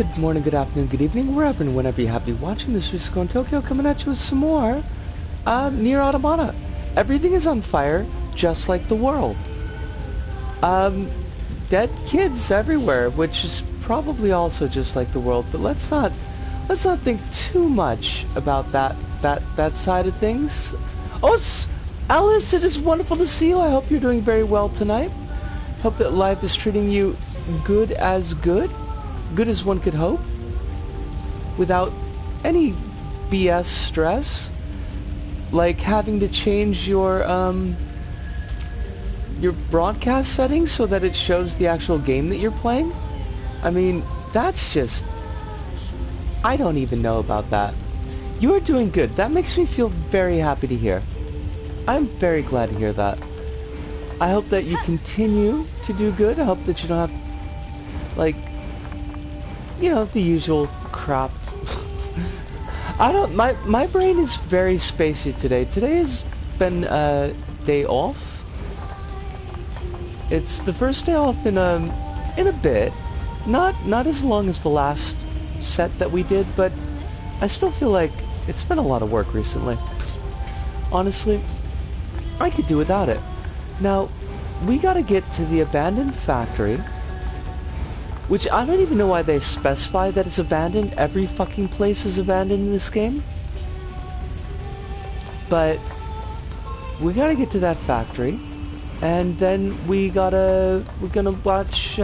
Good morning, good afternoon, good evening, wherever and whenever you happen to be watching this. Risco in Tokyo coming at you with some more NieR Automata. Everything is on fire, just like the world. Dead kids everywhere, which is probably also just like the world. But let's not think too much about that side of things. Oh, Alice, it is wonderful to see you. I hope you're doing very well tonight. Hope that life is treating you good as one could hope, without any BS stress, like having to change your broadcast settings so that it shows the actual game that you're playing. I mean, that's just, I don't even know about that. You are doing good. That makes me feel very happy to hear. I'm very glad to hear that. I hope that you continue to do good. I hope that you don't have, like, you know, the usual crap. My brain is very spacey today. Today has been a day off. It's the first day off in a bit. Not as long as the last set that we did, but I still feel like it's been a lot of work recently. Honestly, I could do without it. Now, we gotta get to the abandoned factory, which I don't even know why they specify that it's abandoned. Every fucking place is abandoned in this game. But we gotta get to that factory, and then we're gonna watch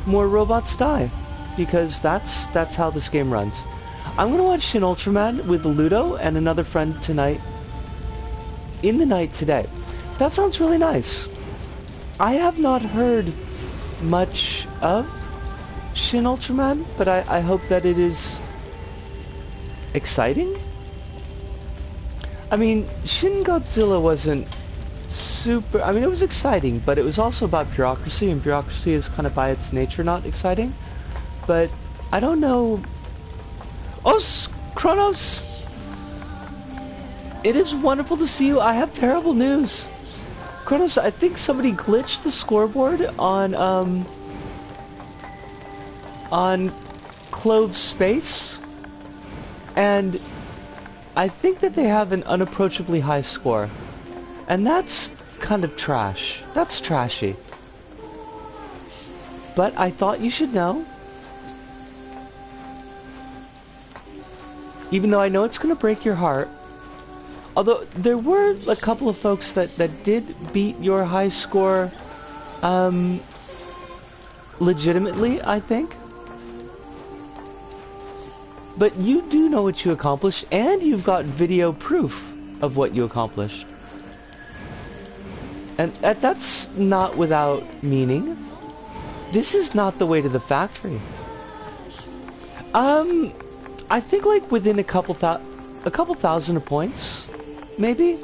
more robots die, because that's how this game runs. I'm gonna watch Shin Ultraman with Ludo and another friend tonight, in the night today. That sounds really nice. I have not heard much of Shin Ultraman, but I hope that it is exciting. I mean, Shin Godzilla wasn't super... I mean, it was exciting, but it was also about bureaucracy, and bureaucracy is kind of by its nature not exciting. But I don't know... Oh, Kronos! It is wonderful to see you. I have terrible news. Kronos, I think somebody glitched the scoreboard on Clove Space, and I think that they have an unapproachably high score, and that's kind of trash. That's trashy. But I thought you should know, even though I know it's gonna break your heart. Although there were a couple of folks that did beat your high score legitimately, I think. But you do know what you accomplished, and you've got video proof of what you accomplished. And that's not without meaning. This is not the way to the factory. I think like within a couple thousand points, maybe.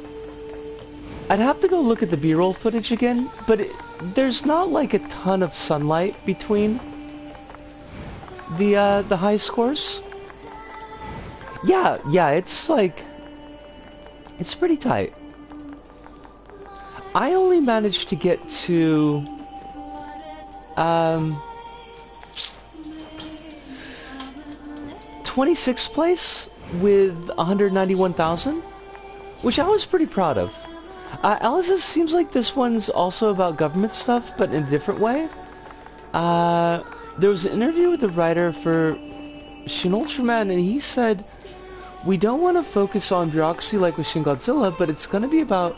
I'd have to go look at the B-roll footage again, but there's not like a ton of sunlight between the high scores. Yeah, it's like, it's pretty tight. I only managed to get to 26th place with 191,000, which I was pretty proud of. Alice, seems like this one's also about government stuff, but in a different way. There was an interview with the writer for Shin Ultraman, and he said, we don't want to focus on bureaucracy like with Shin Godzilla, but it's going to be about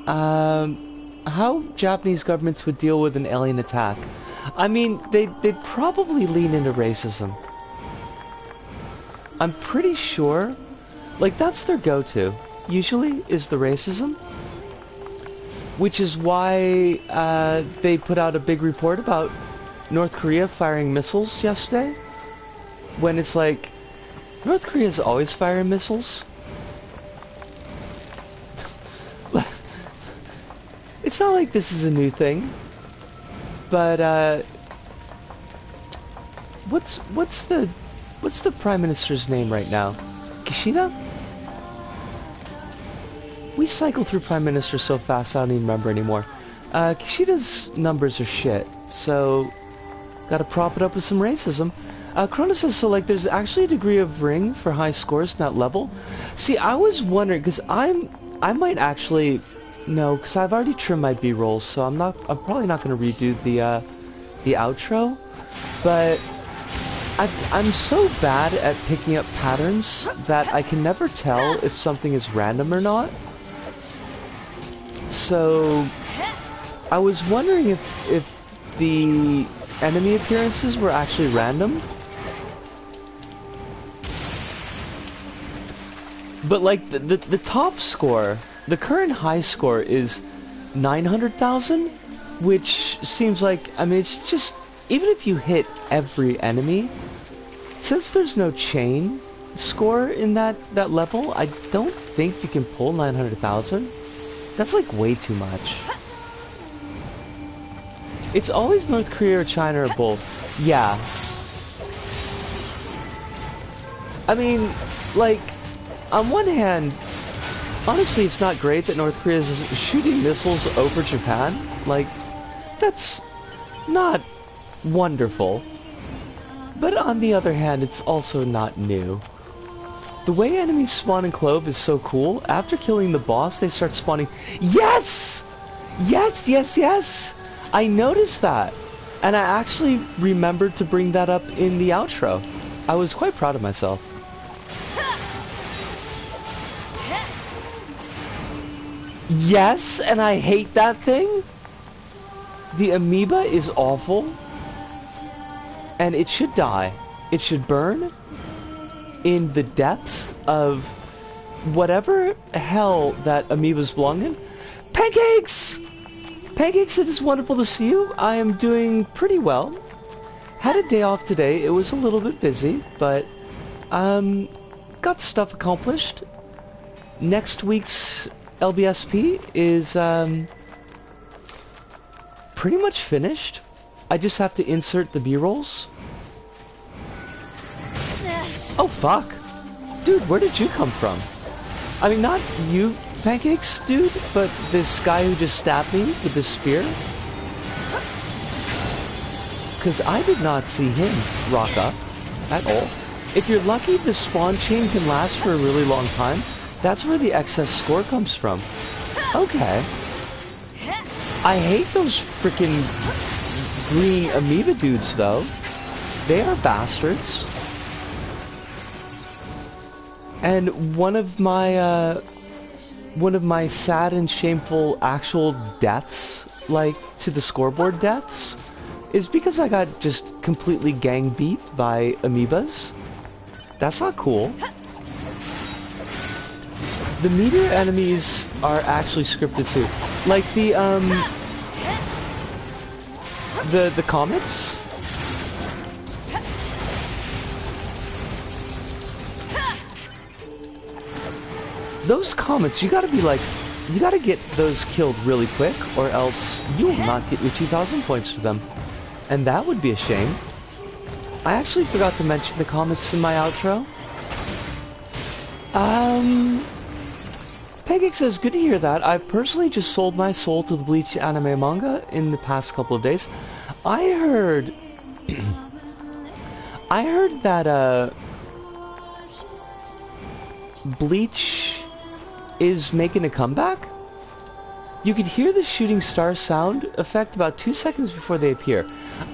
how Japanese governments would deal with an alien attack. I mean, they'd probably lean into racism. I'm pretty sure, like, that's their go-to, usually, is the racism. Which is why they put out a big report about North Korea firing missiles yesterday. When it's like, North Korea's always firing missiles. It's not like this is a new thing. But, what's the Prime Minister's name right now? Kishida? We cycle through Prime Minister so fast I don't even remember anymore. Kishida's numbers are shit, so Gotta prop it up with some racism. Chronos says, so like there's actually a degree of ring for high scores in that level. See, I was wondering, because I might actually, no, because I've already trimmed my B-rolls, so I'm probably not going to redo the outro, but I'm so bad at picking up patterns that I can never tell if something is random or not. So I was wondering if the enemy appearances were actually random. But like the top score, the current high score is 900,000, which seems like, I mean, it's just, even if you hit every enemy, since there's no chain score in that level, I don't think you can pull 900,000. That's like way too much. It's always North Korea or China or both. Yeah. I mean, like, on one hand, honestly, it's not great that North Korea is shooting missiles over Japan. Like, that's not wonderful. But on the other hand, it's also not new. The way enemies spawn in Clove is so cool. After killing the boss, they start spawning. Yes! Yes, yes, yes! I noticed that. And I actually remembered to bring that up in the outro. I was quite proud of myself. Yes, and I hate that thing. The amoeba is awful. And it should die. It should burn in the depths of whatever hell that amoebas belong in. Pancakes! Pancakes, it is wonderful to see you. I am doing pretty well. Had a day off today. It was a little bit busy, but got stuff accomplished. Next week's LBSP is pretty much finished. I just have to insert the B-rolls. Oh fuck. Dude, where did you come from? I mean, not you, Pancakes, dude, but this guy who just stabbed me with this spear. Because I did not see him rock up at all. If you're lucky, the spawn chain can last for a really long time. That's where the excess score comes from. Okay. I hate those freaking green amoeba dudes, though. They are bastards. And one of my sad and shameful actual deaths, like to the scoreboard deaths, is because I got just completely gang beat by amoebas. That's not cool. The meteor enemies are actually scripted too. Like the comets. Those comets, you gotta be like, you gotta get those killed really quick, or else you will not get your 2,000 points for them. And that would be a shame. I actually forgot to mention the comets in my outro. Pancake says, good to hear that. I've personally just sold my soul to the Bleach anime manga in the past couple of days. I heard... I heard that, Bleach is making a comeback. You could hear the shooting star sound effect about 2 seconds before they appear.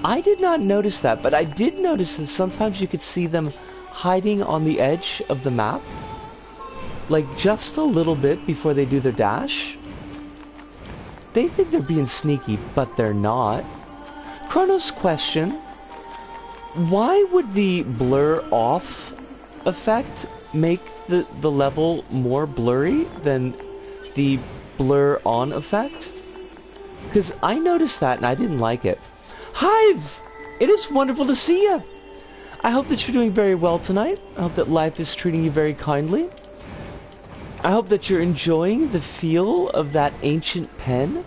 I did not notice that, but I did notice that sometimes you could see them hiding on the edge of the map. Like just a little bit before they do their dash. They think they're being sneaky, but they're not. Chronos question, why would the blur off effect make the level more blurry than the blur on effect? Because I noticed that and I didn't like it. Hive! It is wonderful to see you! I hope that you're doing very well tonight. I hope that life is treating you very kindly. I hope that you're enjoying the feel of that ancient pen.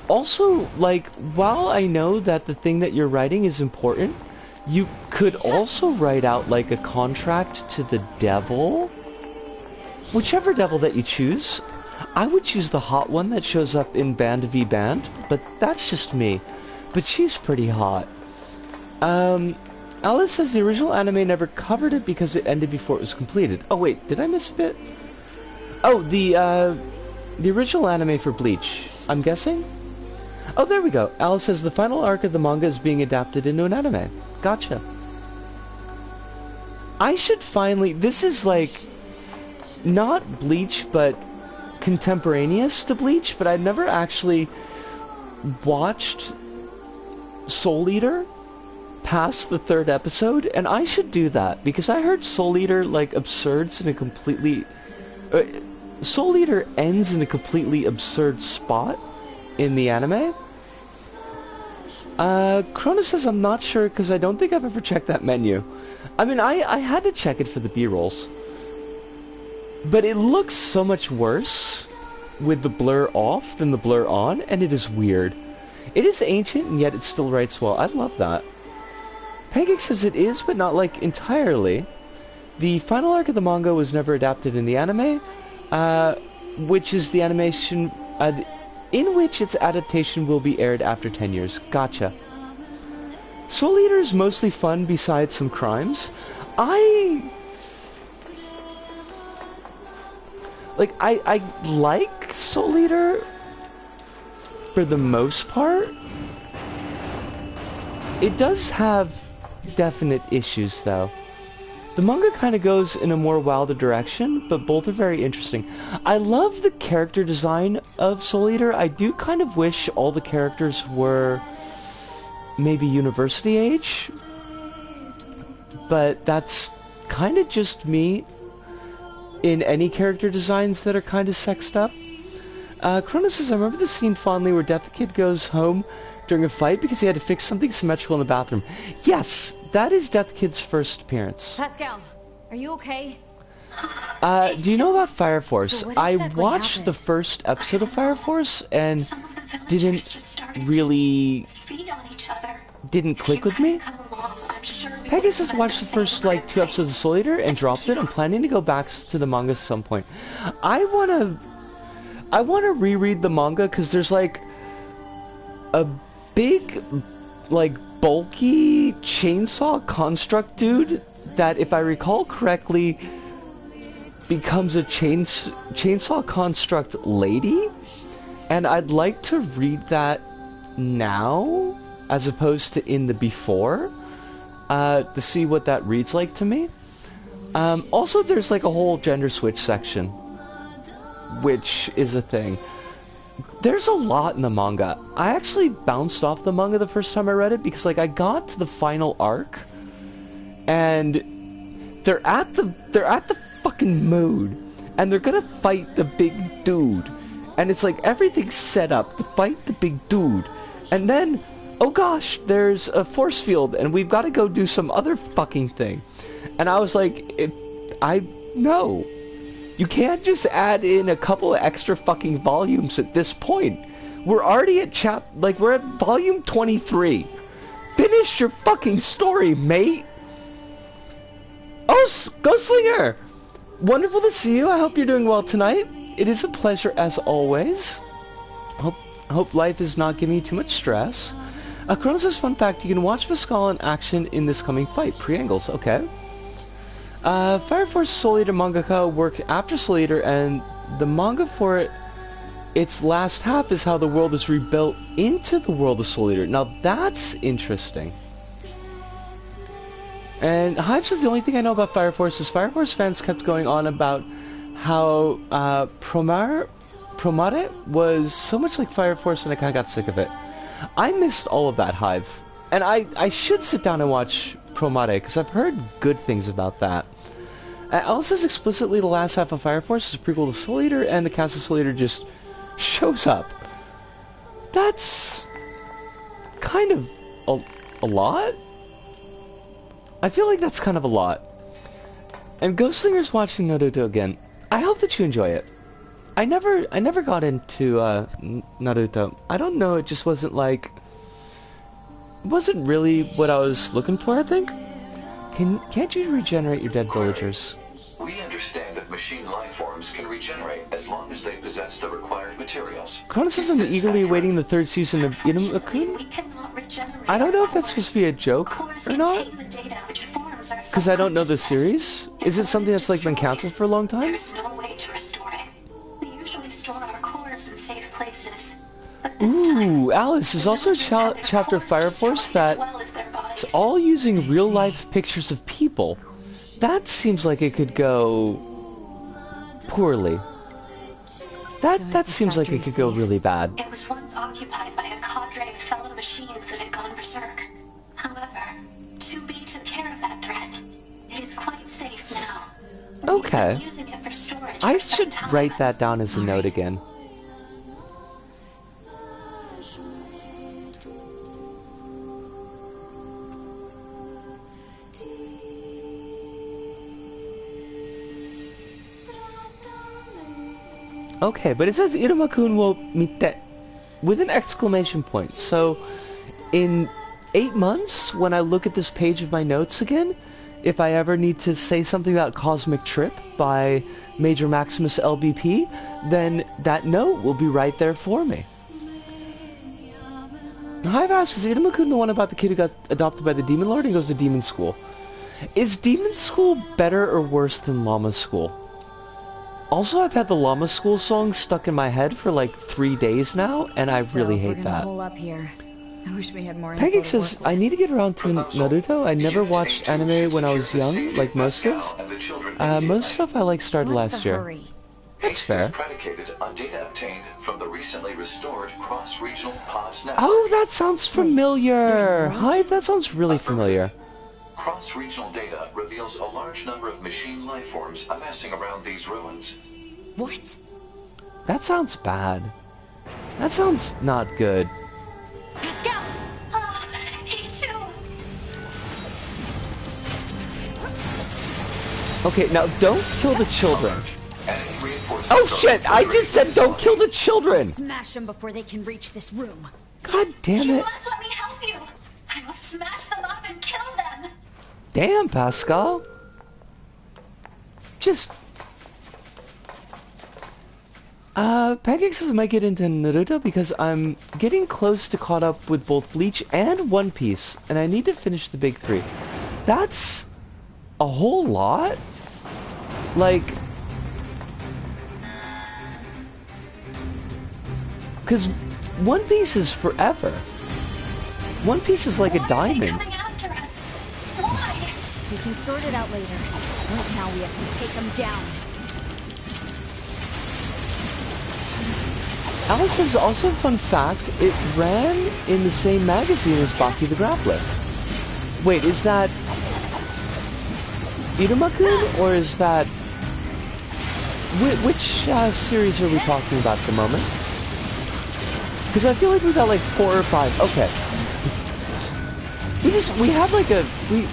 Also, like, while I know that the thing that you're writing is important, you could also write out, like, a contract to the devil. Whichever devil that you choose. I would choose the hot one that shows up in Band v Band, but that's just me. but she's pretty hot. Alice says the original anime never covered it because it ended before it was completed. Oh wait, did I miss a bit? Oh, the original anime for Bleach, I'm guessing? Oh, there we go. Alice says the final arc of the manga is being adapted into an anime. Gotcha. I should finally... This is like... Not Bleach, but contemporaneous to Bleach, but I've never actually watched Soul Eater past the 3rd episode, and I should do that, because I heard Soul Eater, like, absurds in a completely... Soul Eater ends in a completely absurd spot in the anime. Cronus says I'm not sure because I don't think I've ever checked that menu. I mean, I had to check it for the B-rolls. But it looks so much worse with the blur off than the blur on, and it is weird. It is ancient, and yet it still writes well. I love that. Pancake says it is, but not, like, entirely. The final arc of the manga was never adapted in the anime, which is the animation... in which its adaptation will be aired after 10 years. Gotcha. Soul Eater is mostly fun besides some crimes. I like Soul Eater for the most part. It does have definite issues though. The manga kind of goes in a more wilder direction, but both are very interesting. I love the character design of Soul Eater. I do kind of wish all the characters were maybe university age, but that's kind of just me in any character designs that are kind of sexed up. Cronus says, I remember the scene fondly where Death Kid goes home during a fight because he had to fix something symmetrical in the bathroom. Yes, that is Death Kid's first appearance. Pascal, are you okay? Do you know about Fire Force? So I exactly watched happened? the first episode of Fire Force and didn't click with me. Pegasus has watched the first like 2 episodes of Soul Eater and dropped it. I'm planning to go back to the manga at some point. I wanna reread the manga because there's like a big, like bulky chainsaw construct dude that, if I recall correctly, becomes a chainsaw construct lady, and I'd like to read that now as opposed to in the before, to see what that reads like to me. Also, there's like a whole gender switch section, which is a thing. There's a lot in the manga. I actually bounced off the manga the first time I read it because, like, I got to the final arc, and they're at the fucking mood, and they're gonna fight the big dude, and it's like everything's set up to fight the big dude, and then, oh gosh, there's a force field, and we've got to go do some other fucking thing, and I was like, no. You can't just add in a couple of extra fucking volumes at this point. We're already at we're at volume 23. Finish your fucking story, mate. Oh, Ghostlinger! Wonderful to see you. I hope you're doing well tonight. It is a pleasure as always. Hope life is not giving you too much stress. Cronus says, fun fact, you can watch Pascal in action in this coming fight. Pre-angles, okay. Fire Force Soul Eater mangaka worked after Soul Eater, and the manga for its last half is how the world is rebuilt into the world of Soul Eater. Now that's interesting. And Hive says the only thing I know about Fire Force is Fire Force fans kept going on about how Promare was so much like Fire Force, and I kind of got sick of it. I missed all of that, Hive. And I should sit down and watch Promare, because I've heard good things about that. Alice says explicitly the last half of Fire Force is a prequel to Soul Eater, and the cast of Soul Eater just shows up. That's kind of a lot? I feel like that's kind of a lot. And Ghostlinger's watching Naruto again. I hope that you enjoy it. I never got into Naruto. I don't know, it just wasn't like... It wasn't really what I was looking for, I think. Can't you regenerate your dead villagers? We understand that machine life forms can regenerate as long as they possess the required materials. Cronus says I'm eagerly awaiting the third season of Inuma-kun. I don't know if that's supposed to be a joke or not. Because I don't know the series. Is it something that's like been cancelled for a long time? There's no way to restore it. We usually store our cores in safe places. Ooh, Alice, there's also a chapter of Fire Force that it's all using real-life pictures of people. That seems like it could go poorly. That seems like it could go really bad. It was once occupied by a cadre of fellow machines that had gone berserk. However, 2B took care of that threat. It is quite safe now. Okay. We've been using it for storage I for some should time. write that down as a note again. Okay, but it says Iruma-kun wo mite with an exclamation point. So, in 8 months, when I look at this page of my notes again, if I ever need to say something about Cosmic Trip by Major Maximus LBP, then that note will be right there for me. Hive asks, is Iruma-kun the one about the kid who got adopted by the Demon Lord and goes to Demon School? Is Demon School better or worse than Llama School? Also, I've had the Llama School song stuck in my head for like 3 days now, and I really hate that. Hole up here. I wish we had more info Peggy to says, work I with. need to get around to Naruto. I never watched anime when I was young, like most of. Most stuff I like started What's last the year. hurry? That's fair. Predicated on data obtained from the recently restored cross-regional POS network. Oh, that sounds familiar! Hive, that sounds really familiar. Cross-regional data reveals a large number of machine life forms amassing around these ruins. What? That sounds bad. That sounds not good. Pascal! Me too. Okay, now don't kill the children. Enemy reinforcements Oh are shit, I just said don't kill the children! Smash them before they can reach this room. God damn You it. must let me help you. I will smash them up and kill them. Damn, Pascal. Just... Pancake says I might get into Naruto because I'm getting close to caught up with both Bleach and One Piece, and I need to finish the big three. That's a whole lot? Like... Because One Piece is forever. One Piece is like a Why are diamond. they coming after us? Why? We can sort it out later. Right now we have to take them down. Alice says also, fun fact, it ran in the same magazine as Baki the Grappler. Wait, is that Iruma-kun, or is that... Which series are we talking about at the moment? Because I feel like we got like 4 or 5. Okay. We had like a...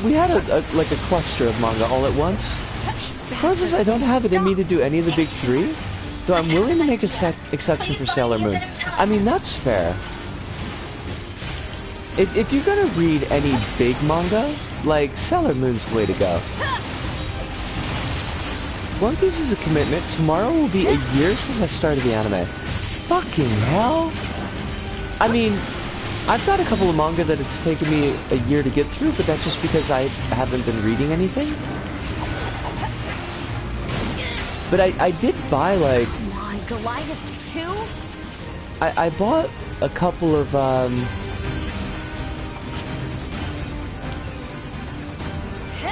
We had like a cluster of manga all at once. Causes I don't have it in me to do any of the big three. Though I'm willing to make a exception for Sailor Moon. I mean, that's fair. If you're gonna read any big manga, like, Sailor Moon's the way to go. One Piece is a commitment. Tomorrow will be a year since I started the anime. Fucking hell! I mean, I've got a couple of manga that it's taken me a year to get through, but that's just because I haven't been reading anything. But I did buy, like... Come on, Goliaths too? I bought a couple of,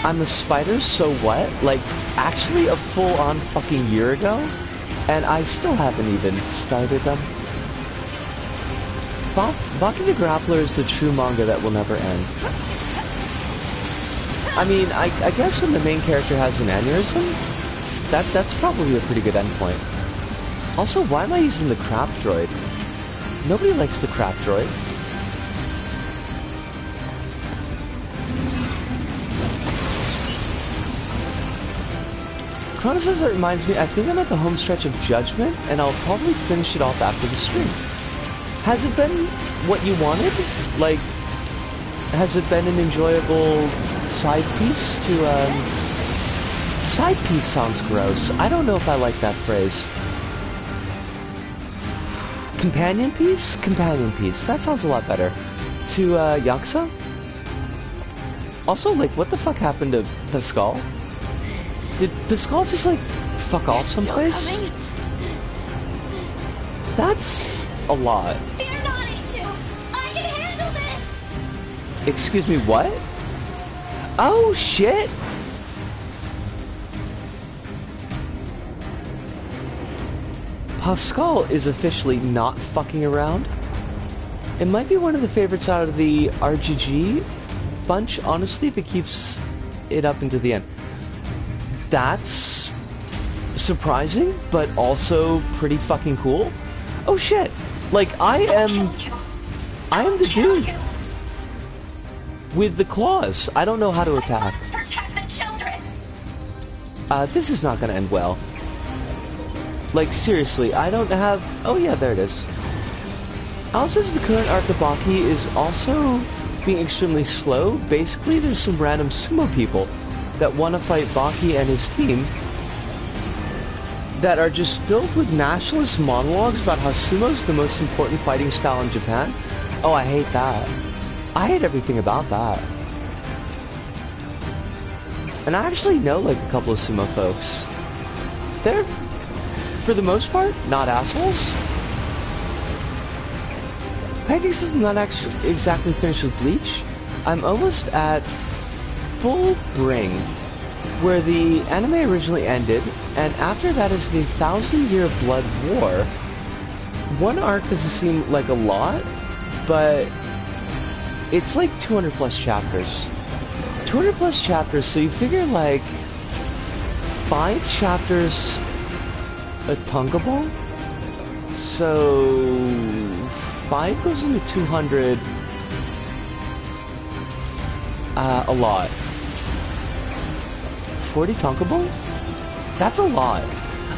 I'm a Spider, so what? Like, actually a full-on fucking year ago? And I still haven't even started them. Baki the Grappler is the true manga that will never end. I mean, I guess when the main character has an aneurysm, that's probably a pretty good endpoint. Also, why am I using the crap droid? Nobody likes the crap droid. Chronos says that reminds me, I think I'm at the home stretch of Judgment, and I'll probably finish it off after the stream. Has it been what you wanted? Like, has it been an enjoyable side piece to, Side piece sounds gross. I don't know if I like that phrase. Companion piece? Companion piece. That sounds a lot better. To, Yaksa? Also, like, what the fuck happened to Pascal? Did Pascal just, like, fuck off someplace? That's a lot. Fear not, A2. I can handle this. Excuse me, what? Oh, shit! Pascal is officially not fucking around. It might be one of the favorites out of the RGG bunch, honestly, if it keeps it up into the end. That's surprising, but also pretty fucking cool. Oh shit! Like, I am the dude with the claws. I don't know how to attack. Protect the children. This is not gonna end well. Like, seriously, I don't have... Oh yeah, there it is. Al says the current arc of Baki is also being extremely slow. Basically, there's some random sumo people that want to fight Baki and his team that are just filled with nationalist monologues about how sumo's the most important fighting style in Japan. Oh, I hate that. I hate everything about that. And I actually know, like, a couple of sumo folks. They're, for the most part, not assholes. Pancakes is not actually exactly finished with Bleach. I'm almost at full bring, where the anime originally ended, and after that is the 1,000-year Blood War. One arc doesn't seem like a lot, but it's like 200 plus chapters. 200 plus chapters, so you figure like 5 chapters a tankable? So 5 goes into 200 a lot. 40 tankable? That's a lot.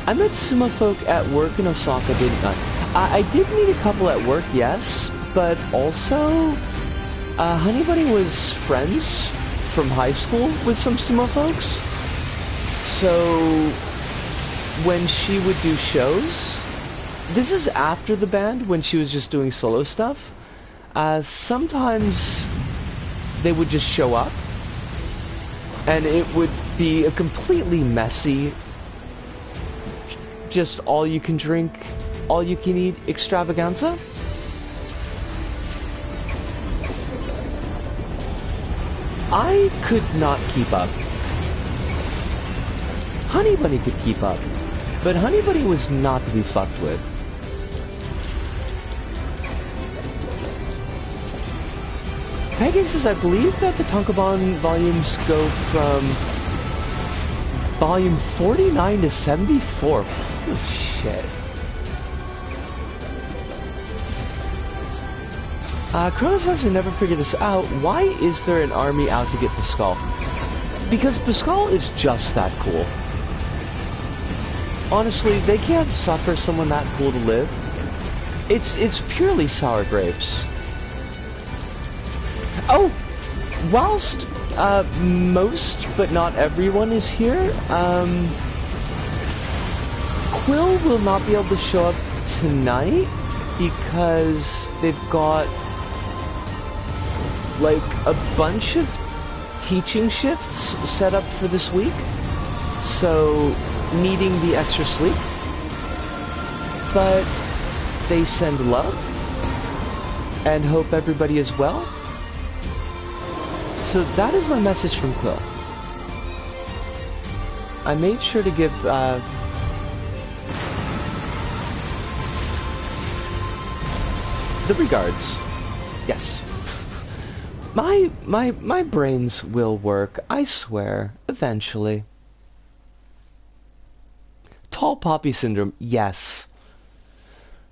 I met sumo folk at work in Osaka, didn't I? I did meet a couple at work, yes, but also Honey Bunny was friends from high school with some sumo folks. So when she would do shows, this is after the band, when she was just doing solo stuff, sometimes they would just show up, and it would be a completely messy, just all you can drink, all you can eat extravaganza. I could not keep up. Honey Bunny could keep up, but Honey Bunny was not to be fucked with. Pegging says, I believe that the Tankobon volumes go from volume 49 to 74. Holy shit. Chrono says, I never figured this out. Why is there an army out to get Pascal? Because Pascal is just that cool. Honestly, they can't suffer someone that cool to live. It's purely sour grapes. Oh! Whilst most, but not everyone is here, Quill will not be able to show up tonight because they've got like a bunch of teaching shifts set up for this week, so needing the extra sleep. But they send love and hope everybody is well. So that is my message from Quill. I made sure to give the regards. Yes. My brains will work, I swear, eventually. Tall poppy syndrome, yes.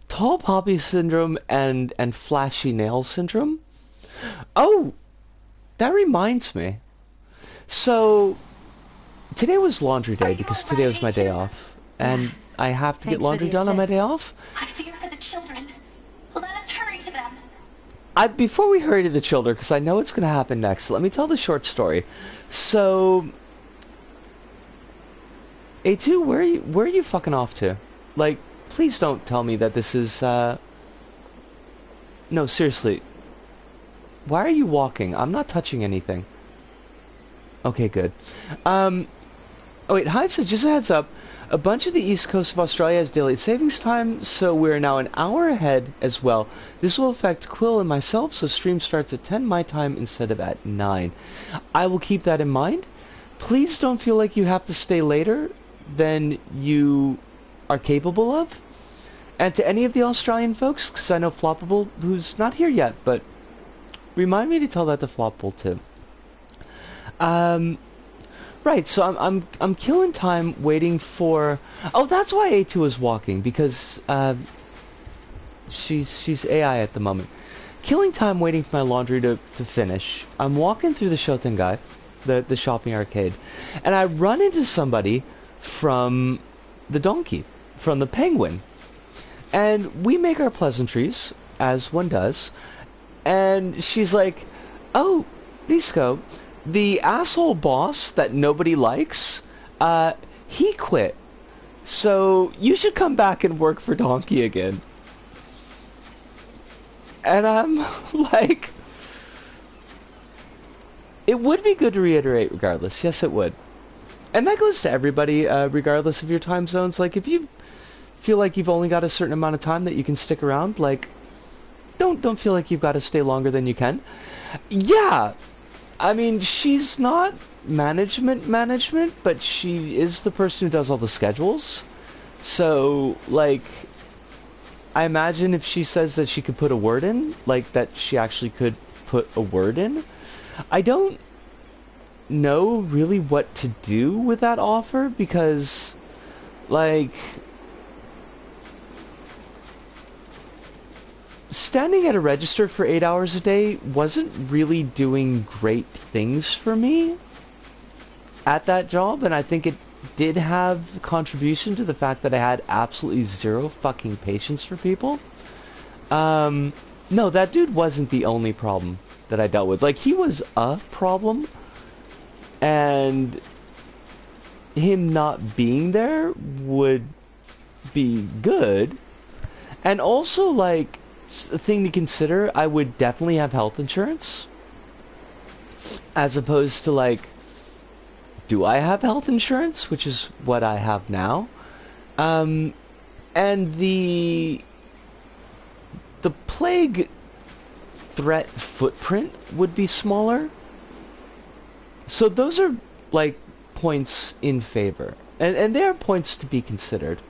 Tall poppy syndrome and flashy nail syndrome? Oh, that reminds me. So, today was laundry day because today was my day off. And I have to get laundry done on my day off. I fear for the children. Let us hurry to them. Before we hurry to the children, because I know it's going to happen next, let me tell the short story. So, A2, where are you fucking off to? Like, please don't tell me that this is, no, seriously. Why are you walking? I'm not touching anything. Okay, good. Oh wait, Hive says, just a heads up, a bunch of the east coast of Australia has daylight savings time, so we're now an hour ahead as well. This will affect Quill and myself, so stream starts at 10 my time instead of at 9. I will keep that in mind. Please don't feel like you have to stay later than you are capable of. And to any of the Australian folks, because I know Floppable, who's not here yet, but remind me to tell that to Floppable too. Right, so I'm killing time waiting for... Oh, that's why A2 is walking, because she's AI at the moment. Killing time waiting for my laundry to finish. I'm walking through the Shotengai, the shopping arcade, and I run into somebody from the donkey, from the penguin. And we make our pleasantries, as one does, and she's like, "Oh, Risco, the asshole boss that nobody likes, he quit. So you should come back and work for Donkey again." And I'm like, it would be good to reiterate regardless. Yes, it would. And that goes to everybody, regardless of your time zones. Like, if you feel like you've only got a certain amount of time that you can stick around, like, don't feel like you've got to stay longer than you can. Yeah, I mean, she's not management, but she is the person who does all the schedules. So, like, I imagine if she says that she could put a word in, like, that she actually could put a word in. I don't know really what to do with that offer, because, like, standing at a register for 8 hours a day wasn't really doing great things for me at that job, and I think it did have contribution to the fact that I had absolutely zero fucking patience for people. No, that dude wasn't the only problem that I dealt with. Like, he was a problem, and him not being there would be good. And also, like, a thing to consider, I would definitely have health insurance, as opposed to, like, do I have health insurance, which is what I have now. And the plague threat footprint would be smaller. So those are, like, points in favor, and they are points to be considered.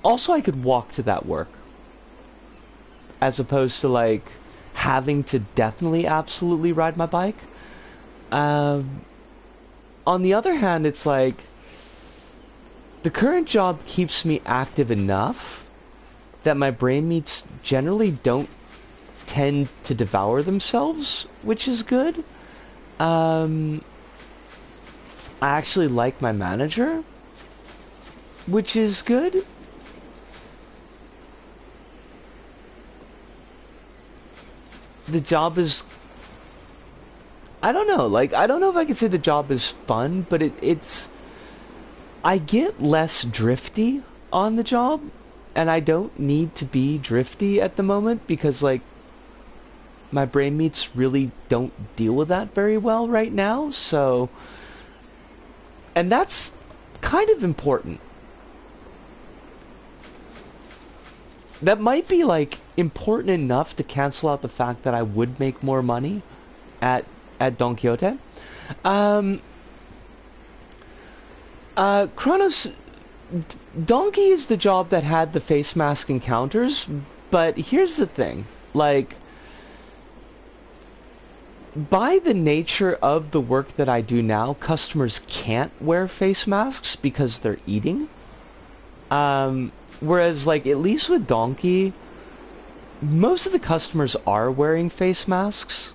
Also, I could walk to that work, as opposed to, like, having to definitely absolutely ride my bike. On the other hand, it's like, the current job keeps me active enough that my brain meats generally don't tend to devour themselves, which is good. I actually like my manager, which is good. The job is, I don't know, like, I don't know if I could say the job is fun, but it's, I get less drifty on the job, and I don't need to be drifty at the moment, because, like, my brain meats really don't deal with that very well right now, so, and that's kind of important. That might be, like, important enough to cancel out the fact that I would make more money at Don Quixote. Kronos, Donkey is the job that had the face mask encounters, but here's the thing, like, by the nature of the work that I do now, customers can't wear face masks because they're eating. Whereas, like, at least with Donkey, most of the customers are wearing face masks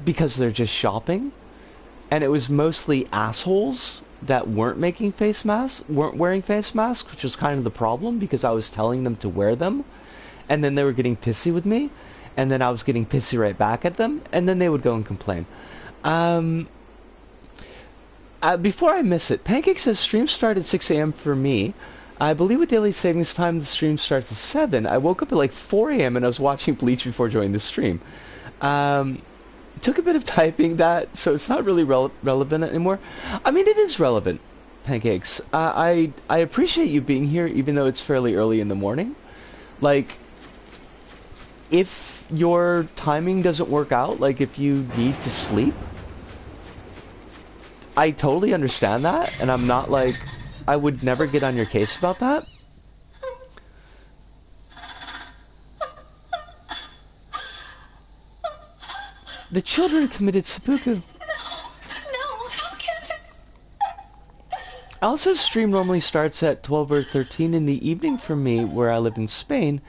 because they're just shopping. And it was mostly assholes that weren't wearing face masks, which was kind of the problem, because I was telling them to wear them, and then they were getting pissy with me, and then I was getting pissy right back at them, and then they would go and complain. Before I miss it, Pancake says stream start at 6 a.m. for me. I believe with daily savings time the stream starts at 7. I woke up at like 4 a.m. and I was watching Bleach before joining the stream. Took a bit of typing that, so it's not really relevant anymore. I mean, it is relevant, Pancakes. I appreciate you being here, even though it's fairly early in the morning. Like, if your timing doesn't work out, like if you need to sleep, I totally understand that, and I'm not like, I would never get on your case about that. The children committed seppuku. No, how can this? Alice's stream normally starts at 12 or 13 in the evening for me, where I live in Spain.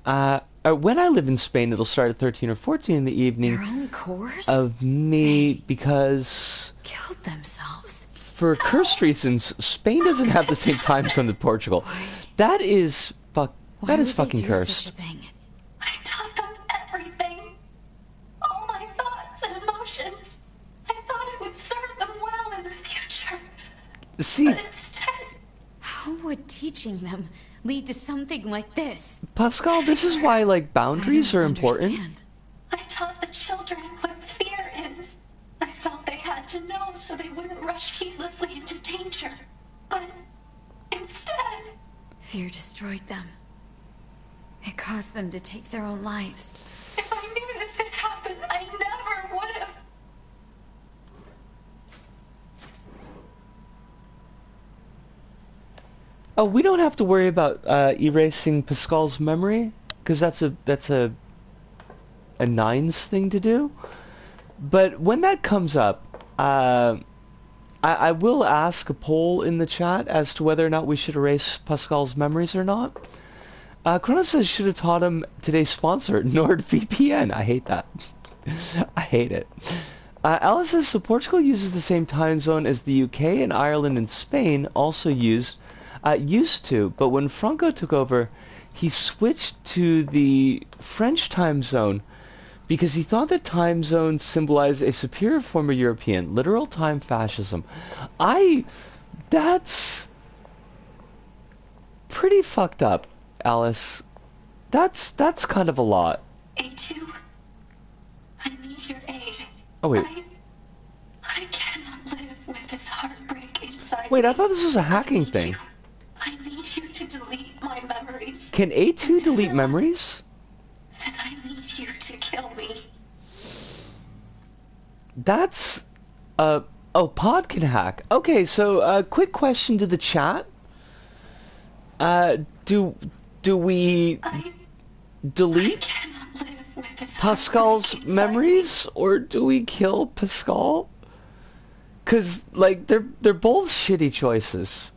When I live in Spain, it'll start at 13 or 14 in the evening. Their own course? Of me, because... Killed themselves. For cursed reasons, Spain doesn't have the same time zone as Portugal. Why? That is fucking cursed. Such a thing? I taught them everything. All my thoughts and emotions. I thought it would serve them well in the future. See, But instead, How would teaching them lead to something like this? Pascal, this is why, like, boundaries I are don't important. understand. I taught the children what fear is. I felt they had to know so they wouldn't rush heedlessly into danger. But instead, Fear destroyed them. It caused them to take their own lives. if I knew this could happen, I never would have. Oh, we don't have to worry about erasing Pascal's memory, because that's a Nines thing to do. But when that comes up, I will ask a poll in the chat as to whether or not we should erase Pascal's memories or not. Kronos says should have taught him today's sponsor, NordVPN. I hate that. I hate it. Alice says, so Portugal uses the same time zone as the UK, and Ireland and Spain also used to, but when Franco took over, he switched to the French time zone because he thought that time zones symbolized a superior form of European, literal time fascism. That's pretty fucked up, Alice. That's kind of a lot. A2, I need your aid. Oh, wait. I cannot live with this heartbreak inside Wait, me. I thought this was a hacking thing. I need you to delete my memories. Can A2 delete memories? Then I need you to kill me. That's... oh, Pod can hack. Okay, so, quick question to the chat. Do we I delete cannot live with this Pascal's heartbreak inside memories, or do we kill Pascal? Cause like they're both shitty choices.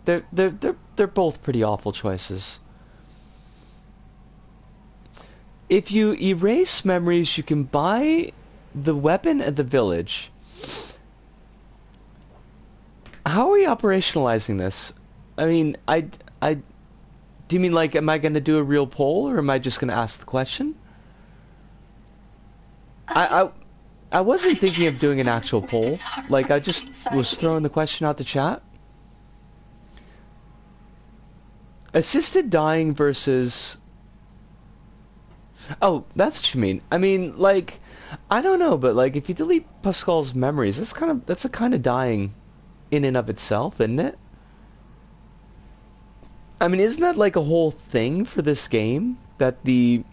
They're both pretty awful choices. If you erase memories, you can buy the weapon at the village. How are we operationalizing this? I mean, do you mean like, am I gonna do a real poll, or am I just gonna ask the question? I wasn't thinking of doing an actual poll. Like, I just was throwing the question out to chat. Assisted dying versus... Oh, that's what you mean. I mean, like, I don't know, but like, if you delete Pascal's memories, that's a kind of dying in and of itself, isn't it? I mean, isn't that like a whole thing for this game? That the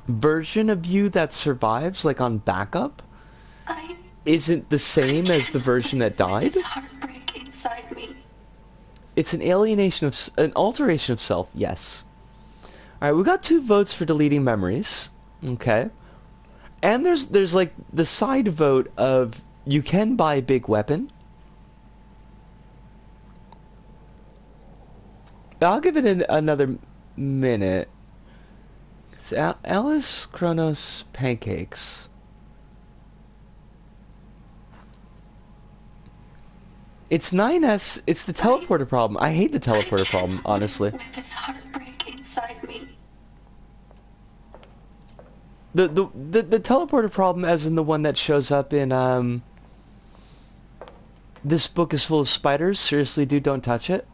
version of you that survives, like on backup, isn't the same as the version that died? this heartbreak inside me. It's an alienation of... an alteration of self, yes. Alright, we got 2 votes for deleting memories. Okay. And there's like the side vote of you can buy a big weapon. I'll give it another minute. It's Alice, Kronos, Pancakes. It's 9S. It's the teleporter problem. I hate the teleporter problem, honestly. With this heartbreak inside me. The teleporter problem, as in the one that shows up in this book is full of spiders. Seriously, dude, don't touch it.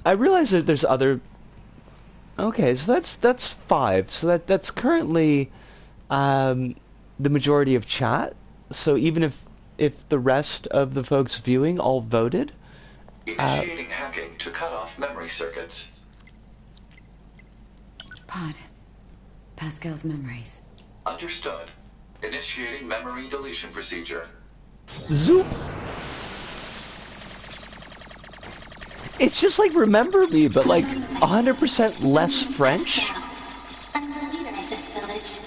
I realize that there's other. Okay, so that's 5. So that's currently the majority of chat. So even if the rest of the folks viewing all voted, initiating hacking to cut off memory circuits. Pod. Pascal's memories. Understood. Initiating memory deletion procedure. zoop. It's just like Remember Me, but like 100% less French. I'm the leader of this village.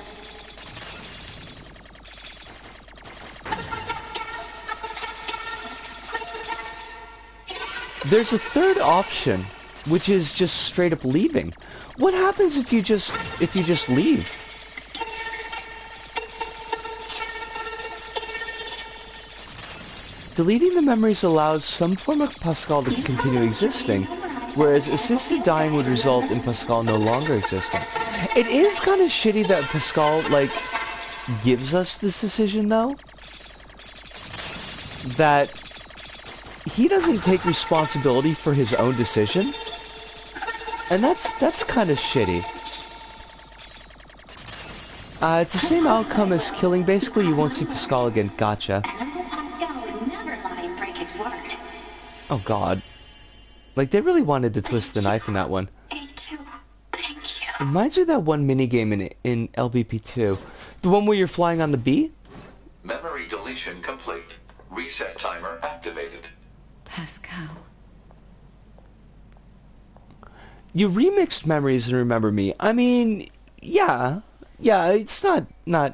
There's a third option, which is just straight up leaving. What happens if you just leave? Deleting the memories allows some form of Pascal to continue existing, whereas assisted dying would result in Pascal no longer existing. It is kind of shitty that Pascal, like, gives us this decision, though. That he doesn't take responsibility for his own decision. And that's kind of shitty. It's the same outcome as killing. Basically, you won't see Pascal again. Gotcha. Oh god. Like, they really wanted to twist the knife in that one. A2, thank you. Reminds me of that one minigame in LBP2. The one where you're flying on the bee? Memory deletion complete. Reset timer activated. Pascal. You remixed memories and Remember Me. I mean, yeah, it's not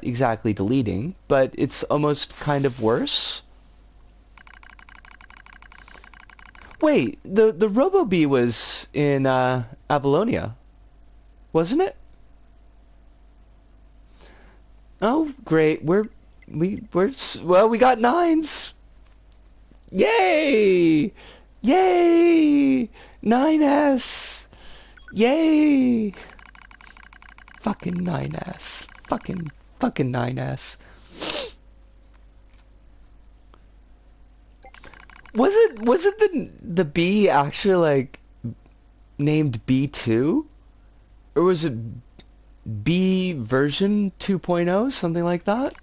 exactly deleting, but it's almost kind of worse. Wait, the Robo-Bee was in Avalonia, wasn't it? Oh, great. We got 9s. Yay! Yay! 9S. Yay! Fucking 9S. Fucking 9S. Was it the bee actually like named B2? Or was it B version 2.0, something like that?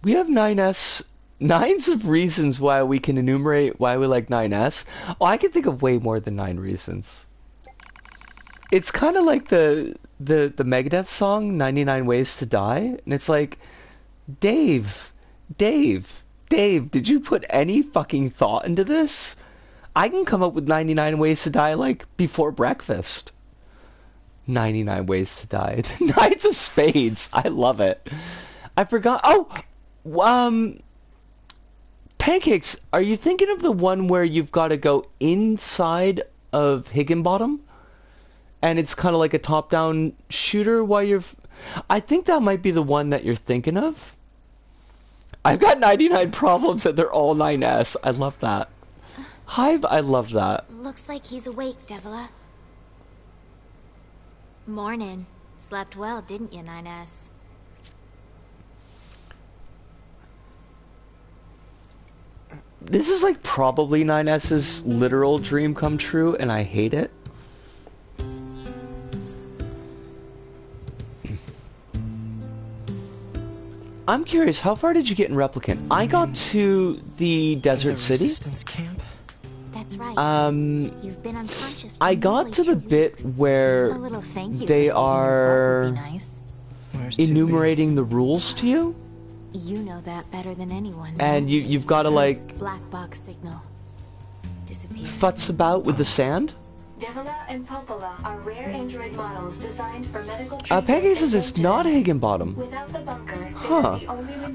We have 9S, 9s of reasons why we can enumerate why we like 9S. Oh, I can think of way more than 9 reasons. It's kind of like the Megadeth song 99 Ways to Die, and it's like, Dave, did you put any fucking thought into this? I can come up with 99 ways to die, like, before breakfast. 99 ways to die. The Knights of Spades. I love it. I forgot. Oh! Pancakes, are you thinking of the one where you've got to go inside of Higginbottom? And it's kind of like a top-down shooter while you're... I think that might be the one that you're thinking of. I've got 99 problems and they're all 9S. I love that. Hive, I love that. Looks like he's awake, Devila. Morning. Slept well, didn't you, 9S? This is like probably 9S's literal dream come true, and I hate it. I'm curious, how far did you get in Replicant? I got to the Desert City. Camp? That's right. You've been unconscious for I got to the bit weeks. where they are Nice. enumerating the rules to you. You know that better than anyone. And you've got to like black box signal. Disappear. futz about with the sand. Devila and Popola are rare android models designed for medical Pancake says it's not Higginbottom. Without the bunker, Huh.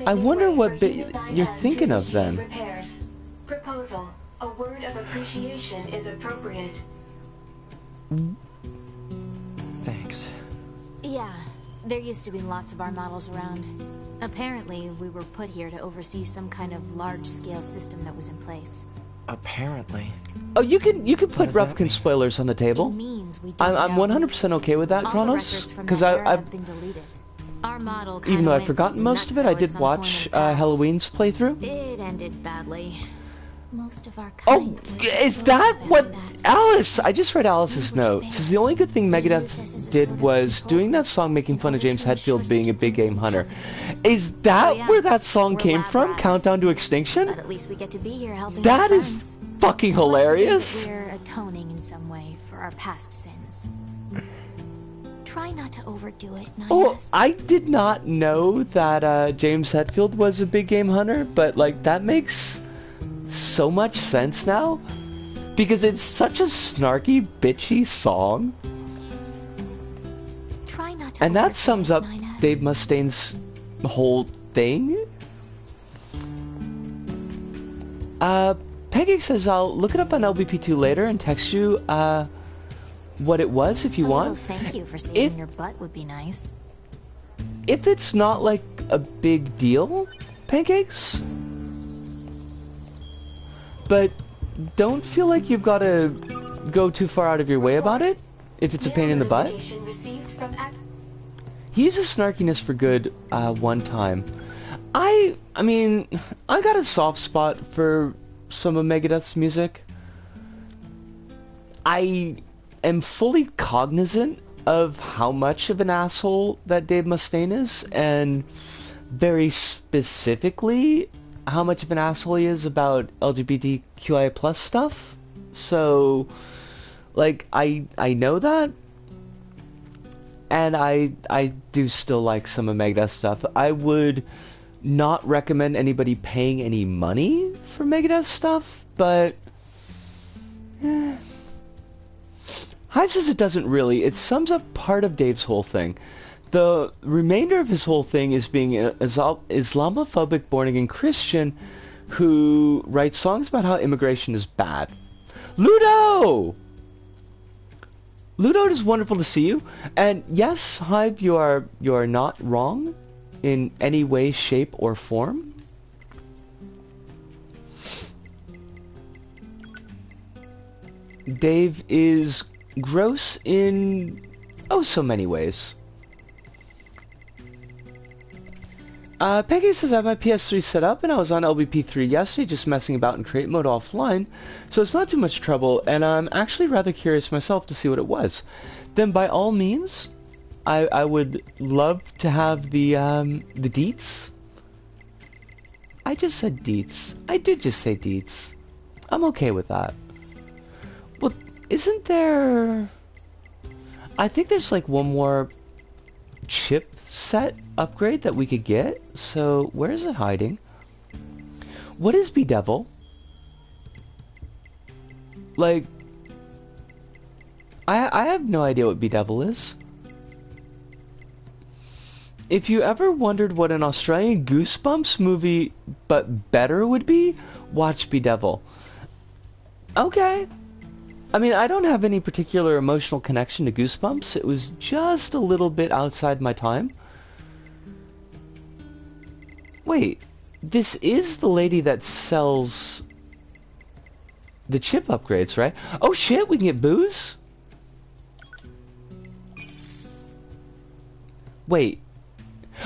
I wonder what bit you're thinking of then. Repairs. Proposal. A word of appreciation is appropriate. Thanks. Yeah, there used to be lots of our models around. Apparently, we were put here to oversee some kind of large-scale system that was in place. Apparently. Oh, you can put does that Replicant mean? spoilers on the It table. means we I'm don't know. 100% okay with that, All the Kronos, records from because that era I've have been deleted. Our model even kinda though I've went forgotten most of it, I nutso at did some point watch in the past. Halloween's playthrough. It ended badly. Most of our Oh, kind were is disposed that of what after that. Alice? I just read Alice's We were note. Says the only good thing Megadeth did was doing that song making fun of James Hetfield being a big game hunter. Is that yeah, where that song we're came lab from? rats. Countdown to Extinction? But at least we get to be here helping That our is friends. fucking I like to think hilarious. that we're atoning in some way for our past sins. Try not to overdo it, Oh, Nias. I did not know that James Hetfield was a big game hunter, but like that makes so much sense now because it's such a snarky, bitchy song, Try not to and that overdo sums it, up Ninas. Dave Mustaine's whole thing. Peggy says I'll look it up on LBP2 later and text you what it was if you A want. little thank you for saving If- your butt would be nice. If it's not like a big deal, Pancakes, but don't feel like you've got to go too far out of your way about it if it's a pain in the butt. Notification received from He uses snarkiness for good one time. I mean, I got a soft spot for some of Megadeth's music. I am fully cognizant of how much of an asshole that Dave Mustaine is, and very specifically how much of an asshole he is about LGBTQIA plus stuff. So, like, I know that, and I do still like some of Megadeth stuff. I would not recommend anybody paying any money for Megadeth stuff, but Hive says it doesn't really. It sums up part of Dave's whole thing. The remainder of his whole thing is being an Islamophobic born-again Christian who writes songs about how immigration is bad. Ludo! Ludo, it is wonderful to see you. And yes, Hive, you are not wrong in any way, shape, or form. Dave is gross in oh so many ways. Peggy says I have my PS3 set up and I was on LBP3 yesterday just messing about in create mode offline, so it's not too much trouble and I'm actually rather curious myself to see what it was. Then by all means, I would love to have the deets. I just said deets. I did just say deets. I'm okay with that. Well, isn't there... I think there's like one more chip set upgrade that we could get. So, where is it hiding? What is Bedevil? Like, I have no idea what Bedevil is. If you ever wondered what an Australian Goosebumps movie, but better would be, watch Bedevil. Okay. I mean, I don't have any particular emotional connection to Goosebumps. It was just a little bit outside my time. Wait, this is the lady that sells the chip upgrades, right? Oh shit, we can get booze? Wait.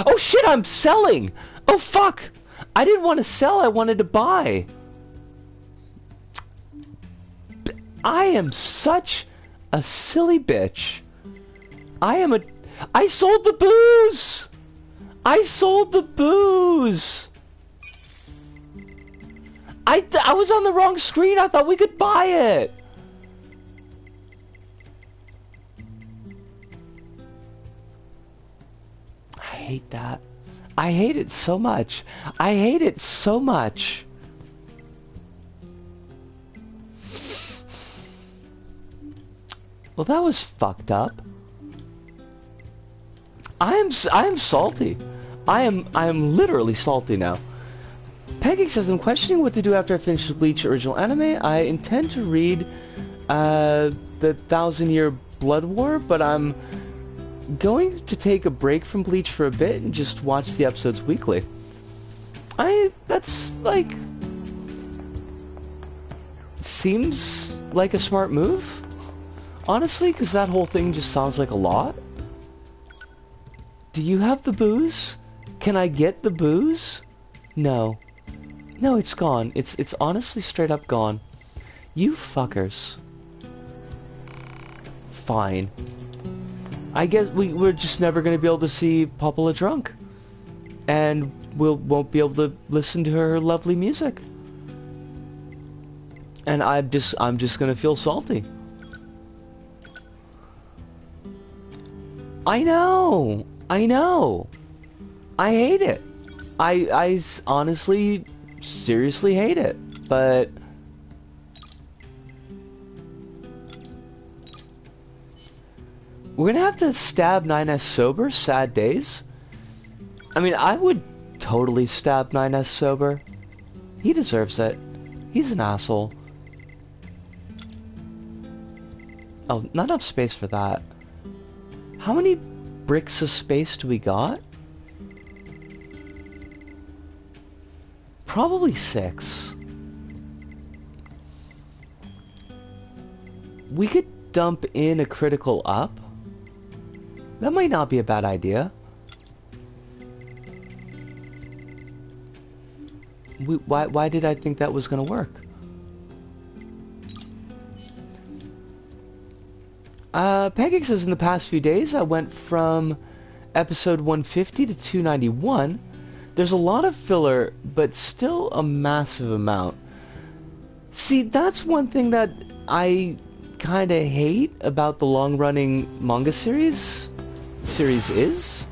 Oh shit, I'm selling! Oh fuck! I didn't want to sell, I wanted to buy. I am such a silly bitch. I sold the booze! I sold the booze! I was on the wrong screen, I thought we could buy it! I hate that. I hate it so much. I hate it so much. Well, that was fucked up. I am salty. I am literally salty now. Peggy says, I'm questioning what to do after I finish the Bleach original anime. I intend to read the 1,000-Year Blood War, but I'm going to take a break from Bleach for a bit and just watch the episodes weekly. That's like... seems like a smart move, honestly, because that whole thing just sounds like a lot. Do you have the booze? Can I get the booze? No. No, it's gone. It's honestly straight up gone. You fuckers. Fine. I guess we're just never gonna be able to see Popola drunk. And won't be able to listen to her lovely music. And I'm just gonna feel salty. I know! I hate it. I honestly, seriously hate it. But we're gonna have to stab 9S sober, sad days. I mean, I would totally stab 9S sober. He deserves it. He's an asshole. Oh, not enough space for that. How many bricks of space do we got? Probably 6. We could dump in a critical up. That might not be a bad idea. Why did I think that was gonna work? Pancake says in the past few days I went from episode 150 to 291. There's a lot of filler, but still a massive amount. See, that's one thing that I kinda hate about the long-running manga series. Series is?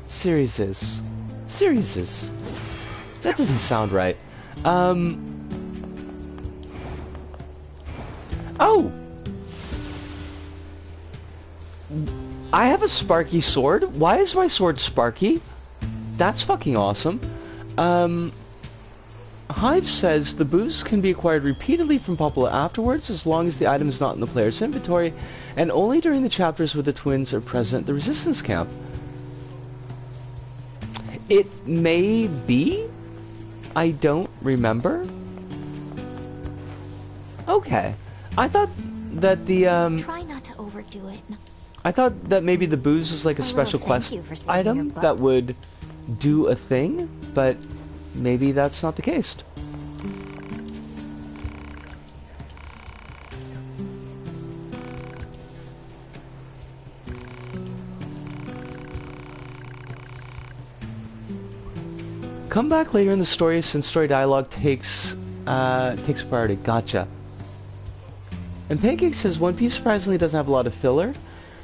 That doesn't sound right. Oh! I have a sparky sword. Why is my sword sparky? That's fucking awesome. Hive says the boost can be acquired repeatedly from Popola afterwards as long as the item is not in the player's inventory and only during the chapters where the twins are present at the resistance camp. It may be? I don't remember. Okay. I thought that the Try not to overdo it. I thought that maybe the booze is like a special quest item that would do a thing, but maybe that's not the case. Come back later in the story since story dialogue takes priority. Gotcha. And Pancake says One Piece surprisingly doesn't have a lot of filler,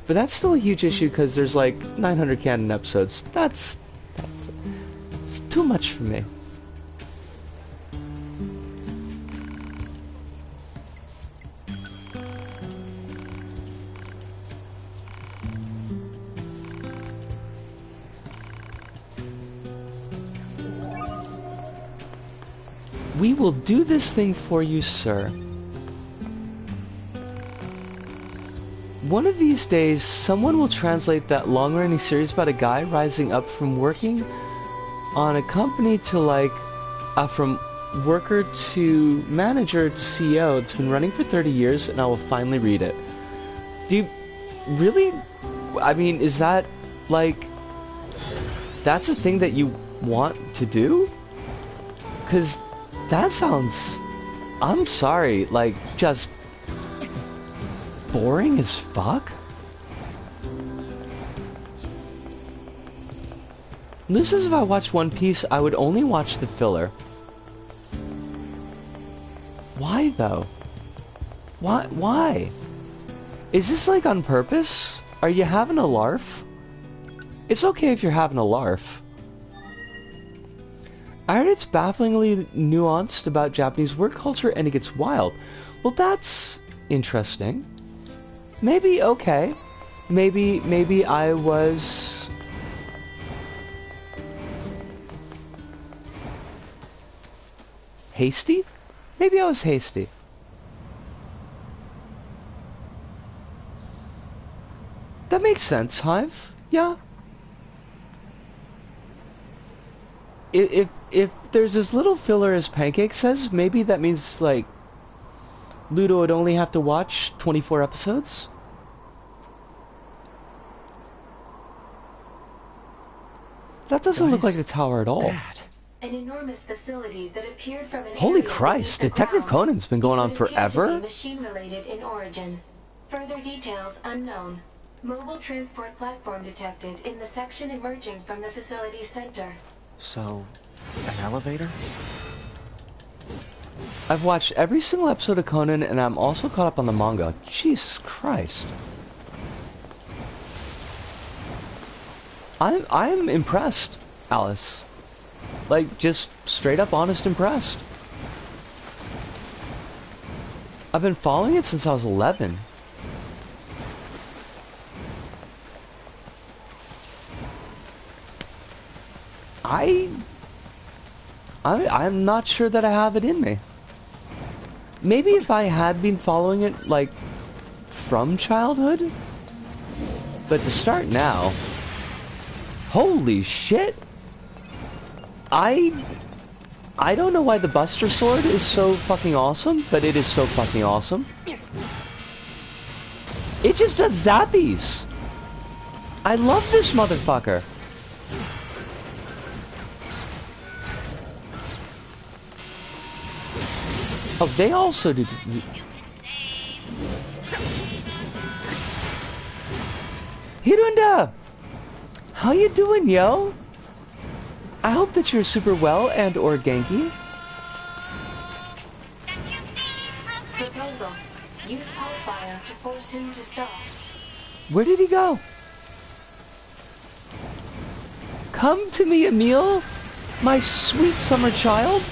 but that's still a huge issue because there's like 900 canon episodes. That's it's too much for me. We will do this thing for you, sir. One of these days, someone will translate that long-running series about a guy rising up from working on a company to like, from worker to manager to CEO. It's been running for 30 years, and I will finally read it. Do you really? I mean, is that like, that's a thing that you want to do? Because that sounds, I'm sorry, like, just boring as fuck? This is if I watched One Piece, I would only watch the filler. Why, though? Why? Is this, like, on purpose? Are you having a larf? It's okay if you're having a larf. I heard it's bafflingly nuanced about Japanese work culture and it gets wild. Well, that's interesting. Maybe, okay. Maybe I was... hasty? Maybe I was hasty. That makes sense, Hive. Yeah. If there's as little filler as Pancake says, maybe that means, like, Ludo would only have to watch 24 episodes? That doesn't look like the tower at all. An enormous facility that appeared from an Holy area Christ, beneath the Detective ground. Conan's been going on It would appear to forever? be machine-related in origin. Further details unknown. Mobile transport platform detected in the section emerging from the facility's center. So, an elevator? I've watched every single episode of Conan, and I'm also caught up on the manga. Jesus Christ. I'm impressed, Alice. Like, just straight up honest impressed. I've been following it since I was 11. I'm not sure that I have it in me. Maybe if I had been following it, like, from childhood? But to start now... Holy shit! I don't know why the Buster Sword is so fucking awesome, but it is so fucking awesome. It just does zappies! I love this motherfucker! Oh, they also did... Hirunda! How you doing, yo? I hope that you're super well and or Genki. Proposal. Use Hellfire to force him to stop. Where did he go? Come to me, Emile, my sweet summer child.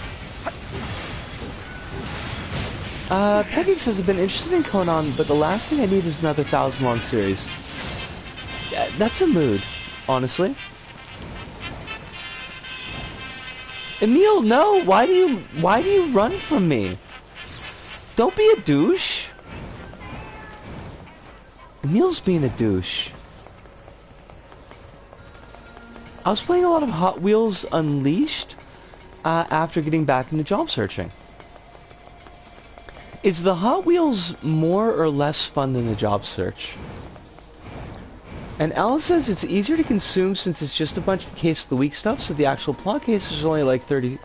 Peggy says I've been interested in Conan, but the last thing I need is another 1,000-long series. Yeah, that's a mood, honestly. Emile, no! Why do you run from me? Don't be a douche. Emile's being a douche. I was playing a lot of Hot Wheels Unleashed after getting back into job searching. Is the Hot Wheels more or less fun than the job search? And Alice says it's easier to consume since it's just a bunch of Case of the Week stuff, so the actual plot cases are only like 200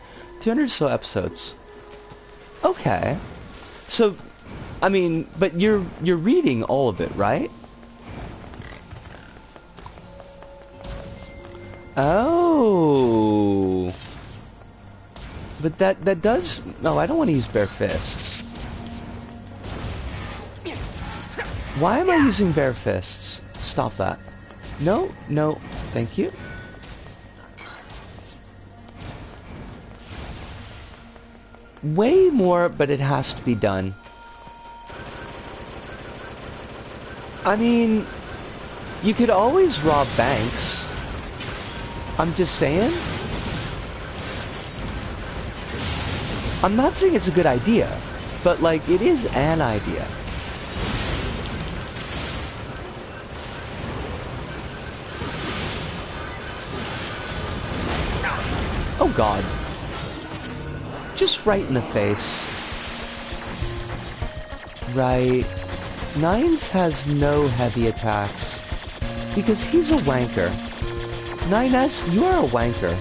or so episodes. Okay. So, I mean, but you're reading all of it, right? Oh. But that does... No, I don't want to use bare fists. Why am I using bare fists? Stop that. No, no, thank you. Way more, but it has to be done. I mean, you could always rob banks. I'm just saying. I'm not saying it's a good idea, but like, it is an idea. Oh god. Just right in the face. Right. Nines has no heavy attacks. Because he's a wanker. 9S, you are a wanker.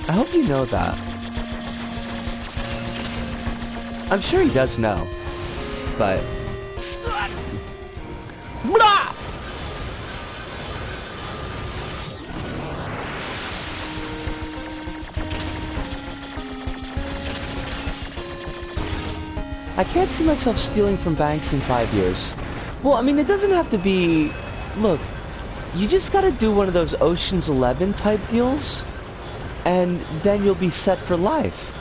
I hope you know that. I'm sure he does know. But... Blah! I can't see myself stealing from banks in 5 years. Well, I mean, it doesn't have to be... Look, you just gotta do one of those Ocean's 11 type deals, and then you'll be set for life.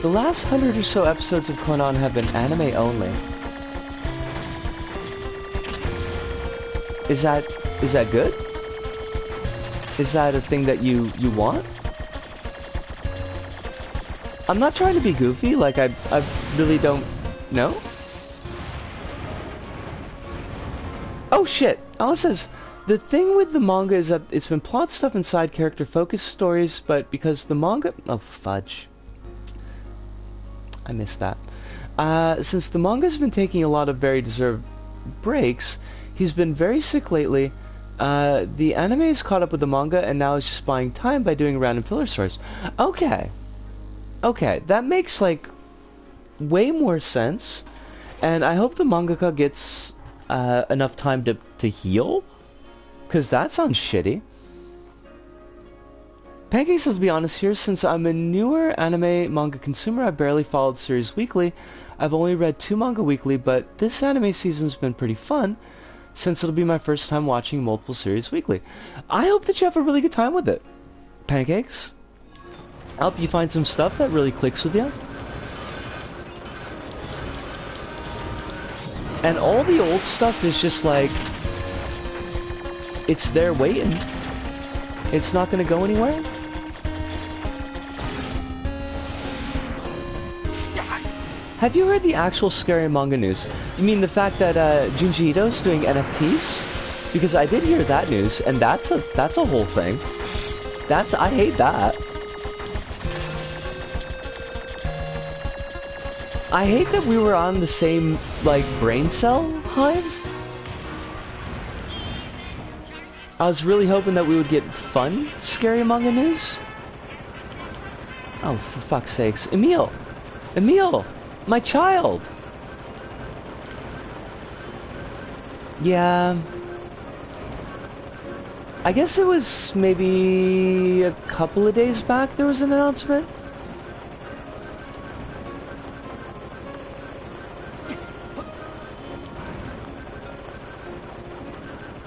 The last 100 or so episodes of Conan have been anime only. Is that good? Is that a thing that you want? I'm not trying to be goofy, like I really don't know. Oh shit! Alice says, the thing with the manga is that it's been plot stuff and side character focused stories, but because the manga... Oh, fudge. I missed that. Since the manga's been taking a lot of very deserved breaks, he's been very sick lately. The anime is caught up with the manga and now is just buying time by doing random filler stories. Okay. Okay, that makes, like, way more sense. And I hope the mangaka gets enough time to heal. Because that sounds shitty. Pancake says, to be honest here, since I'm a newer anime manga consumer, I barely followed the series weekly. I've only read 2 manga weekly, but this anime season's been pretty fun, since it'll be my first time watching multiple series weekly. I hope that you have a really good time with it, Pancakes. I hope you find some stuff that really clicks with you. And all the old stuff is just like... it's there waiting. It's not gonna go anywhere. Have you heard the actual scary manga news? You mean the fact that Junji Ito's doing NFTs? Because I did hear that news, and that's a whole thing. I hate that. I hate that we were on the same, like, brain cell hive. I was really hoping that we would get fun, scary manga news. Oh, for fuck's sakes. Emil! Emil! My child! Yeah... I guess it was maybe a couple of days back there was an announcement.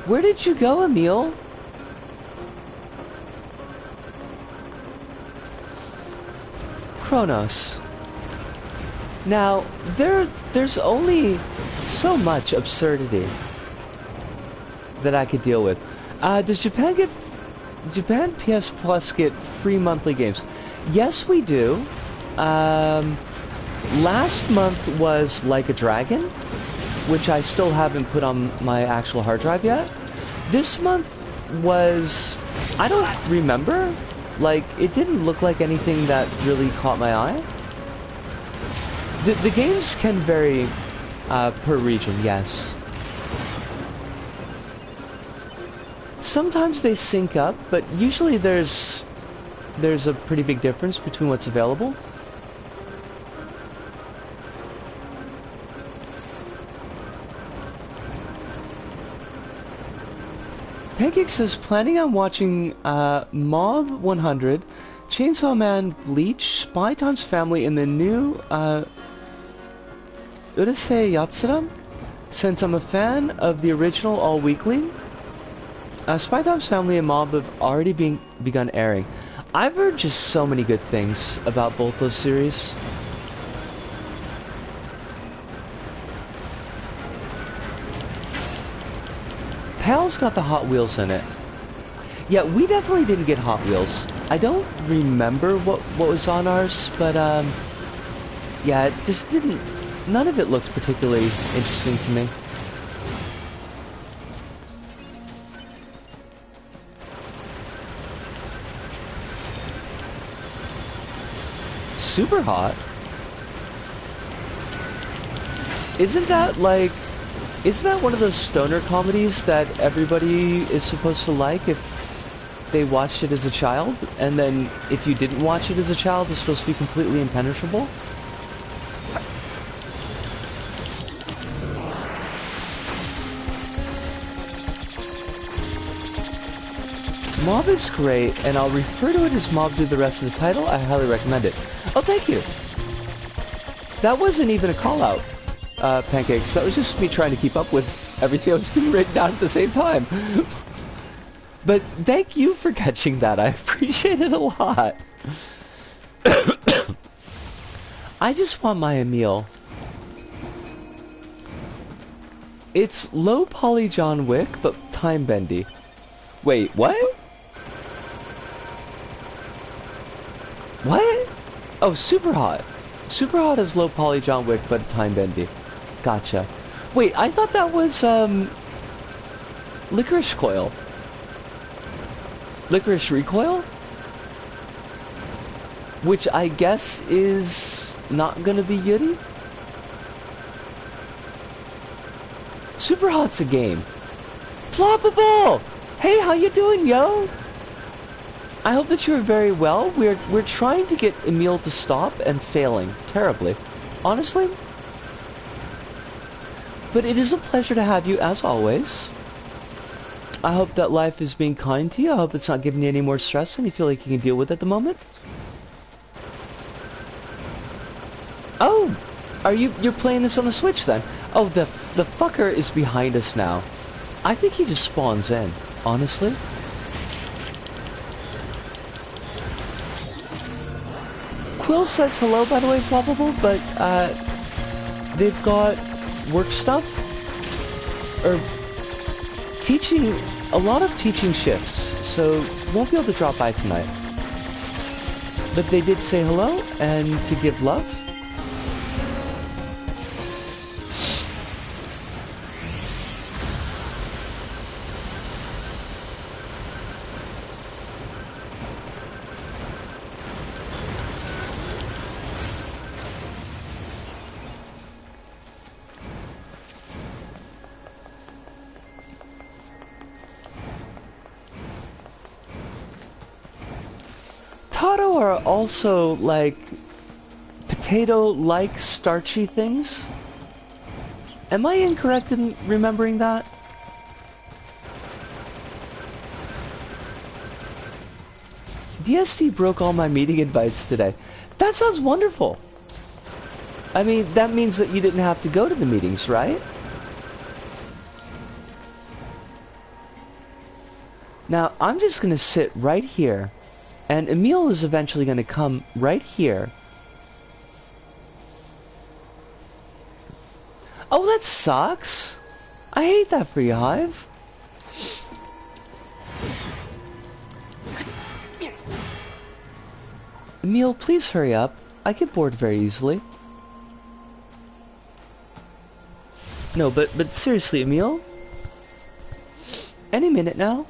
Where did you go, Emil? Kronos. Now, there's only so much absurdity that I could deal with. Does Japan PS Plus get free monthly games? Yes, we do. Last month was Like a Dragon, which I still haven't put on my actual hard drive yet. This month was... I don't remember. Like, it didn't look like anything that really caught my eye. The games can vary per region, yes. Sometimes they sync up, but usually there's a pretty big difference between what's available. Pancake says, planning on watching Mob 100, Chainsaw Man, Bleach, Spy Times Family, and the new Urusei Yatsura? Since I'm a fan of the original All Weekly, Spy Times Family and Mob have already begun airing. I've heard just so many good things about both those series. PAL's got the Hot Wheels in it. Yeah, we definitely didn't get Hot Wheels. I don't remember what was on ours, but yeah, it just didn't... None of it looked particularly interesting to me. Super Hot? Isn't that like... Isn't that one of those stoner comedies that everybody is supposed to like if they watched it as a child? And then if you didn't watch it as a child, it's supposed to be completely impenetrable? Mob is great, and I'll refer to it as Mob through the rest of the title. I highly recommend it. Oh, thank you! That wasn't even a call-out, Pancakes. That was just me trying to keep up with everything that was being written down at the same time. But thank you for catching that. I appreciate it a lot. I just want my Emil. It's low poly John Wick, but time bendy. Wait, what? What? Oh, Super Hot. Super Hot is low poly John Wick, but time bendy. Gotcha. Wait, I thought that was Licorice Coil. Licorice Recoil? Which I guess is not gonna be Yuri? Super Hot's a game. Floppable! Hey, how you doing, yo? I hope that you're very well. We're trying to get Emil to stop and failing terribly. Honestly. But it is a pleasure to have you as always. I hope that life is being kind to you. I hope it's not giving you any more stress than you feel like you can deal with at the moment. Oh! You're playing this on the Switch then? Oh, the fucker is behind us now. I think he just spawns in, honestly. Quill says hello, by the way, Floppable, but, they've got work stuff, or teaching, a lot of teaching shifts, so won't be able to drop by tonight. But they did say hello, and to give love. Are also like potato-like starchy things. Am I incorrect in remembering that? DST broke all my meeting invites today. That sounds wonderful. I mean, that means that you didn't have to go to the meetings, right? Now, I'm just gonna sit right here. And Emil is eventually going to come right here. Oh, that sucks. I hate that for you, Hive. Emil, please hurry up. I get bored very easily. No, but seriously, Emil? Any minute now?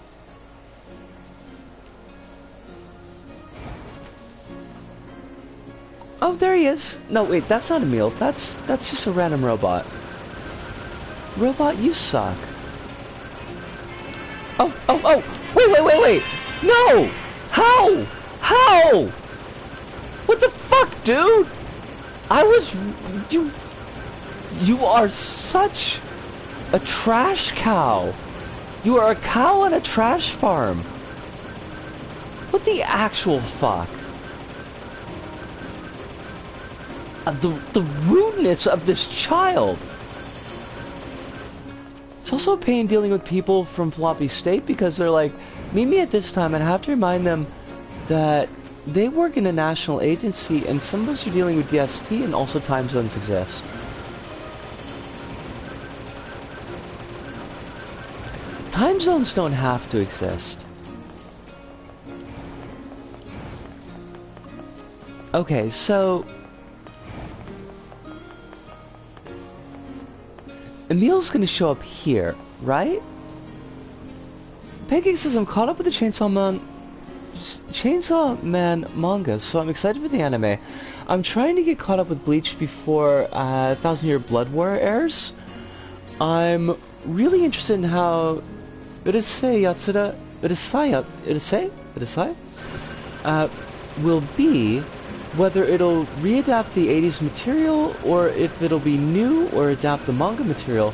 Oh, there he is. No, wait, that's not Emil. That's just a random robot. Robot, you suck. Oh! Wait! No! How? What the fuck, dude? You are such a trash cow. You are a cow on a trash farm. What the actual fuck? The rudeness of this child. It's also a pain dealing with people from Floppy State because they're like, meet me at this time, and I have to remind them that they work in a national agency and some of us are dealing with DST and also time zones exist. Time zones don't have to exist. Okay, so Emil's gonna show up here, right? Pancake says I'm caught up with the Chainsaw Man manga, so I'm excited for the anime. I'm trying to get caught up with Bleach before 1000 Year Blood War airs. I'm really interested in how Urusei will be, whether it'll readapt the 80s material, or if it'll be new or adapt the manga material.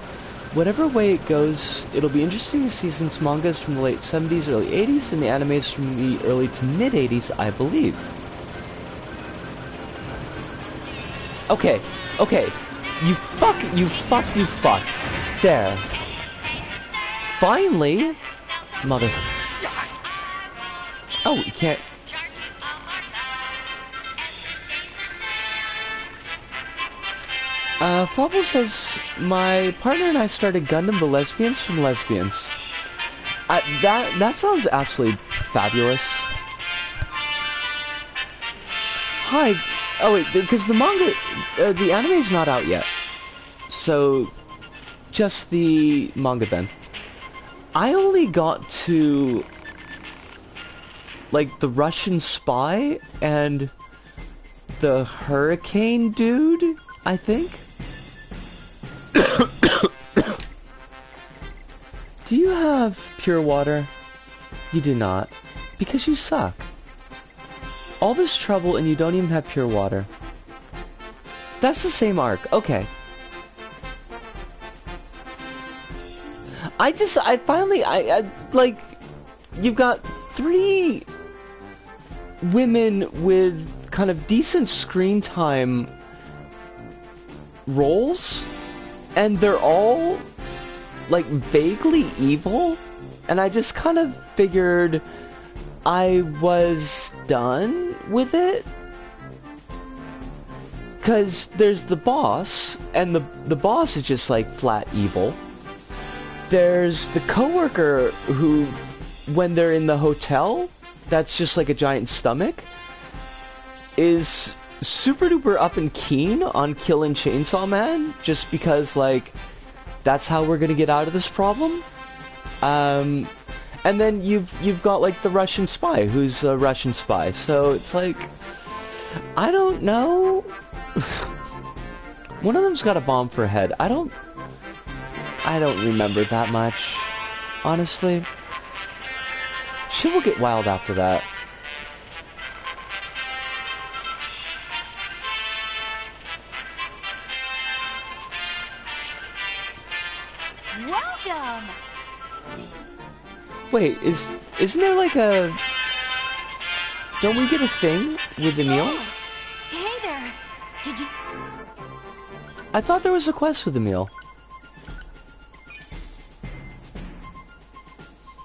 Whatever way it goes, it'll be interesting to see since manga is from the late 70s, early 80s, and the anime is from the early to mid 80s, I believe. Okay. You fuck. There. Finally! Mother... Oh, you can't... Flopple says, my partner and I started Gundam the Lesbians from Lesbians. That sounds absolutely fabulous. Hi. Oh wait, because the manga, the anime is not out yet. So, just the manga then. I only got to like the Russian spy and the hurricane dude, I think. Do you have pure water? You do not. Because you suck. All this trouble and you don't even have pure water. That's the same arc. Okay. I finally, like, you've got 3 women with kind of decent screen time roles, and they're all, like, vaguely evil, and I just kind of figured I was done with it. Because there's the boss, and the boss is just, like, flat evil. There's the coworker who, when they're in the hotel, that's just like a giant stomach, is super duper up and keen on killing Chainsaw Man, just because, like, that's how we're gonna get out of this problem. And then you've got, like, the Russian spy, who's a Russian spy, so it's like, I don't know. One of them's got a bomb for a head. I don't remember that much, honestly. Shit will get wild after that. Welcome! Wait, isn't there like a... Don't we get a thing with the meal? Oh, hey there! Did you... I thought there was a quest with the meal.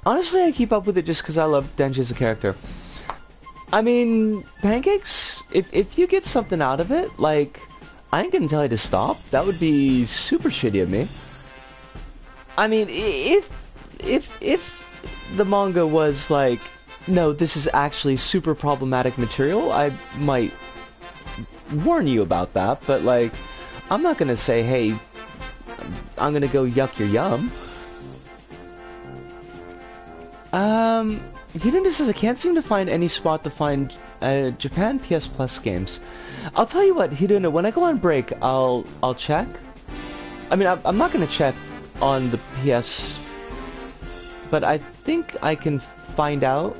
Honestly, I keep up with it just because I love Denji as a character. I mean, Pancakes, if you get something out of it, like, I ain't gonna tell you to stop. That would be super shitty of me. I mean, if the manga was like, no, this is actually super problematic material, I might warn you about that, but, like, I'm not gonna say, hey, I'm gonna go yuck your yum. Hidden says I can't seem to find any spot to find Japan PS Plus games. I'll tell you what, Hiduna, when I go on break, I'll check. I mean, I'm not gonna check on the PS, but I think I can find out.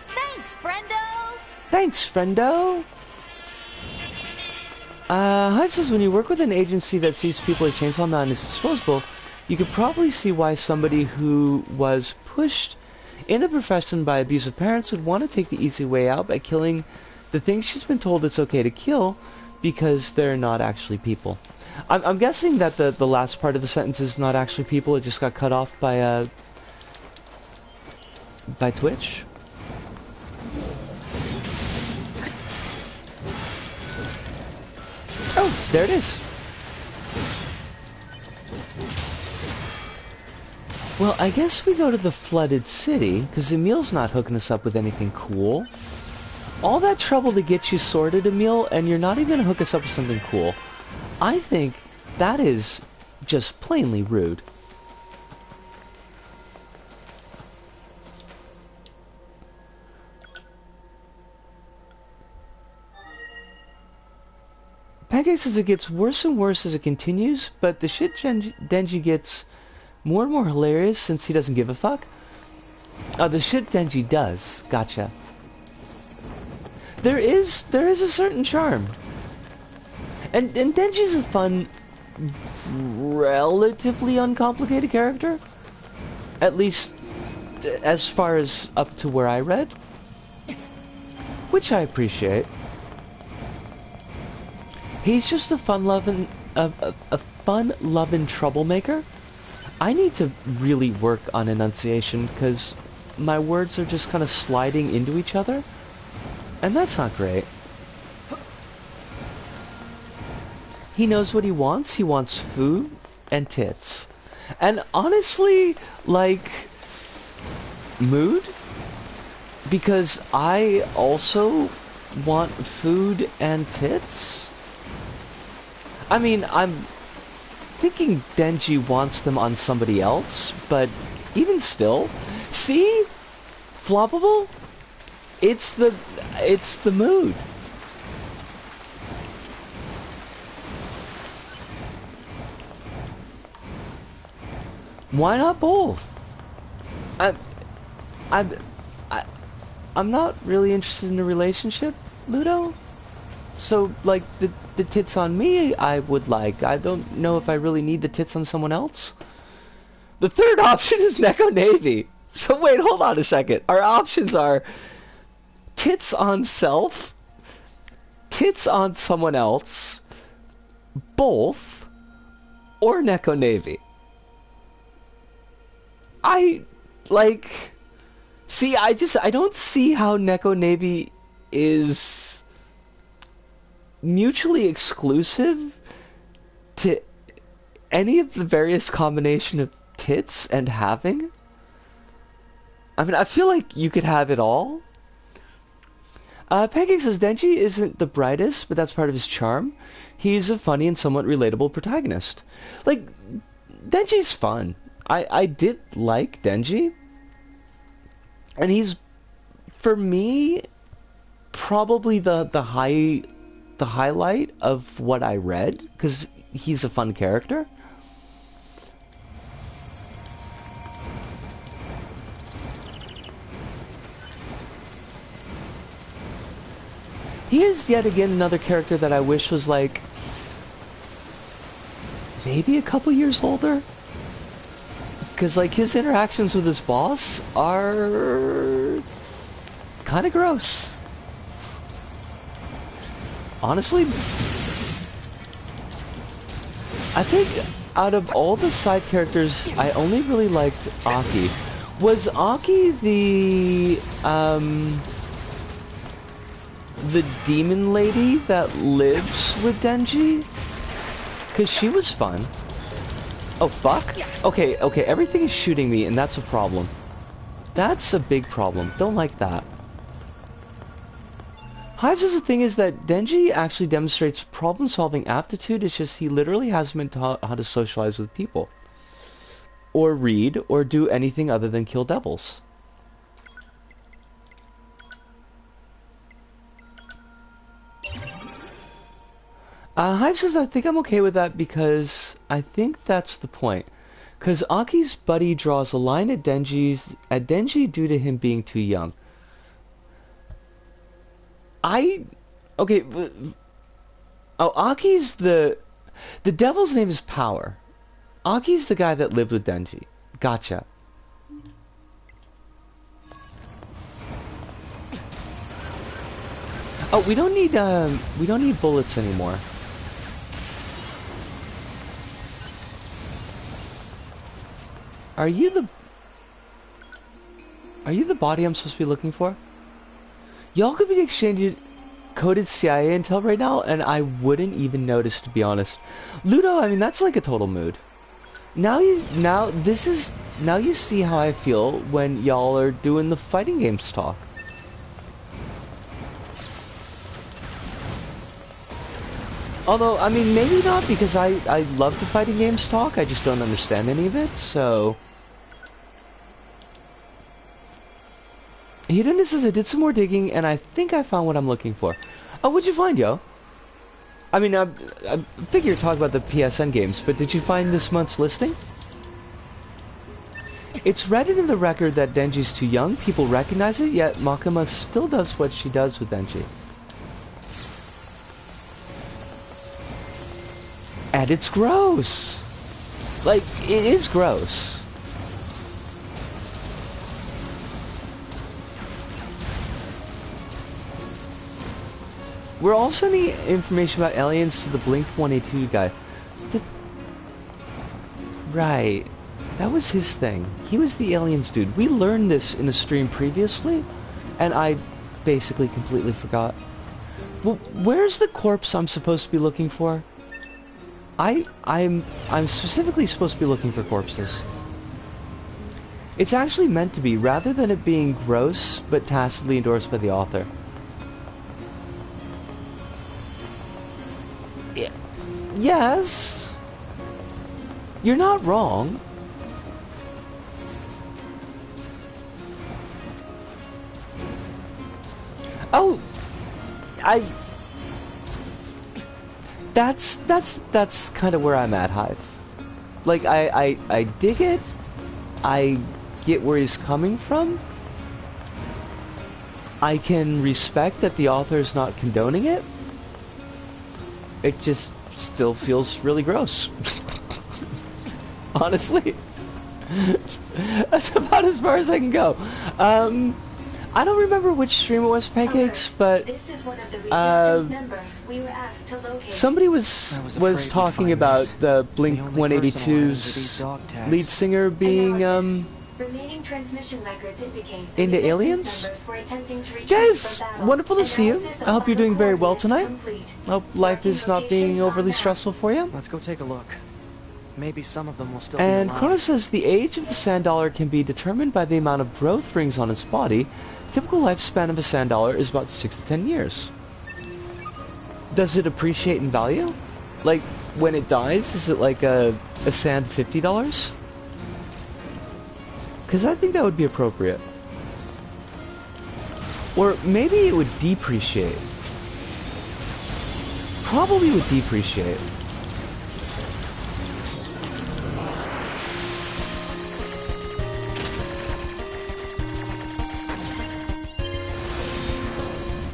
Thanks, friendo! Thanks, friendo! Hud says, when you work with an agency that sees people like Chainsaw Man as disposable, you could probably see why somebody who was pushed into a profession by abusive parents would want to take the easy way out by killing the things she's been told it's okay to kill because they're not actually people. I'm guessing that the last part of the sentence is not actually people, it just got cut off by Twitch. Oh, there it is. Well, I guess we go to the flooded city, because Emil's not hooking us up with anything cool. All that trouble to get you sorted, Emil, and you're not even going to hook us up with something cool. I think that is just plainly rude. Pancake says it gets worse and worse as it continues, but the shit Denji gets more and more hilarious since he doesn't give a fuck. Oh, the shit Denji does. Gotcha. There is a certain charm. And Denji's a fun, relatively uncomplicated character. At least, as far as up to where I read. Which I appreciate. He's just a fun-loving troublemaker. I need to really work on enunciation, because my words are just kind of sliding into each other, and that's not great. He knows what he wants. He wants food and tits. And honestly, like, mood? Because I also want food and tits? I mean, thinking Denji wants them on somebody else, but even still, see? Floppable? It's the mood. Why not both? I'm not really interested in a relationship, Ludo. So, like, the tits on me, I would like. I don't know if I really need the tits on someone else. The third option is Neko Navy. So wait, hold on a second. Our options are tits on self, tits on someone else, both, or Neko Navy. See, I don't see how Neko Navy is mutually exclusive to any of the various combination of tits and having. I mean, I feel like you could have it all. Pancake says Denji isn't the brightest, but that's part of his charm. He's a funny and somewhat relatable protagonist. Like, Denji's fun. I did like Denji. And he's, for me, probably the highlight of what I read, because he's a fun character. He is yet again another character that I wish was like maybe a couple years older. Because like his interactions with his boss are kind of gross. Honestly, I think out of all the side characters, I only really liked Aki. Was Aki the demon lady that lives with Denji? Because she was fun. Oh, fuck? Okay, everything is shooting me, and that's a problem. That's a big problem. Don't like that. Hives' the thing is that Denji actually demonstrates problem-solving aptitude, it's just he literally hasn't been taught how to socialize with people. Or read, or do anything other than kill devils. Hive says, I think I'm okay with that because I think that's the point. Because Aki's buddy draws a line at Denji due to him being too young. Okay. Oh, Aki's the devil's name is Power. Aki's the guy that lived with Denji. Gotcha. Oh, we don't need bullets anymore. Are you the body I'm supposed to be looking for? Y'all could be exchanging coded CIA intel right now, and I wouldn't even notice, to be honest. Ludo, I mean, that's like a total mood. Now you see how I feel when y'all are doing the fighting games talk. Although, I mean, maybe not, because I love the fighting games talk, I just don't understand any of it, so... Hedonist says, I did some more digging, and I think I found what I'm looking for. Oh, what'd you find, yo? I mean, I figure you're talking about the PSN games, but did you find this month's listing? It's read in the record that Denji's too young, people recognize it, yet Makima still does what she does with Denji. And it's gross! Like, it is gross. We're all sending information about aliens to the Blink-182 guy. Right. That was his thing. He was the aliens dude. We learned this in a stream previously, and I basically completely forgot. Well, where's the corpse I'm supposed to be looking for? I'm specifically supposed to be looking for corpses. It's actually meant to be, rather than it being gross, but tacitly endorsed by the author. Yes. you're not wrong. Oh, that's kind of where I'm at, Hive. Like, I dig it. I get where he's coming from. I can respect that the author is not condoning it. It just still feels really gross. Honestly. That's about as far as I can go. I don't remember which stream it was, Pancakes, but this is one of the Resistance members we were asked to locate. somebody was talking about the Blink 182's lead singer being remaining transmission records indicate into aliens. Guys, wonderful to see you. I hope you're doing very well tonight. I hope life is not being overly stressful for you. Let's go take a look. Maybe some of them will still And be alive. Chrono says the age of the sand dollar can be determined by the amount of growth rings on its body. Typical lifespan of a sand dollar is about 6 to 10 years. Does it appreciate in value? Like, when it dies, is it like a sand $50? Because I think that would be appropriate. Or maybe it would depreciate. Probably would depreciate.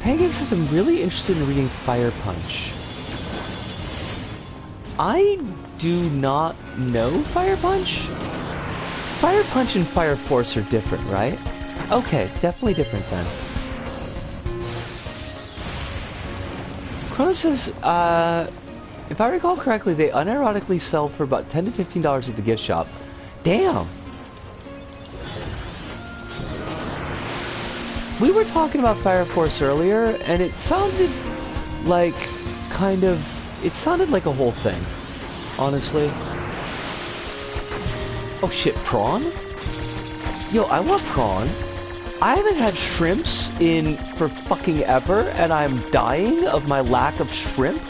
Pancake says I'm really interested in reading Fire Punch. I do not know Fire Punch. Fire Punch and Fire Force are different, right? Okay, definitely different then. Chrono says, if I recall correctly, they unironically sell for about $10 to $15 at the gift shop. Damn! We were talking about Fire Force earlier, and it sounded like it sounded like a whole thing, honestly. Oh shit, prawn? Yo, I want prawn. I haven't had shrimps for fucking ever, and I'm dying of my lack of shrimp.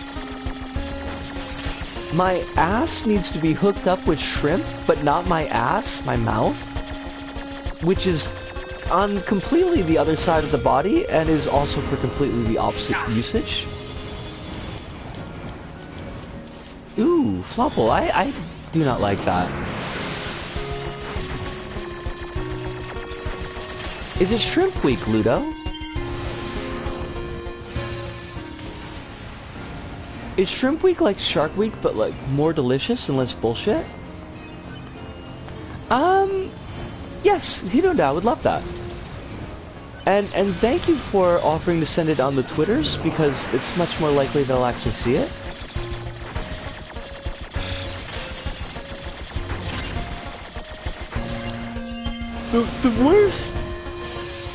My ass needs to be hooked up with shrimp, but not my ass, my mouth, which is on completely the other side of the body and is also for completely the opposite usage. Ooh, Flopple, I do not like that. Is it Shrimp Week, Ludo? Is Shrimp Week like Shark Week, but like more delicious and less bullshit? Yes, Hidoda, I would love that. And thank you for offering to send it on the Twitters, because it's much more likely they'll actually see it.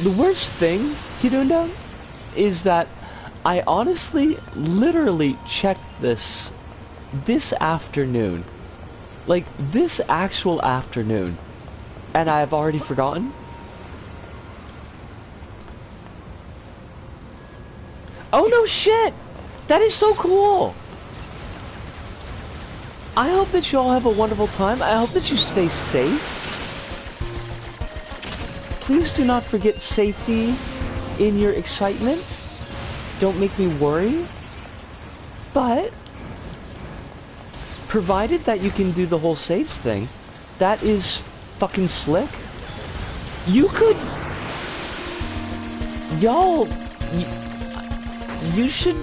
The worst thing, Hidoda, is that I honestly, literally checked this afternoon. Like, this actual afternoon. And I've already forgotten. Oh no shit! That is so cool! I hope that you all have a wonderful time. I hope that you stay safe. Please do not forget safety in your excitement. Don't make me worry. But provided that you can do the whole safe thing, that is fucking slick. You could... Y'all... You should...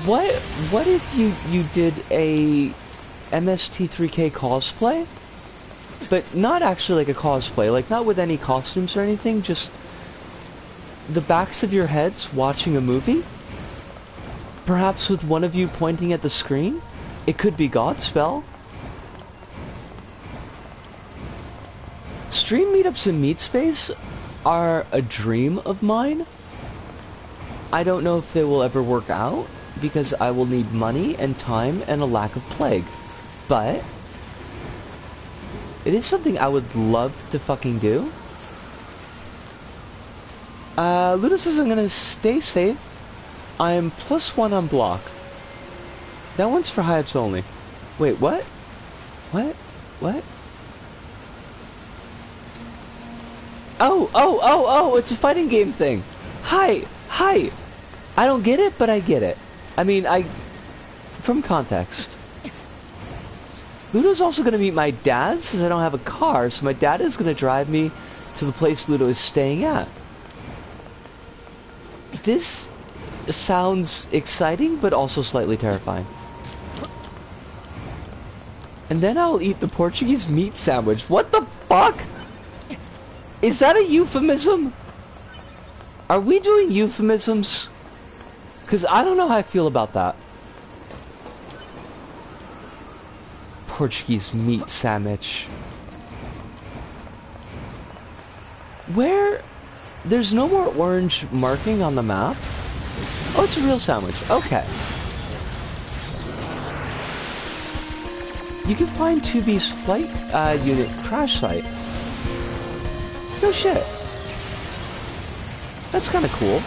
What if you did a MST3K cosplay? But not actually like a cosplay, like not with any costumes or anything, just the backs of your heads watching a movie? Perhaps with one of you pointing at the screen? It could be Godspell. Stream meetups in Meatspace are a dream of mine. I don't know if they will ever work out, because I will need money and time and a lack of plague. But it is something I would love to fucking do. Luna says I'm gonna stay safe. I'm +1 on block. That one's for Hypes only. Wait, what? What? What? Oh, it's a fighting game thing. Hi. I don't get it, but I get it. I mean, from context. Ludo's also going to meet my dad since I don't have a car, so my dad is going to drive me to the place Ludo is staying at. This sounds exciting, but also slightly terrifying. And then I'll eat the Portuguese meat sandwich. What the fuck? Is that a euphemism? Are we doing euphemisms? Because I don't know how I feel about that. Portuguese meat sandwich. Where? There's no more orange marking on the map? Oh, it's a real sandwich. Okay. You can find 2B's flight unit crash site. No shit. That's kind of cool.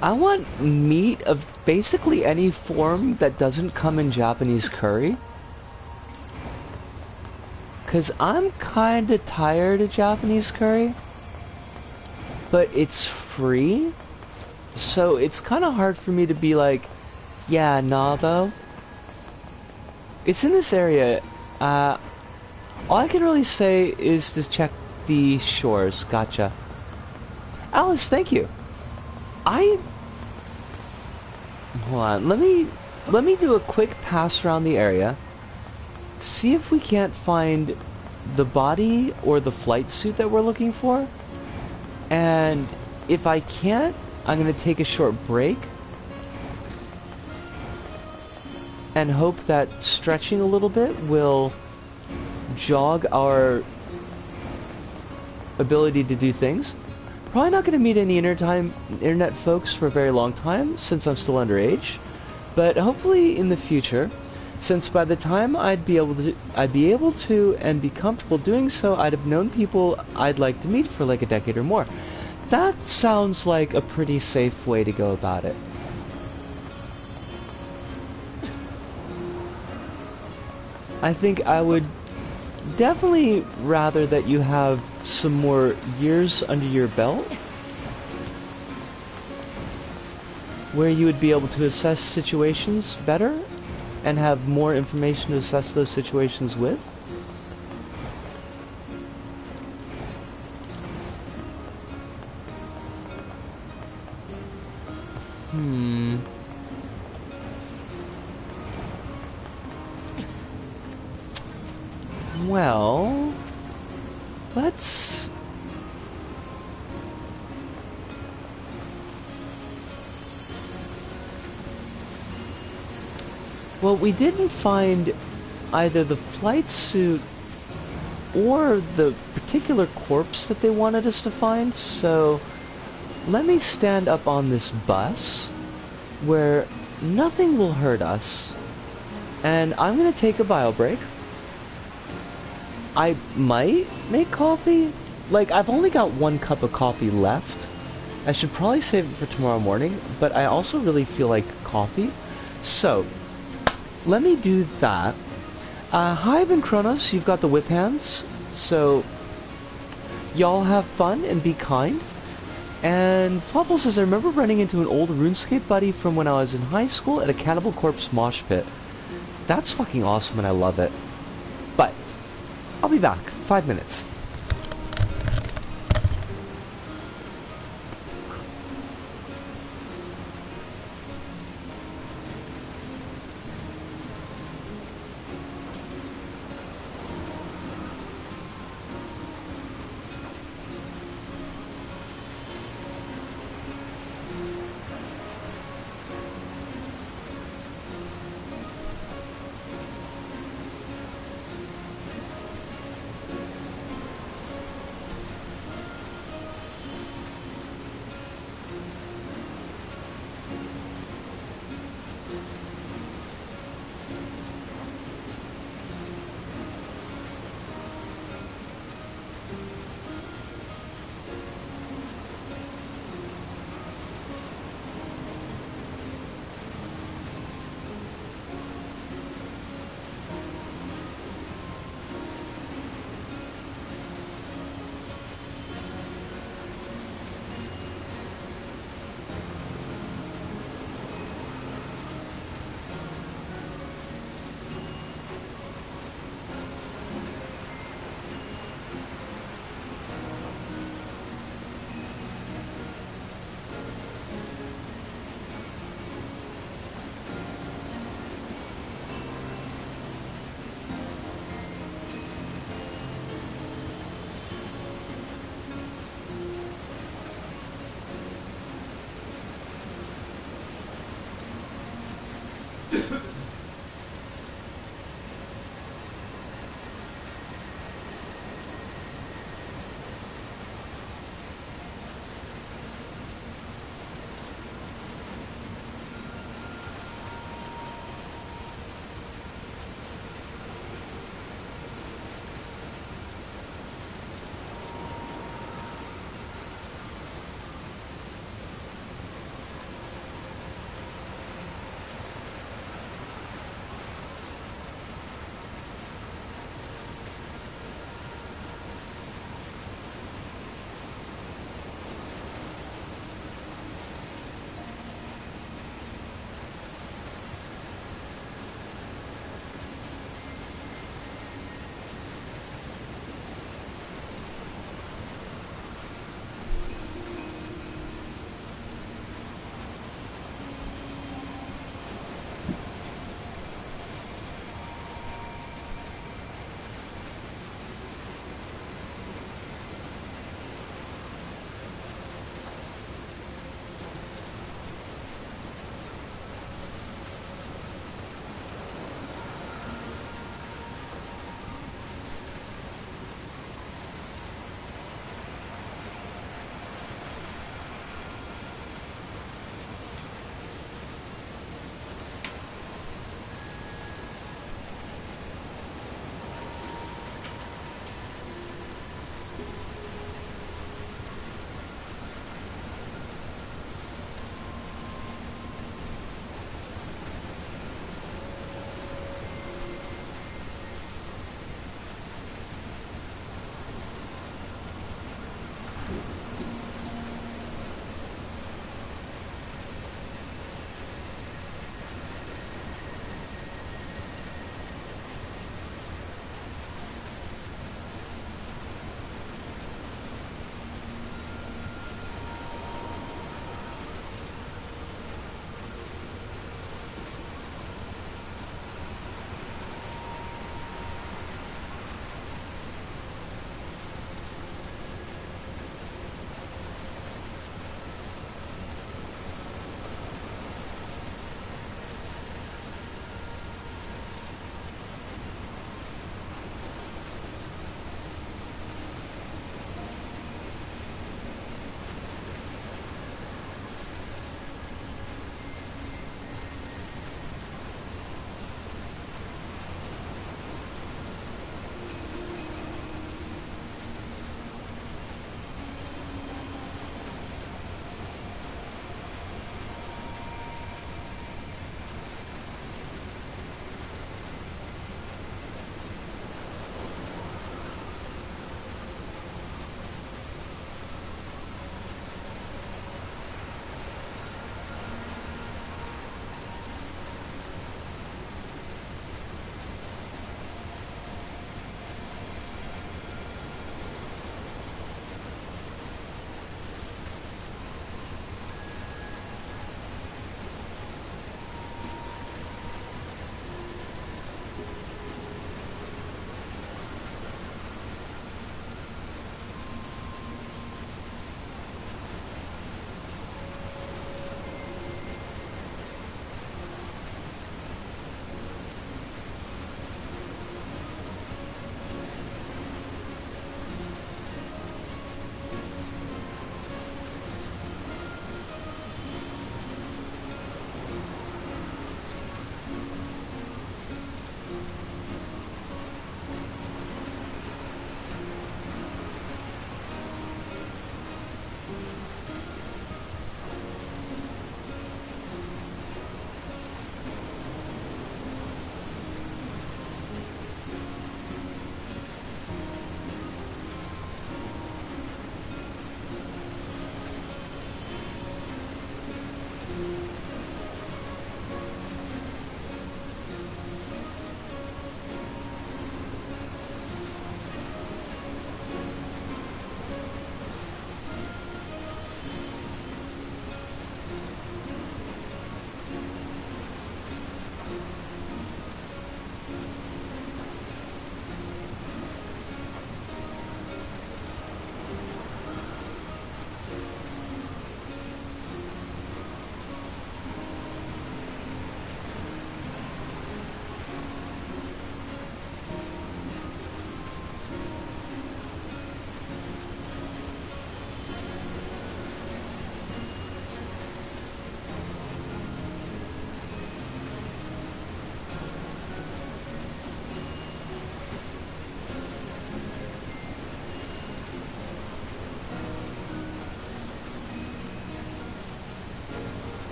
I want meat of basically any form that doesn't come in Japanese curry. Cause I'm kinda tired of Japanese curry. But it's free. So it's kinda hard for me to be like, yeah, nah though. It's in this area. All I can really say is to check the shores. Gotcha. Alice, thank you. Hold on, let me do a quick pass around the area. See if we can't find the body or the flight suit that we're looking for. And if I can't, I'm gonna take a short break. And hope that stretching a little bit will jog our ability to do things. Probably not going to meet any internet folks for a very long time, since I'm still underage. But hopefully in the future, since by the time I'd be able to and be comfortable doing so, I'd have known people I'd like to meet for like a decade or more. That sounds like a pretty safe way to go about it. I think I would definitely rather that you have some more years under your belt where you would be able to assess situations better and have more information to assess those situations with. Well, let's... Well, we didn't find either the flight suit or the particular corpse that they wanted us to find, so let me stand up on this bus where nothing will hurt us, and I'm going to take a bio break. I might make coffee. Like, I've only got 1 cup of coffee left. I should probably save it for tomorrow morning, but I also really feel like coffee. So, let me do that. Hive and Kronos, you've got the whip hands. So, y'all have fun and be kind. And Flopple says, I remember running into an old RuneScape buddy from when I was in high school at a Cannibal Corpse mosh pit. That's fucking awesome and I love it. But, I'll be back. 5 minutes.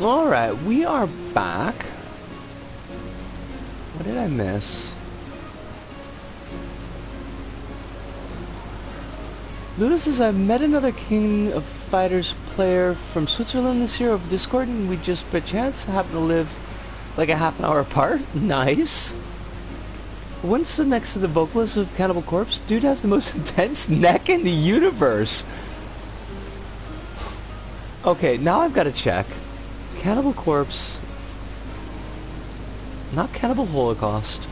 Alright, we are back. What did I miss? Luna says, I've met another King of Fighters player from Switzerland this year over Discord, and we just by chance happen to live like a half an hour apart. Nice. One stood next to the vocalist of Cannibal Corpse. Dude has the most intense neck in the universe. Okay, now I've got to check. Cannibal Corpse. Not Cannibal Holocaust.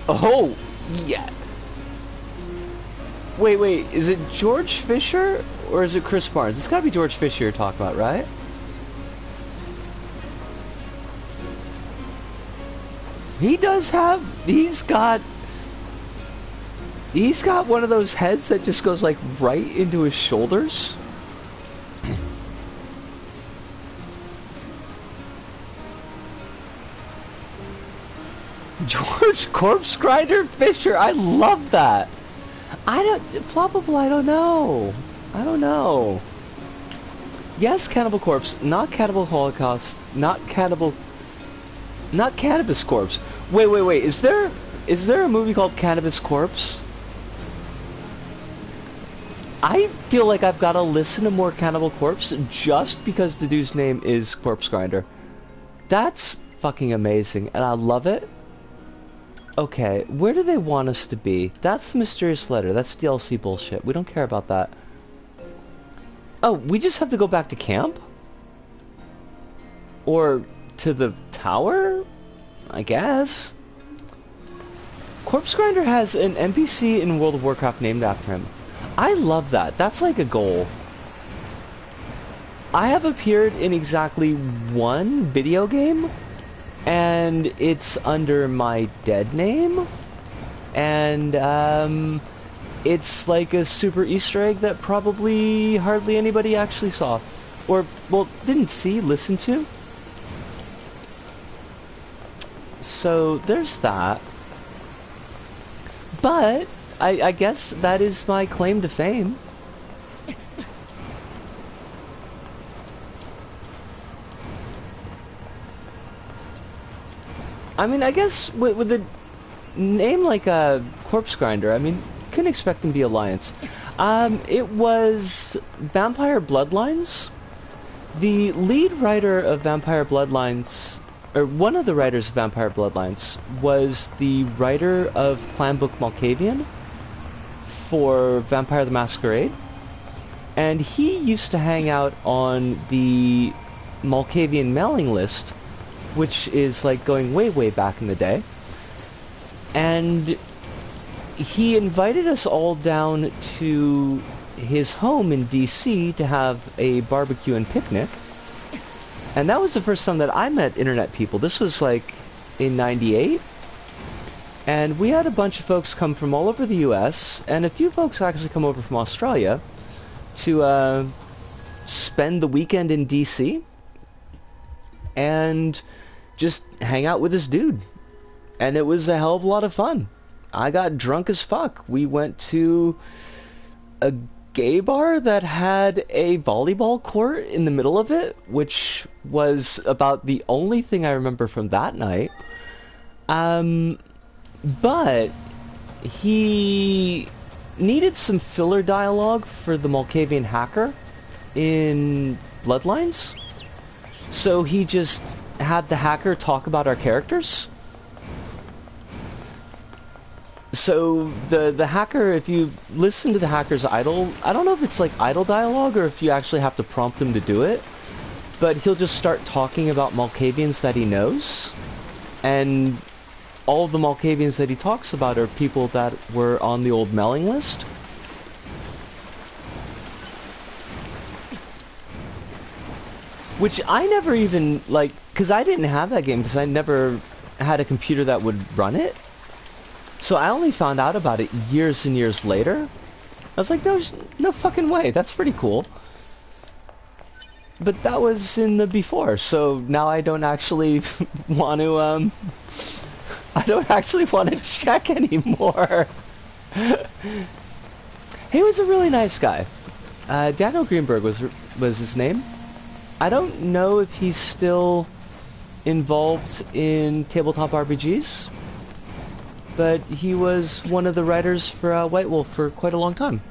Oh, yeah. Wait, is it George Fisher or is it Chris Barnes? It's gotta be George Fisher you're talking about, right? He does have, he's got one of those heads that just goes like right into his shoulders. George Corpse Grinder Fisher, I love that. Floppable, I don't know. Yes, Cannibal Corpse, not Cannibal Holocaust, not Cannibis Corpse. Wait, is there a movie called Cannabis Corpse? I feel like I've got to listen to more Cannibal Corpse just because the dude's name is Corpse Grinder. That's fucking amazing, and I love it. Okay, where do they want us to be? That's the mysterious letter. That's DLC bullshit. We don't care about that. Oh, we just have to go back to camp? Or to the tower? I guess. Corpse Grinder has an NPC in World of Warcraft named after him. I love that. That's like a goal. I have appeared in exactly one video game, and it's under my dead name, and it's like a super Easter egg that probably hardly anybody actually saw, or, well, didn't see, listened to. So there's that. But I guess that is my claim to fame. I mean, I guess with a name like a Corpse Grinder, I mean, couldn't expect them to be Alliance. It was Vampire Bloodlines. The lead writer of Vampire Bloodlines, or one of the writers of Vampire Bloodlines, was the writer of Clan Book Malkavian for Vampire the Masquerade. And he used to hang out on the Malkavian mailing list, which is like going way, way back in the day. And he invited us all down to his home in DC to have a barbecue and picnic. And that was the first time that I met internet people. This was like in '98. And we had a bunch of folks come from all over the US, and a few folks actually come over from Australia to spend the weekend in DC and just hang out with this dude. And it was a hell of a lot of fun. I got drunk as fuck. We went to a gay bar that had a volleyball court in the middle of it, which was about the only thing I remember from that night. But he needed some filler dialogue for the Malkavian hacker in Bloodlines. So he just had the hacker talk about our characters. So the hacker, if you listen to the hacker's idle, I don't know if it's like idle dialogue or if you actually have to prompt him to do it, but he'll just start talking about Malkavians that he knows, and all of the Malkavians that he talks about are people that were on the old mailing list. Which I never even, like, because I didn't have that game, because I never had a computer that would run it. So I only found out about it years and years later. I was like, no fucking way, that's pretty cool. But that was in the before, so now I don't actually want to, I don't actually want to check anymore. He was a really nice guy. Daniel Greenberg was his name. I don't know if he's still involved in tabletop RPGs, but he was one of the writers for White Wolf for quite a long time.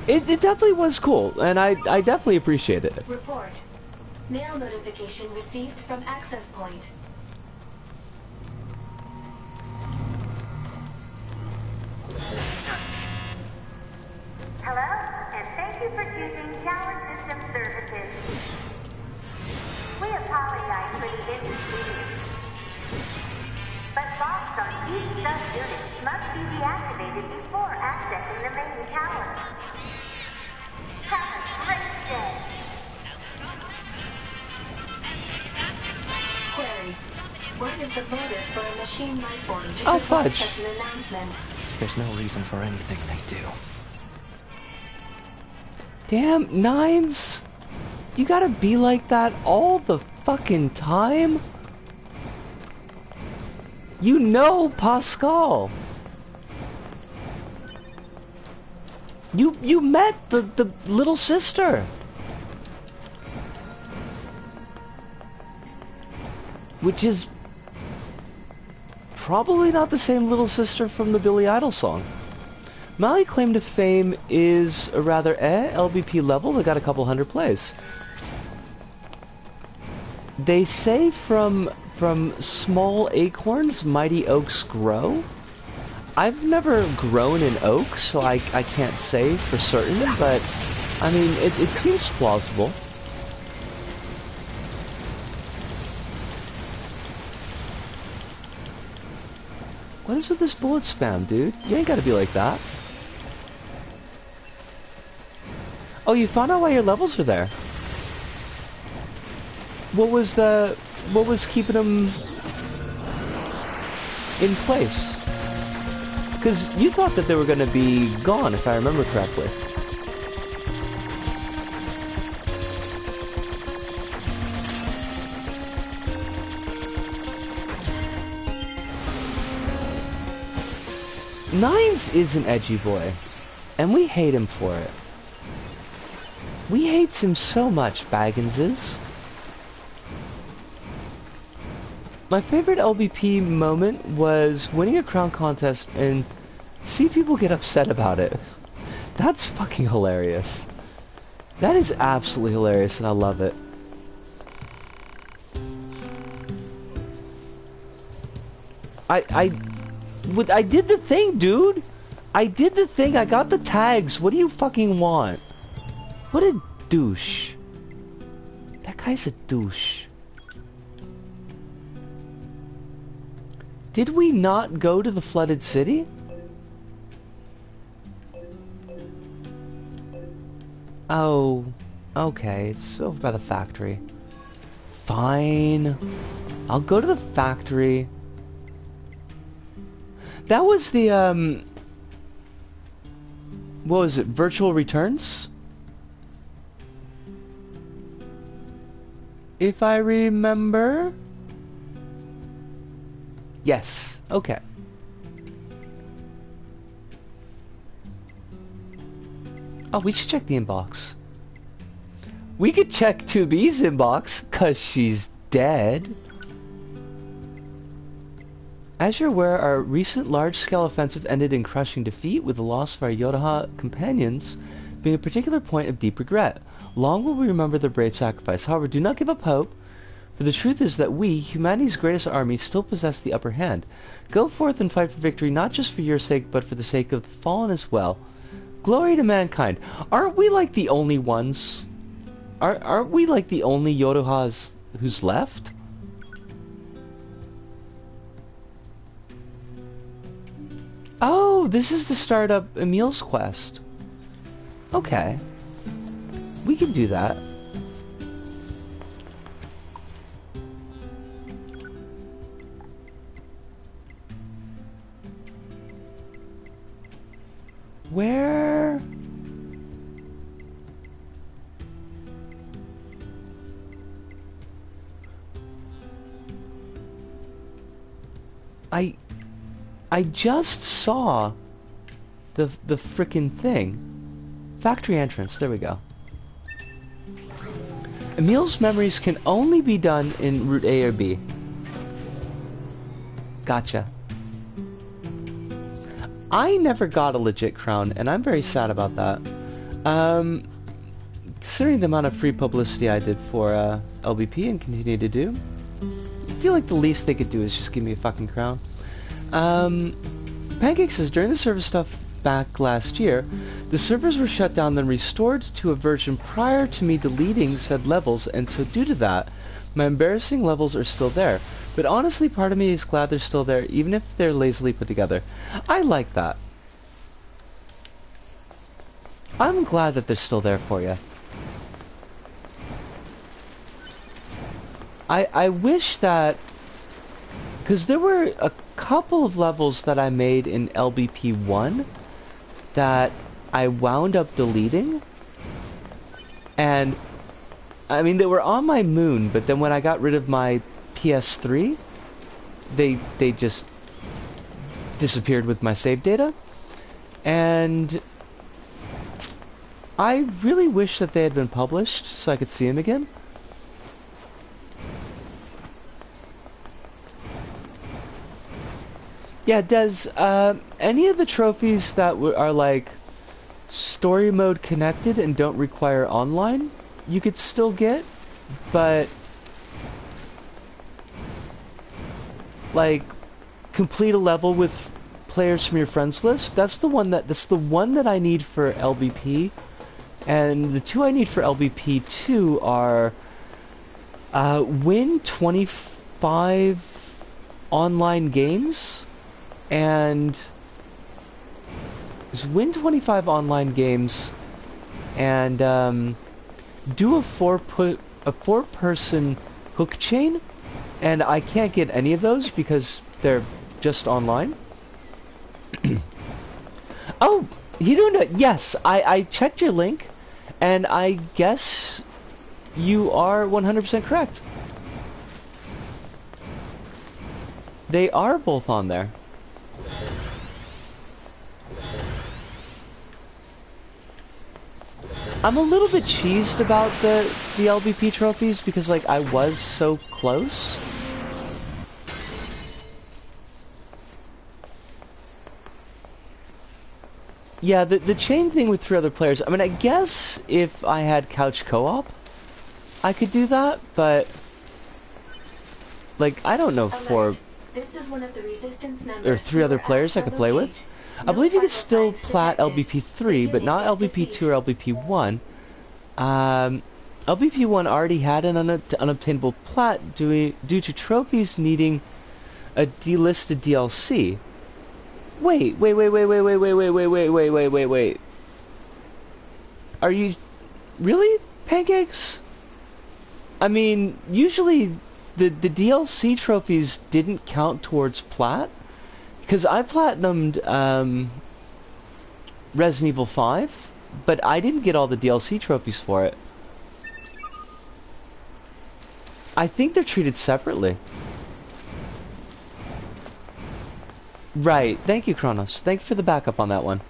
It definitely was cool, and I definitely appreciate it. Report. Mail notification received from access point. Hello, and thank you for choosing Tower System Services. We apologize for the inconvenience, but locks on each sub-unit must be deactivated before accessing the main tower. Have a great day. Query. What is the motive for a machine life form to Oh, provide fudge. such an announcement? There's no reason for anything they do. Damn, Nines! You gotta be like that all the fucking time? You know Pascal! You met the little sister! Which is probably not the same little sister from the Billy Idol song. My claim to fame is a rather LBP level that got a couple hundred plays. They say from small acorns, mighty oaks grow. I've never grown an oak, so I can't say for certain, but I mean, it seems plausible. What is with this bullet spam, dude? You ain't gotta be like that. Oh, you found out why your levels are there. What was keeping them in place? Because you thought that they were going to be gone, if I remember correctly. Nines is an edgy boy, and we hate him for it. We hates him so much, Bagginses. My favorite LBP moment was winning a crown contest and see people get upset about it. That's fucking hilarious. That is absolutely hilarious, and I love it. I did the thing, dude. I did the thing. I got the tags. What do you fucking want? What a douche. That guy's a douche. Did we not go to the flooded city? Oh, okay. It's over by the factory. Fine. I'll go to the factory. That was the, what was it? Virtual returns? If I remember. Yes. Okay. Oh, we should check the inbox. We could check 2B's inbox, cause she's dead. As you're aware, our recent large-scale offensive ended in crushing defeat, with the loss of our Yodaha companions being a particular point of deep regret. Long will we remember their brave sacrifice. However, do not give up hope, for the truth is that we, humanity's greatest army, still possess the upper hand. Go forth and fight for victory, not just for your sake, but for the sake of the fallen as well. Glory to mankind. Aren't we like the only ones? Aren't we like the only Yodohas who's left? Oh, this is to start up Emil's quest. Okay. We can do that. Where? I just saw the frickin' thing. Factory entrance, there we go. Emil's memories can only be done in route A or B. Gotcha. I never got a legit crown, and I'm very sad about that. Considering the amount of free publicity I did for LBP and continue to do, I feel like the least they could do is just give me a fucking crown. Pancake says, during the server stuff back last year, the servers were shut down then restored to a version prior to me deleting said levels, and so due to that, my embarrassing levels are still there. But honestly, part of me is glad they're still there, even if they're lazily put together. I like that. I'm glad that they're still there for you. I wish that... Because there were a couple of levels that I made in LBP 1 that I wound up deleting. And, I mean, they were on my moon, but then when I got rid of my PS3, they just disappeared with my save data. And I really wish that they had been published so I could see them again. Yeah, does any of the trophies that are like story mode connected and don't require online, you could still get, but like complete a level with players from your friends list, that's the one that I need for LBP, and the two I need for LBP 2 are win 25 online games. And is win 25 online games and do a four-person hook chain, and I can't get any of those because they're just online. Oh, you don't know? Yes, I checked your link, and I guess you are 100% correct. They are both on there. I'm a little bit cheesed about the LBP trophies because, like, I was so close. Yeah, the chain thing with 3 other players, I mean, I guess if I had couch co-op, I could do that, but, like, I don't know for... This is one of the resistance members or 3 other players I could play with. I believe you can still plat LBP 3, but not LBP 2 or LBP 1. LBP 1 already had an unobtainable plat due to trophies needing a delisted DLC. Wait. Are you really, Pancakes? I mean, usually the DLC trophies didn't count towards plat. Because I platinumed Resident Evil 5, but I didn't get all the DLC trophies for it. I think they're treated separately. Right, thank you, Kronos. Thank you for the backup on that one.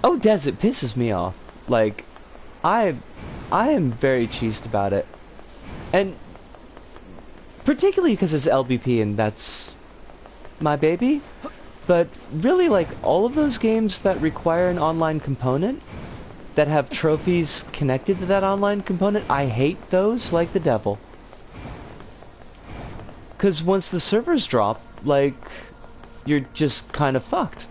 Oh, Des, it pisses me off. Like, I am very cheesed about it. And particularly because it's LBP and that's my baby, but really, like, all of those games that require an online component, that have trophies connected to that online component, I hate those like the devil. Because once the servers drop, like, you're just kind of fucked.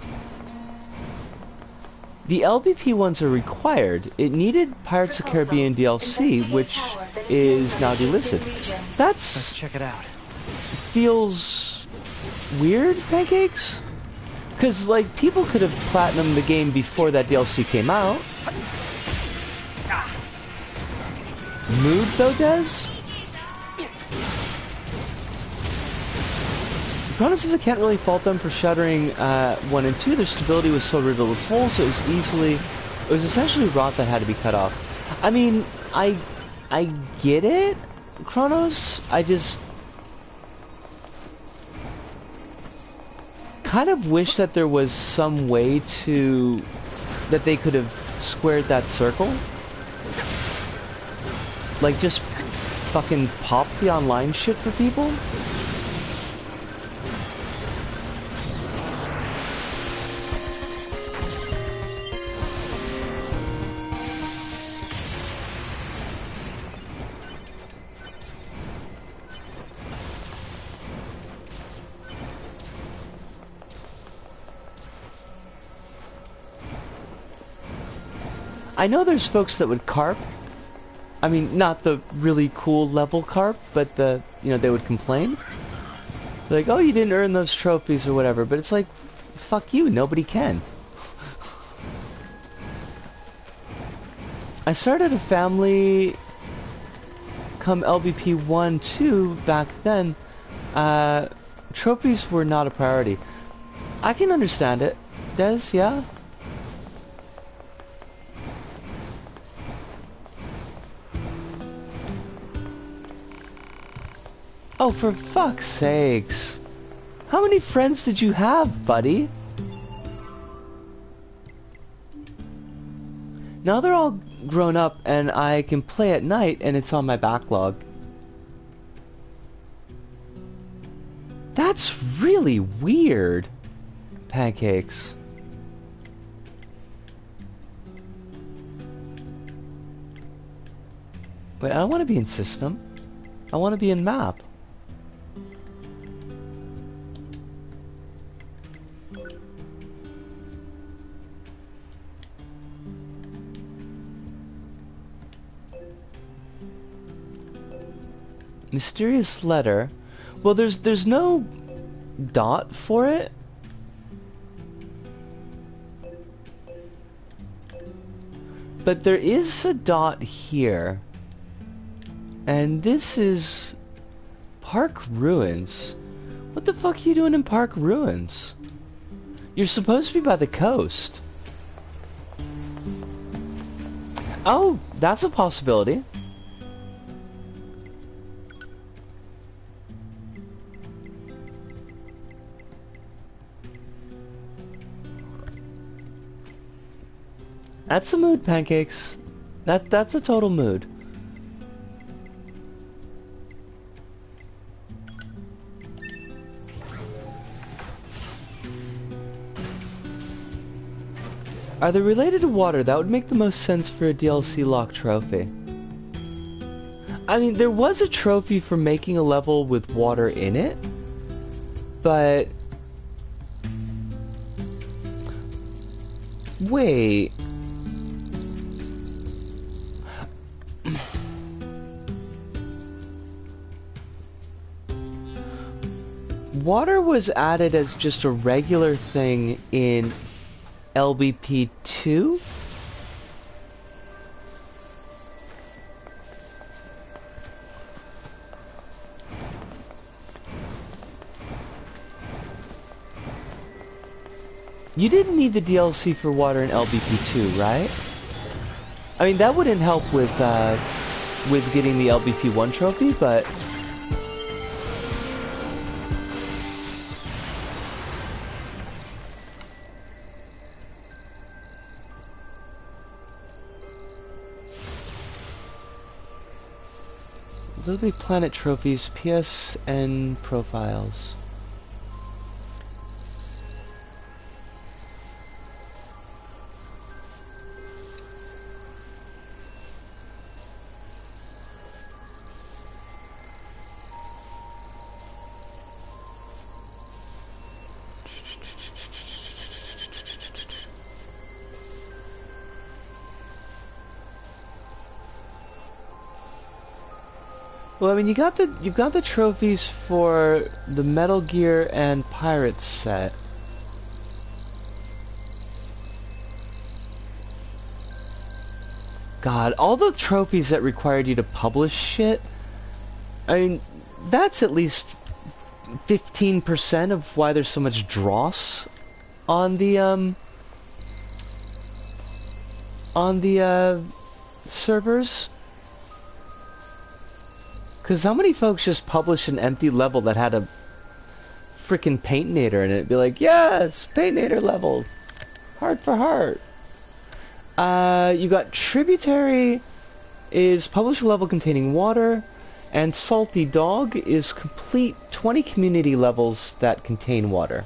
The LBP ones are required. It needed Pirates of the Caribbean DLC, which is now delisted. Let's check it out. Feels weird, Pancakes? Because, like, people could have platinumed the game before that DLC came out. Mood, though, Des? Chrono says I can't really fault them for shuttering 1 and 2. Their stability was so riddled with holes, so it was essentially rot that had to be cut off. I mean, I get it, Kronos. I just kind of wish that there was some way to... that they could have squared that circle. Like, just fucking pop the online shit for people. I know there's folks that would carp. I mean, not the really cool level carp, but the, you know, they would complain. Like, oh, you didn't earn those trophies or whatever, but it's like, fuck you, nobody can. I started a family come LBP 1-2 back then. Trophies were not a priority. I can understand it, Des, yeah? Oh, for fuck's sakes. How many friends did you have, buddy? Now they're all grown up and I can play at night and it's on my backlog. That's really weird. Pancakes. Wait, I don't want to be in system. I want to be in map. Mysterious letter. Well, there's no dot for it. But there is a dot here. And this is Park Ruins. What the fuck are you doing in Park Ruins? You're supposed to be by the coast. Oh, that's a possibility. That's a mood, Pancakes. That's a total mood. Are they related to water? That would make the most sense for a DLC lock trophy. I mean, there was a trophy for making a level with water in it, but... Wait... Water was added as just a regular thing in LBP 2? You didn't need the DLC for water in LBP 2, right? I mean, that wouldn't help with getting the LBP 1 trophy, but... Little Big Planet trophies, PSN profiles. Well, I mean, you've got the trophies for the Metal Gear and Pirates set. God, all the trophies that required you to publish shit. I mean, that's at least 15% of why there's so much dross on the servers. Because how many folks just published an empty level that had a freaking PtaER and it'd be like, yes, PtaER level. Heart for heart. You got Tributary is publisher level containing water, and Salty Dog is complete 20 community levels that contain water.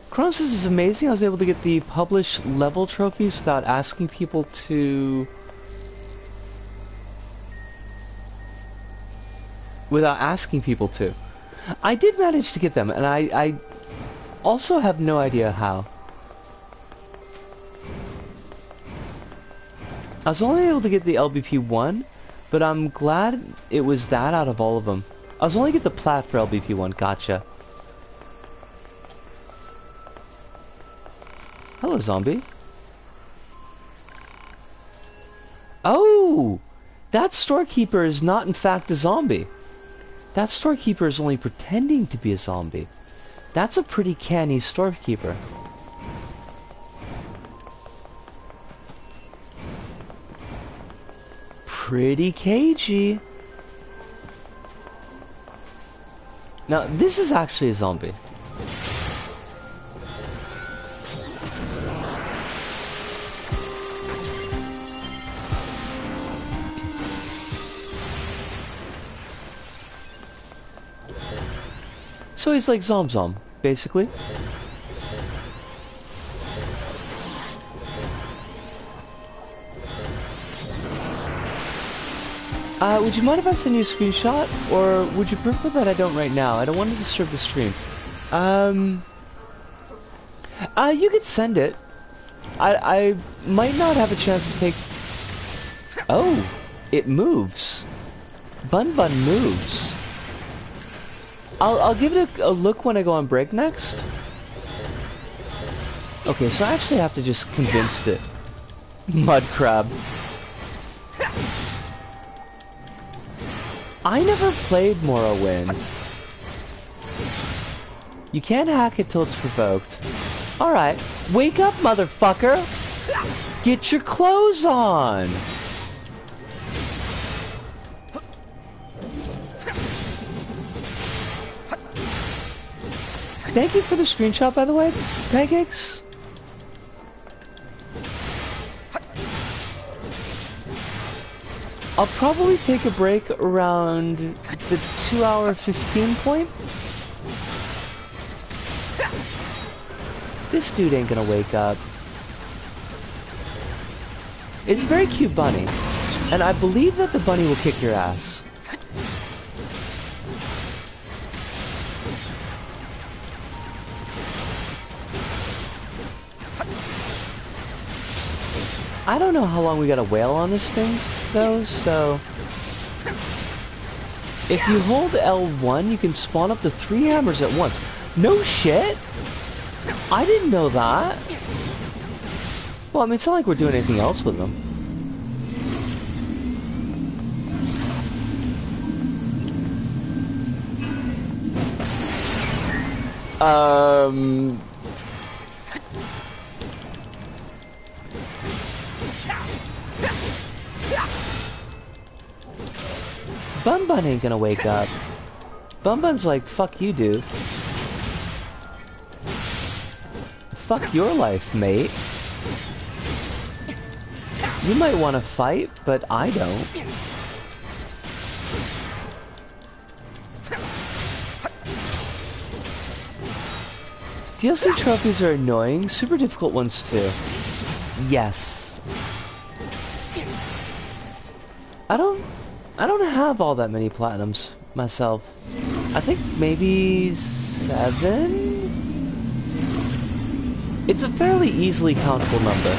Kronos, this is amazing. I was able to get the published level trophies without asking people to... I did manage to get them, and I also have no idea how. I was only able to get the LBP 1, but I'm glad it was that out of all of them. I was only get the plat for LBP 1, gotcha. Hello, zombie. Oh! That storekeeper is not in fact a zombie. That storekeeper is only pretending to be a zombie. That's a pretty canny storekeeper. Pretty cagey. Now, this is actually a zombie. So he's like Zom, basically. Would you mind if I send you a screenshot? Or would you prefer that I don't right now? I don't want to disturb the stream. You could send it. I might not have a chance to take... Oh, it moves. Bun moves. I'll give it a look when I go on break next. Okay, so I actually have to just convince it. Mud crab. I never played Morrowind. You can't hack it till it's provoked. Alright, wake up, motherfucker! Get your clothes on! Thank you for the screenshot, by the way, Pancakes. I'll probably take a break around the 2-hour 15 point. This dude ain't gonna wake up. It's a very cute bunny, and I believe that the bunny will kick your ass. I don't know how long we gotta wail on this thing, though, so... If you hold L1, you can spawn up to 3 hammers at once. No shit! I didn't know that! Well, I mean, it's not like we're doing anything else with them. Bun ain't gonna wake up. Bun's like, fuck you, dude. Fuck your life, mate. You might want to fight, but I don't. DLC trophies are annoying, super difficult ones too. Yes. I don't have all that many platinums myself. I think maybe 7? It's a fairly easily countable number.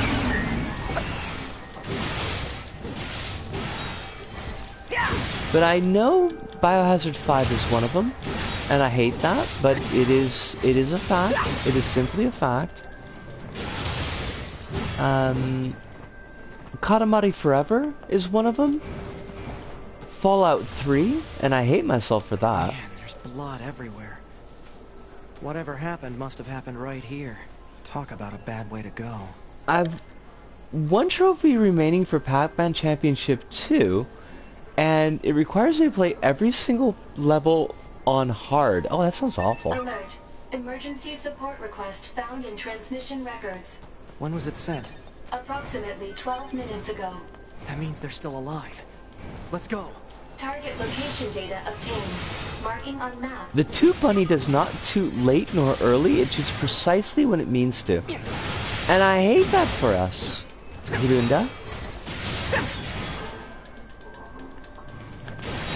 But I know Biohazard 5 is one of them, and I hate that, but it is a fact. It is simply a fact. Katamari Forever is one of them. Fallout 3, and I hate myself for that. Man, there's blood everywhere. Whatever happened must have happened right here. Talk about a bad way to go. one trophy remaining for Pac-Man Championship 2, and it requires me to play every single level on hard. Oh, that sounds awful. Alert. Emergency support request found in transmission records. When was it sent? Approximately 12 minutes ago. That means they're still alive. Let's go. Target location data obtained. Marking on map. The toot bunny does not toot late nor early, it toots precisely when it means to. And I hate that for us. You doing that?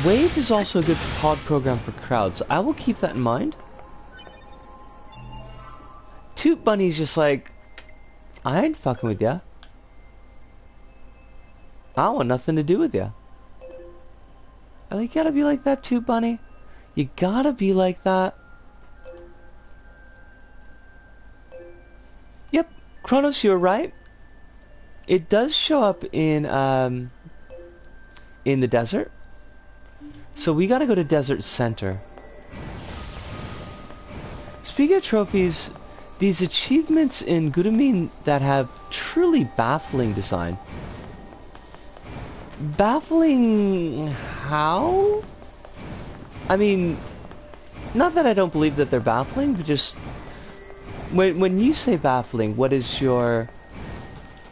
Wave is also a good pod program for crowds. I will keep that in mind. Toot Bunny's just like, I ain't fucking with ya. I want nothing to do with ya. Oh, you gotta be like that, Toot Bunny. You gotta be like that. Yep, Kronos, you're right. It does show up in the desert. So we gotta go to Desert Center. Speaking of trophies, these achievements in Gudamin that have truly baffling design. Baffling how? I mean, not that I don't believe that they're baffling, but just when you say baffling, what is your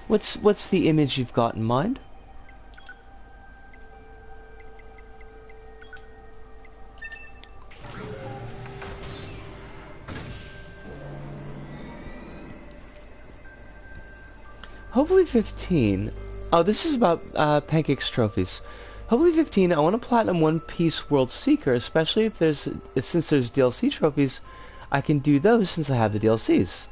what's the image you've got in mind? Hopefully 15. Oh, this is about Pancake's trophies. Hopefully 15. I want to platinum One Piece World Seeker, especially if since there's DLC trophies, I can do those since I have the DLCs.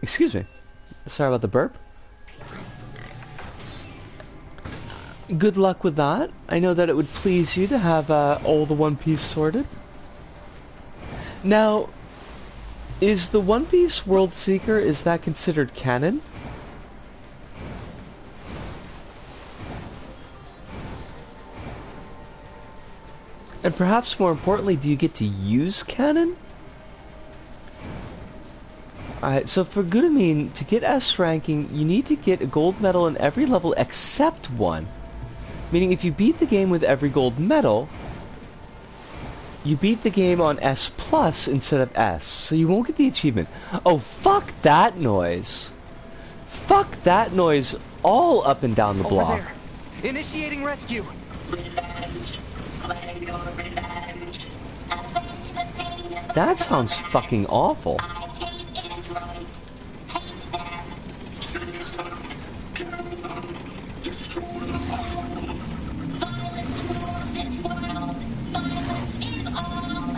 Excuse me. Sorry about the burp. Good luck with that. I know that it would please you to have all the One Piece sorted. Now, is the One Piece World Seeker, is that considered canon? And perhaps more importantly, do you get to use canon? Alright, so for Gudamin, to get S ranking, you need to get a gold medal in every level except one. Meaning if you beat the game with every gold medal, you beat the game on S plus instead of S, so you won't get the achievement. Oh, fuck that noise. Fuck that noise all up and down the block. Over there. Initiating rescue. Revenge. Claim your revenge. Avenge the pain of the That sounds fucking awful. I hate androids. Hate them. Kill them. Destroy them. Violence rules this world. Violence is all.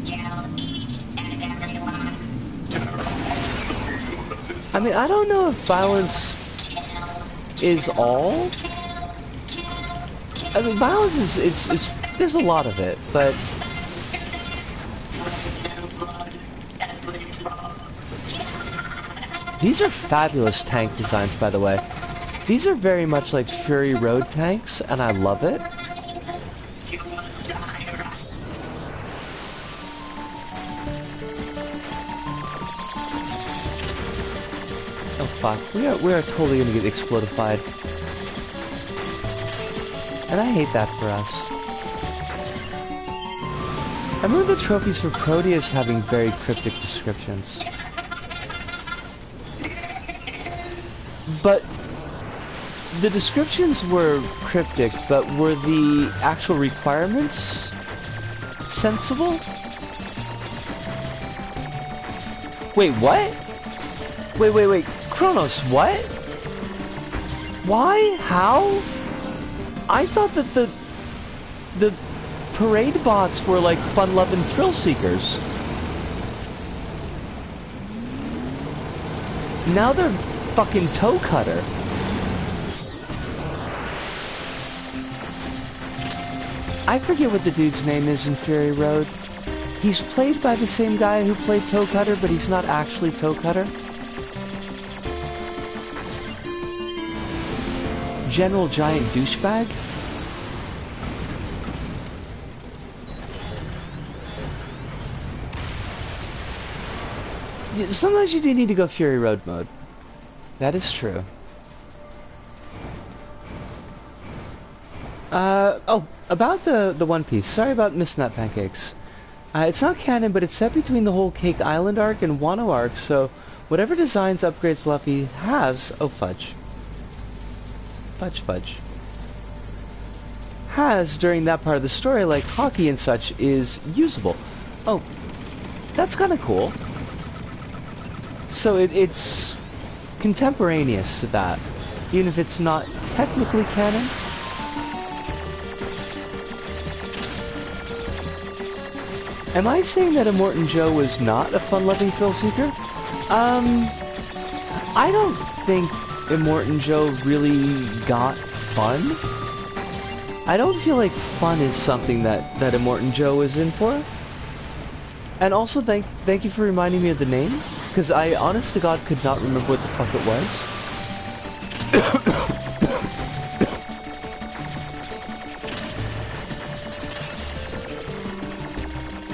Kill each and everyone. I mean, I don't know if violence is all. I mean, violence is, it's there's a lot of it, but these are fabulous tank designs, by the way. These are very much like Fury Road tanks, and I love it. Oh fuck, we are totally gonna get explodified. And I hate that for us. I remember the trophies for Proteus having very cryptic descriptions. But the descriptions were cryptic, but were the actual requirements sensible? Wait, what? Wait. Kronos, what? Why? How? I thought that the parade bots were like fun-loving thrill seekers. Now they're fucking toe cutter. I forget what the dude's name is in Fury Road. He's played by the same guy who played Toe Cutter, but he's not actually Toe Cutter. General Giant Douchebag? Sometimes you do need to go Fury Road mode. That is true. Oh, about the One Piece. Sorry about missing that, Pancakes. It's not canon, but it's set between the whole Cake Island arc and Wano arc, so whatever designs upgrades Luffy has... Oh, fudge. Fudge. Has during that part of the story, like hockey and such, is usable. Oh, that's kind of cool. So it's contemporaneous to that, even if it's not technically canon. Am I saying that Immortan Joe was not a fun-loving thrill seeker? I don't think Immortan Joe really got fun. I don't feel like fun is something that Immortan Joe is in for. And also, thank you for reminding me of the name, because I, honest to God, could not remember what the fuck it was.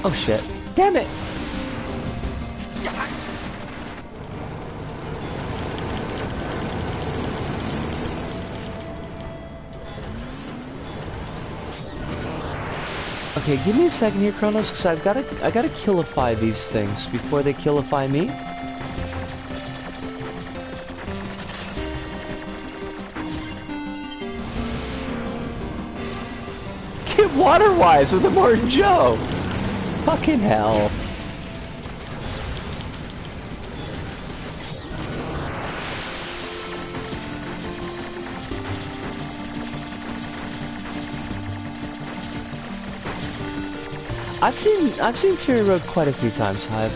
Oh shit. Damn it! Okay, give me a second here, Kronos, because I gotta killify these things before they killify me. Get water-wise with Immortan Joe! Fucking hell. I've seen Fury Road quite a few times, Hive.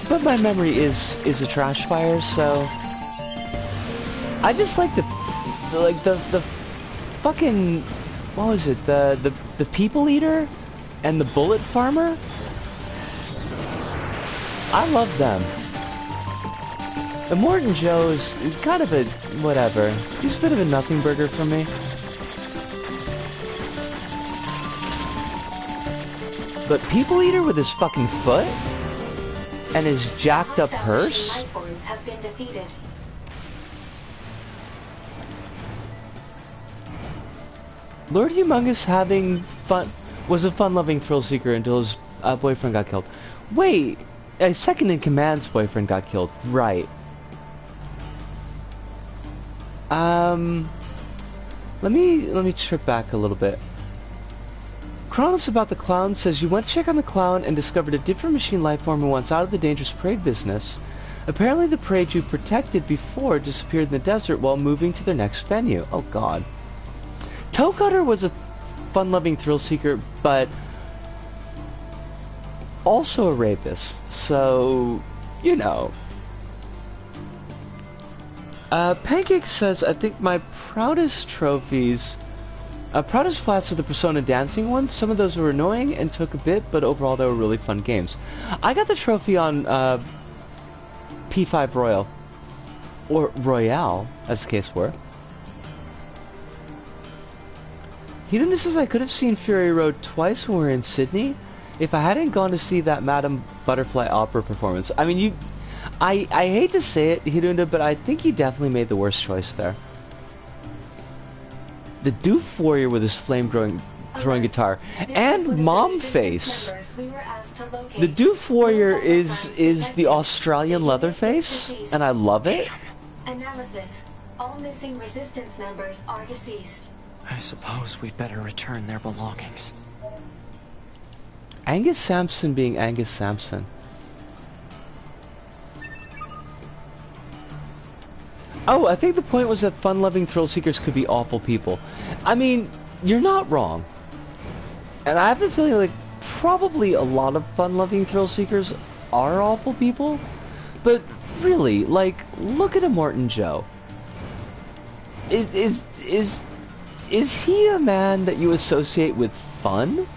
But my memory is a trash fire, so I just like the fucking, what was it? The People Eater and the Bullet Farmer? I love them. Immortan Joe is kind of a whatever. He's a bit of a nothing burger for me. But People Eater with his fucking foot and his jacked up hearse? Lord Humongous having fun was a fun-loving thrill seeker until his boyfriend got killed. Wait, a second in command's boyfriend got killed. Right. Let me trip back a little bit. Chronos about the clown says you went to check on the clown and discovered a different machine lifeform who wants out of the dangerous parade business. Apparently the parade you protected before disappeared in the desert while moving to their next venue. Oh god. Toe Cutter was a fun-loving thrill seeker, but also a rapist, so you know. Pancake says, I think my proudest trophies, proudest flats are the Persona dancing ones. Some of those were annoying and took a bit, but overall they were really fun games. I got the trophy on P5 Royal, or Royale, as the case were. Hedonist says I could have seen Fury Road twice when we were in Sydney if I hadn't gone to see that Madame Butterfly opera performance. I mean, I hate to say it, Hidunda, but I think you definitely made the worst choice there. The Doof Warrior with his flame-throwing guitar. And Mom Face. The Doof Warrior is the Australian Leatherface, and I love it. Analysis. All missing resistance members are deceased. I suppose we'd better return their belongings. Angus Sampson being Angus Sampson. Oh, I think the point was that fun-loving thrill seekers could be awful people. I mean, you're not wrong. And I have the feeling like probably a lot of fun-loving thrill seekers are awful people. But really, like, look at Immortan Joe. Is he a man that you associate with fun?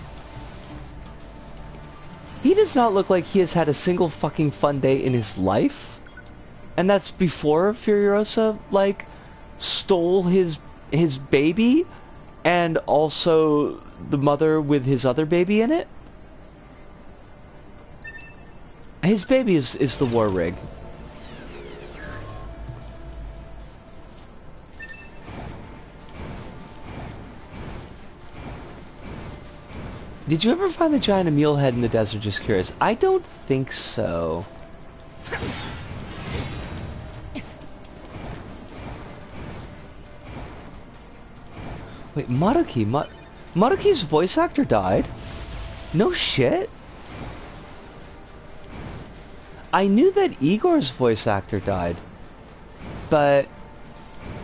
He does not look like he has had a single fucking fun day in his life. And that's before Furiosa, like, stole his baby and also the mother with his other baby in it. His baby is the war rig. Did you ever find the giant emule head in the desert? Just curious. I don't think so. Wait, Maruki. Maruki's voice actor died? No shit? I knew that Igor's voice actor died, but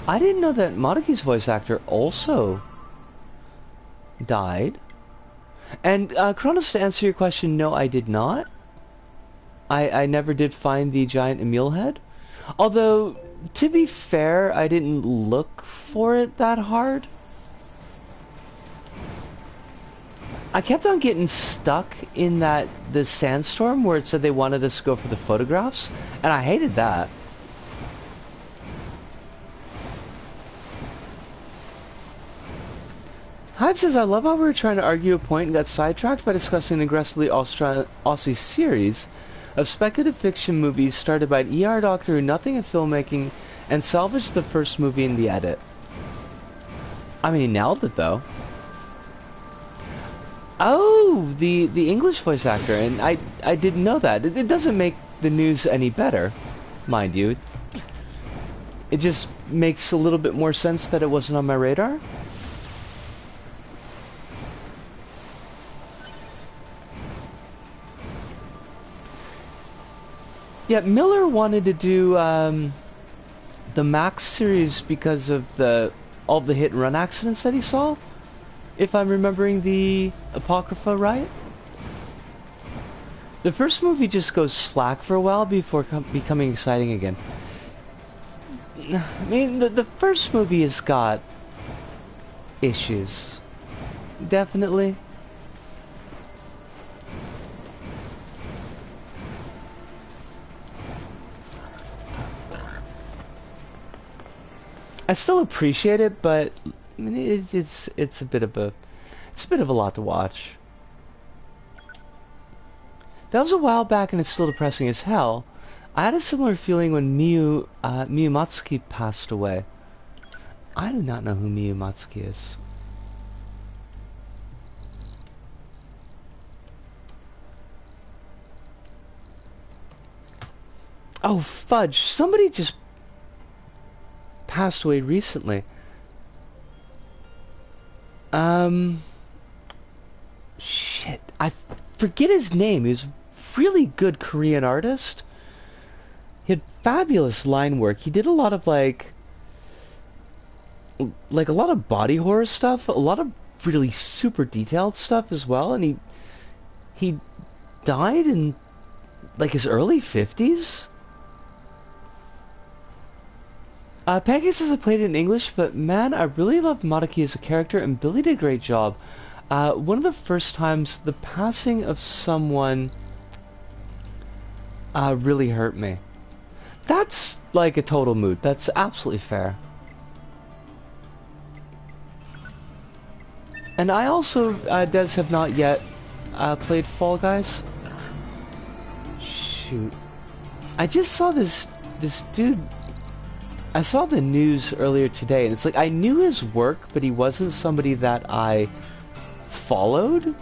I didn't know that Maruki's voice actor also died. And Kronos, to answer your question, no, I did not. I never did find the giant emule head. Although, to be fair, I didn't look for it that hard. I kept on getting stuck in the sandstorm where it said they wanted us to go for the photographs, and I hated that. Hive says, I love how we were trying to argue a point and got sidetracked by discussing an aggressively Aussie series of speculative fiction movies started by an ER doctor who knew nothing of filmmaking and salvaged the first movie in the edit. I mean, he nailed it though. Oh, the English voice actor, and I didn't know that. It doesn't make the news any better, mind you. It just makes a little bit more sense that it wasn't on my radar. Yeah, Miller wanted to do the Max series because of all the hit and run accidents that he saw. If I'm remembering the Apocrypha right. The first movie just goes slack for a while before becoming exciting again. I mean, the first movie has got issues. Definitely. I still appreciate it, but I mean, it's a bit of a lot to watch. That was a while back, and it's still depressing as hell. I had a similar feeling when Miyu Matsuki passed away. I do not know who Miyu Matsuki is. Oh fudge! Somebody just passed away recently. Shit, I forget his name. He was a really good Korean artist. He had fabulous line work. He did a lot of like a lot of body horror stuff, a lot of really super detailed stuff as well, and he died in like his early 50s. Peggy says I played it in English, but man, I really loved Maruki as a character, and Billy did a great job. One of the first times the passing of someone really hurt me. That's like a total mood. That's absolutely fair. And I also, Des, have not yet played Fall Guys. Shoot. I just saw this dude. I saw the news earlier today, and it's like I knew his work, but he wasn't somebody that I followed.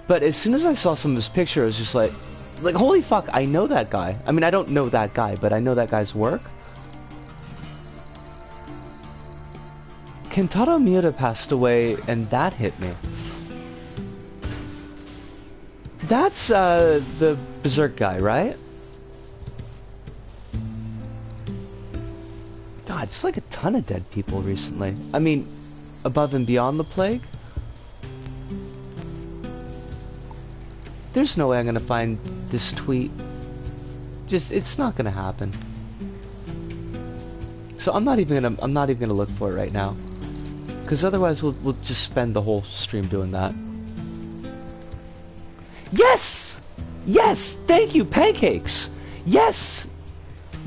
But as soon as I saw some of his picture, I was just like holy fuck, I know that guy. I mean, I don't know that guy, but I know that guy's work. Kentaro Miura passed away, and that hit me. That's the Berserk guy, right? God, it's like a ton of dead people recently. I mean, above and beyond the plague. There's no way I'm gonna find this tweet. Just, it's not gonna happen. So I'm not even gonna look for it right now, because otherwise we'll just spend the whole stream doing that. Yes, yes, thank you, pancakes. Yes.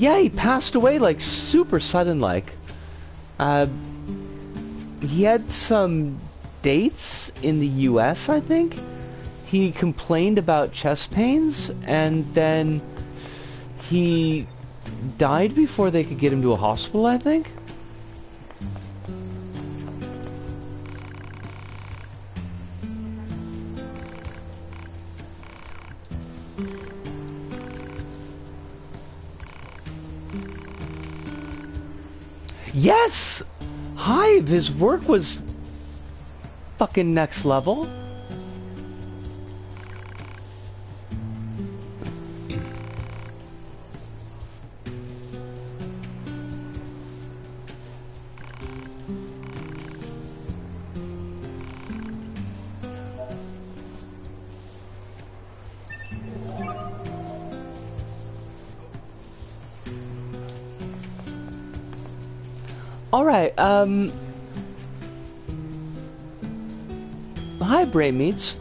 Yeah, he passed away like super sudden like. He had some dates in the US, I think. he complained about chest pains, and then he died before they could get him to a hospital, I think. Yes! Hive, his work was fucking next level. Alright, hi, Brain Meats.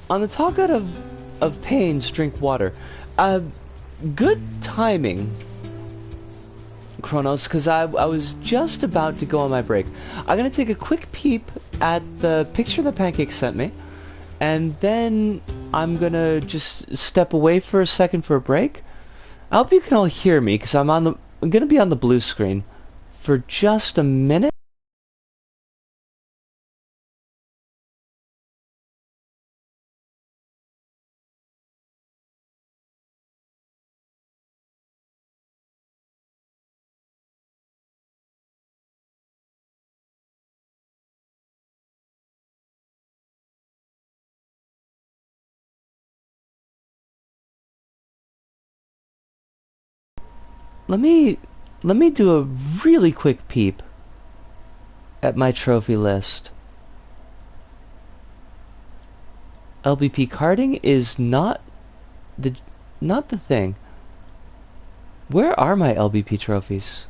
On the talk out of pains, drink water. Good timing, Kronos, because I was just about to go on my break. I'm gonna take a quick peep at the picture that Pancake sent me, and then I'm gonna just step away for a second for a break. I hope you can all hear me, because I'm gonna be on the blue screen for just a minute. Let me do a really quick peep at my trophy list. LBP carding is not the thing. Where are my LBP trophies?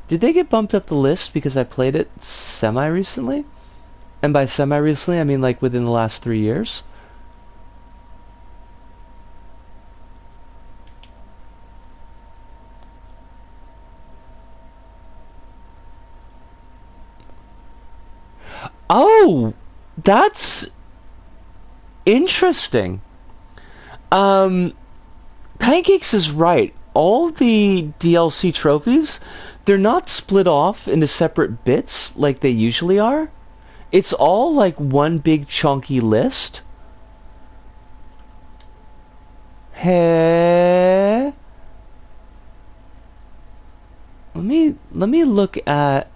Did they get bumped up the list because I played it semi-recently? And by semi-recently, I mean like within the last 3 years? Oh, that's interesting. Pancakes is right. All the DLC trophies, they're not split off into separate bits like they usually are. It's all like one big chunky list. Hey. Let me look at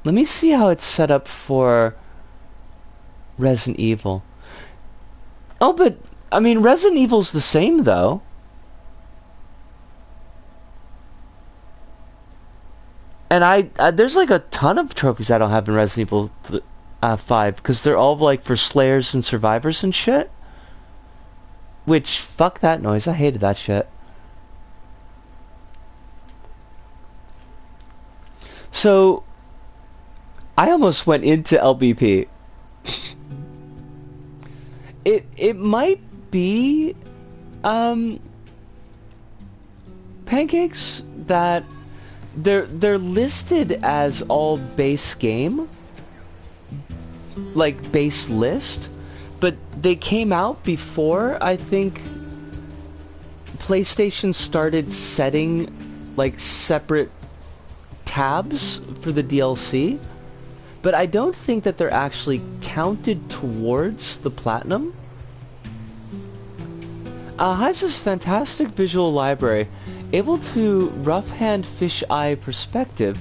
Let me see how it's set up for Resident Evil. Oh, but, I mean, Resident Evil's the same, though. And there's like a ton of trophies I don't have in Resident Evil 5, because they're all like for Slayers and Survivors and shit. Which, fuck that noise, I hated that shit. So, I almost went into LBP. It might be Pancakes that they're listed as all base game, like base list, but they came out before I think PlayStation started setting like separate tabs for the DLC. But I don't think that they're actually counted towards the platinum. Hives' fantastic visual library, able to rough-hand fish-eye perspective,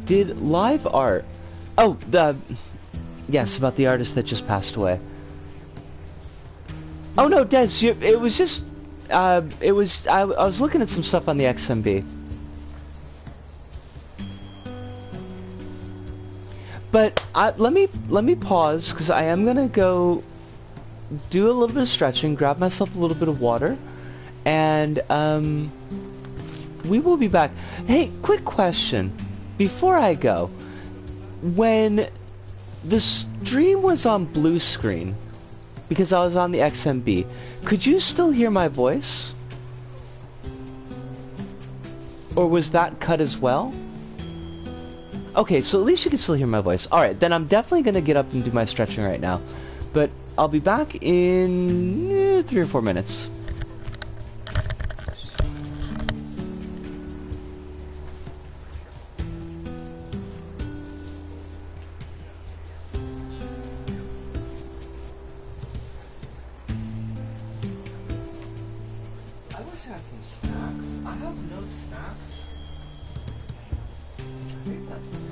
did live art. Oh, yes, about the artist that just passed away. Oh no, Des, it was just, I was looking at some stuff on the XMB. But let me pause, because I am gonna go do a little bit of stretching, grab myself a little bit of water, and we will be back. Hey, quick question before I go. When the stream was on blue screen, because I was on the XMB, could you still hear my voice? Or was that cut as well? Okay, so at least you can still hear my voice. Alright, then I'm definitely going to get up and do my stretching right now. But I'll be back in 3 or 4 minutes. I wish I had some snacks. I have no snacks. I hate that thing.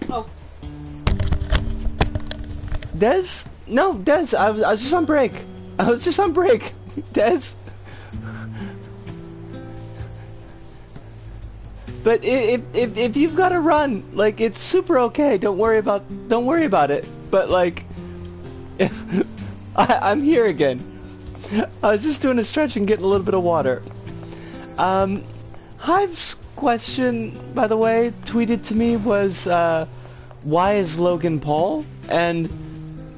Oh. Des? No, Des, I was just on break. I was just on break. Des. But if you've got to run, like, it's super okay. Don't worry about it. But like, I'm here again. I was just doing a stretch and getting a little bit of water. Hive's question, by the way, tweeted to me was, why is Logan Paul? And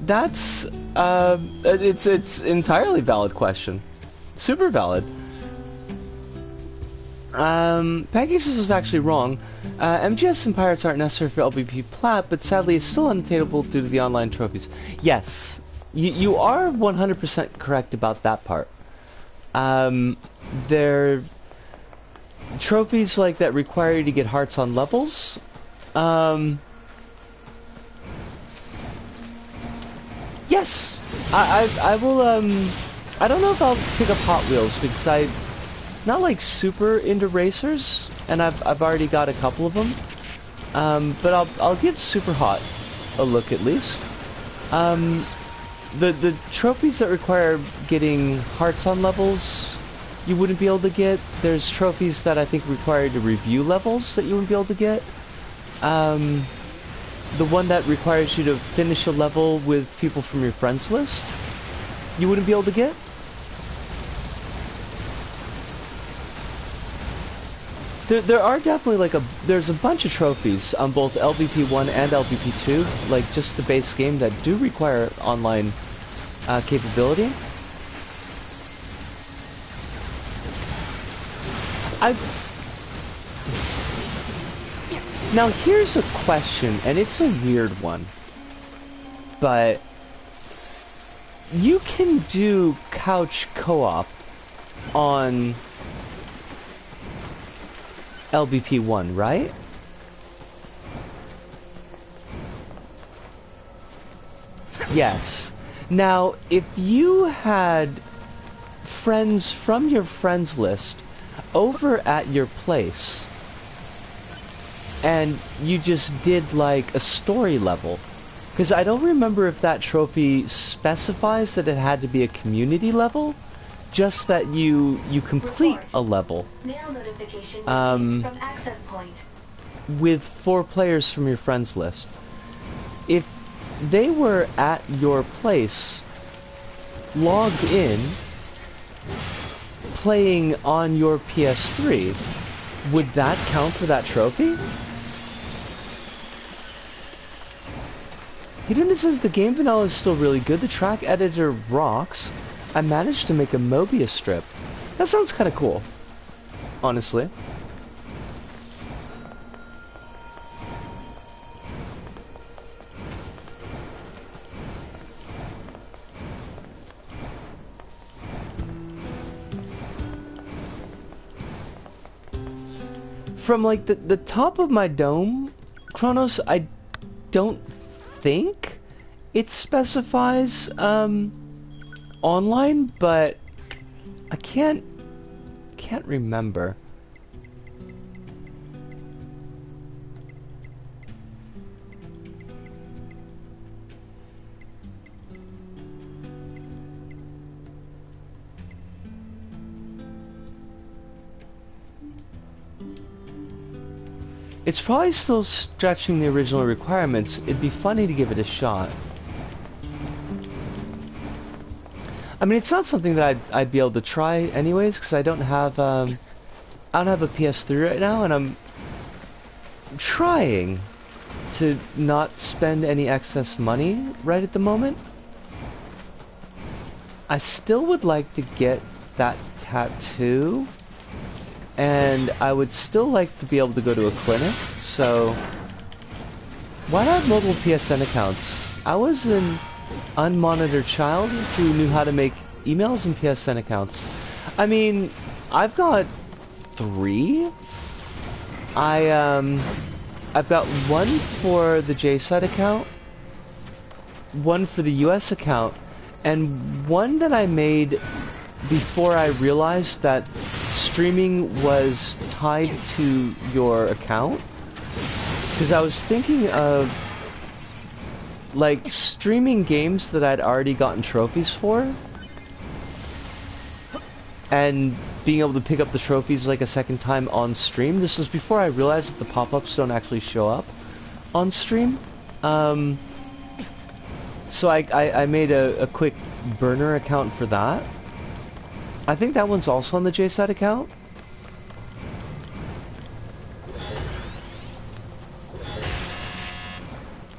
that's it's entirely valid question. Super valid. Pegasus is actually wrong. MGS and Pirates aren't necessary for LVP Plat, but sadly it's still unattainable due to the online trophies. Yes, you are 100% correct about that part. There trophies like that require you to get hearts on levels. Yes, I will. I don't know if I'll pick up Hot Wheels because I'm not like super into racers, and I've already got a couple of them. But I'll give Super Hot a look at least. The trophies that require getting hearts on levels, you wouldn't be able to get. There's trophies that I think require you to review levels that you wouldn't be able to get. The one that requires you to finish a level with people from your friends list, you wouldn't be able to get. There are definitely there's a bunch of trophies on both LVP1 and LVP2, like just the base game, that do require online capability. Now here's a question, and it's a weird one, but you can do couch co-op on LVP1, right? Yes. Now, if you had friends from your friends list over at your place, and you just did like a story level, because I don't remember if that trophy specifies that it had to be a community level, just that you complete a level from access point. with 4 players from your friends list. If they were at your place, logged in, playing on your PS3, would that count for that trophy? Hedonist says the game vanilla is still really good. The track editor rocks. I managed to make a Mobius strip. That sounds kind of cool, honestly. From like the top of my dome, Kronos, I don't think it specifies online, but I can't remember. It's probably still stretching the original requirements. It'd be funny to give it a shot. I mean, it's not something that I'd be able to try anyways, because I don't have a PS3 right now, and I'm trying to not spend any excess money right at the moment. I still would like to get that tattoo, and I would still like to be able to go to a clinic, so why not have multiple PSN accounts? I was an unmonitored child who knew how to make emails and PSN accounts. I mean, I've got 3. I've got 1 for the JSide account, 1 for the US account, and 1 that I made before I realized that streaming was tied to your account. Because I was thinking of, like, streaming games that I'd already gotten trophies for. And being able to pick up the trophies, like, a second time on stream. This was before I realized that the pop-ups don't actually show up on stream. So I made a quick burner account for that. I think that one's also on the JSAT account.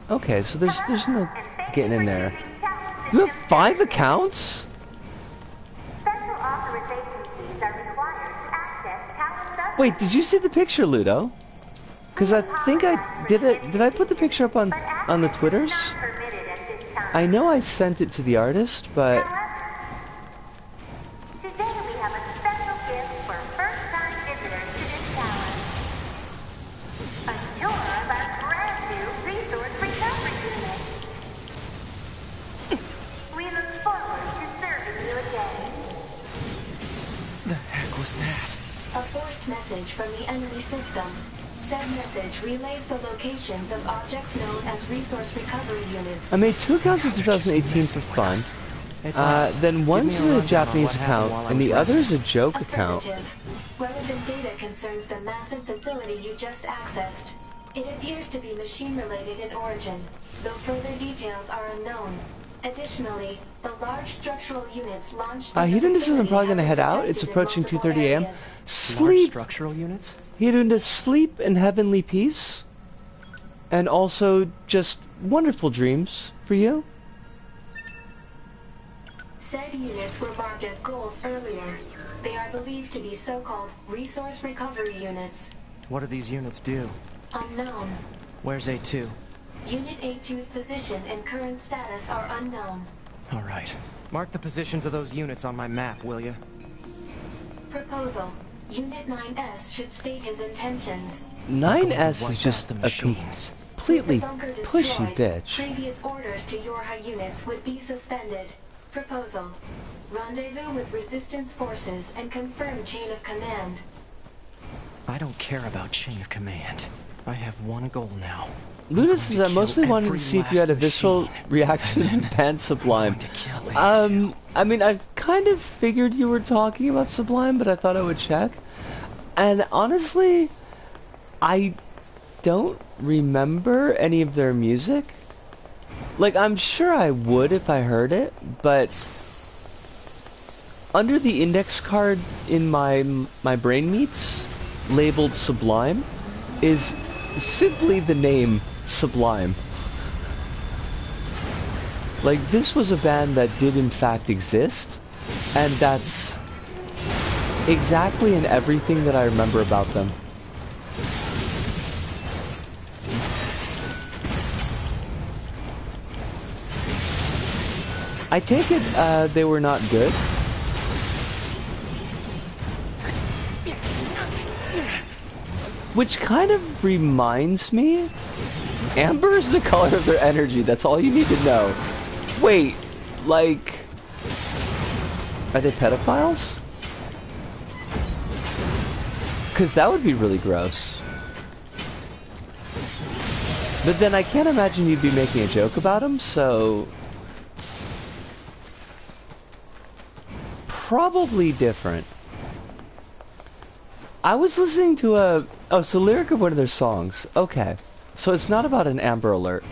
Okay, so there's no getting in there. You have 5 accounts? Special authorization keys are required to access Talon. Wait, did you see the picture, Ludo? Because I think I did it. Did I put the picture up on the Twitters? I know I sent it to the artist, but Today we have a special gift for first-time visitors to this tower. A tour of our brand new resource recovery unit. We look forward to serving you again. The heck was that? A forced message from the enemy system. Said message relays the locations of objects known as resource recovery units. I made 2 accounts in 2018 for fun. Then one's a Japanese account, and the other is a joke account. Affirmative. Relevant data concerns the massive facility you just accessed. It appears to be machine-related in origin, though further details are unknown. Additionally, the large structural units launched from the Hedonist isn't facility probably going to have head been out. It's detected in approaching multiple 2:30 a.m. areas. Large Sleep! structural units? Hedonist, sleep in heavenly peace. And also, just wonderful dreams for you. Said units were marked as goals earlier. They are believed to be so-called resource recovery units. What do these units do? Unknown. Where's A2? Unit A2's position and current status are unknown. Alright. Mark the positions of those units on my map, will you? Proposal. Unit 9S should state his intentions. 9S Wipe is just out the a machines. completely With the bunker pushy destroyed, bitch. Previous orders to Yorha units would be suspended. Proposal. Rendezvous with resistance forces and confirm chain of command. I don't care about chain of command. I have one goal now. Ludus I'm is going I to mostly kill wanted to every see if you had a last visceral machine. reaction And to then Pan Sublime. I'm going to kill A2. I mean, I kind of figured you were talking about Sublime, but I thought I would check. And honestly, I don't remember any of their music. Like, I'm sure I would if I heard it, but under the index card in my brain meats, labeled Sublime, is simply the name Sublime. Like, this was a band that did in fact exist, and that's exactly in everything that I remember about them. I take it they were not good. Which kind of reminds me, amber is the color of their energy. That's all you need to know. Wait, like, are they pedophiles? Because that would be really gross. But then I can't imagine you'd be making a joke about them, so probably different. I was listening to it's the lyric of one of their songs. Okay. So it's not about an Amber Alert.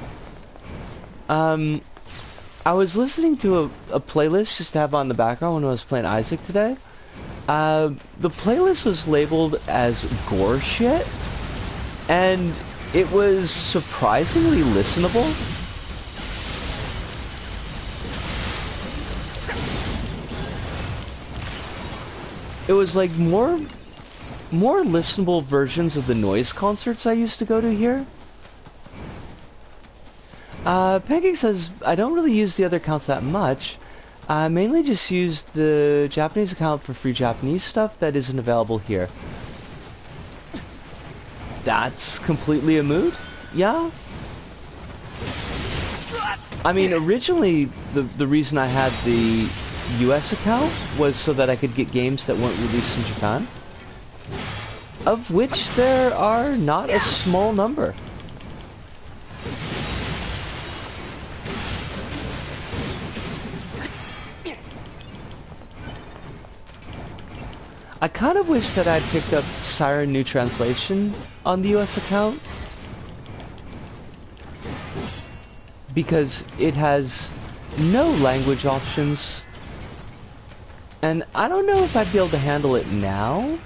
I was listening to a playlist just to have on the background when I was playing Isaac today. The playlist was labeled as gore shit, and it was surprisingly listenable. It was like more listenable versions of the noise concerts I used to go to here. Pancake says, I don't really use the other accounts that much. I mainly just use the Japanese account for free Japanese stuff that isn't available here. That's completely a mood? Yeah? I mean, originally, the reason I had the US account was so that I could get games that weren't released in Japan, of which there are not a small number. I kind of wish that I'd picked up Siren New Translation on the US account, because it has no language options, and I don't know if I'd be able to handle it now,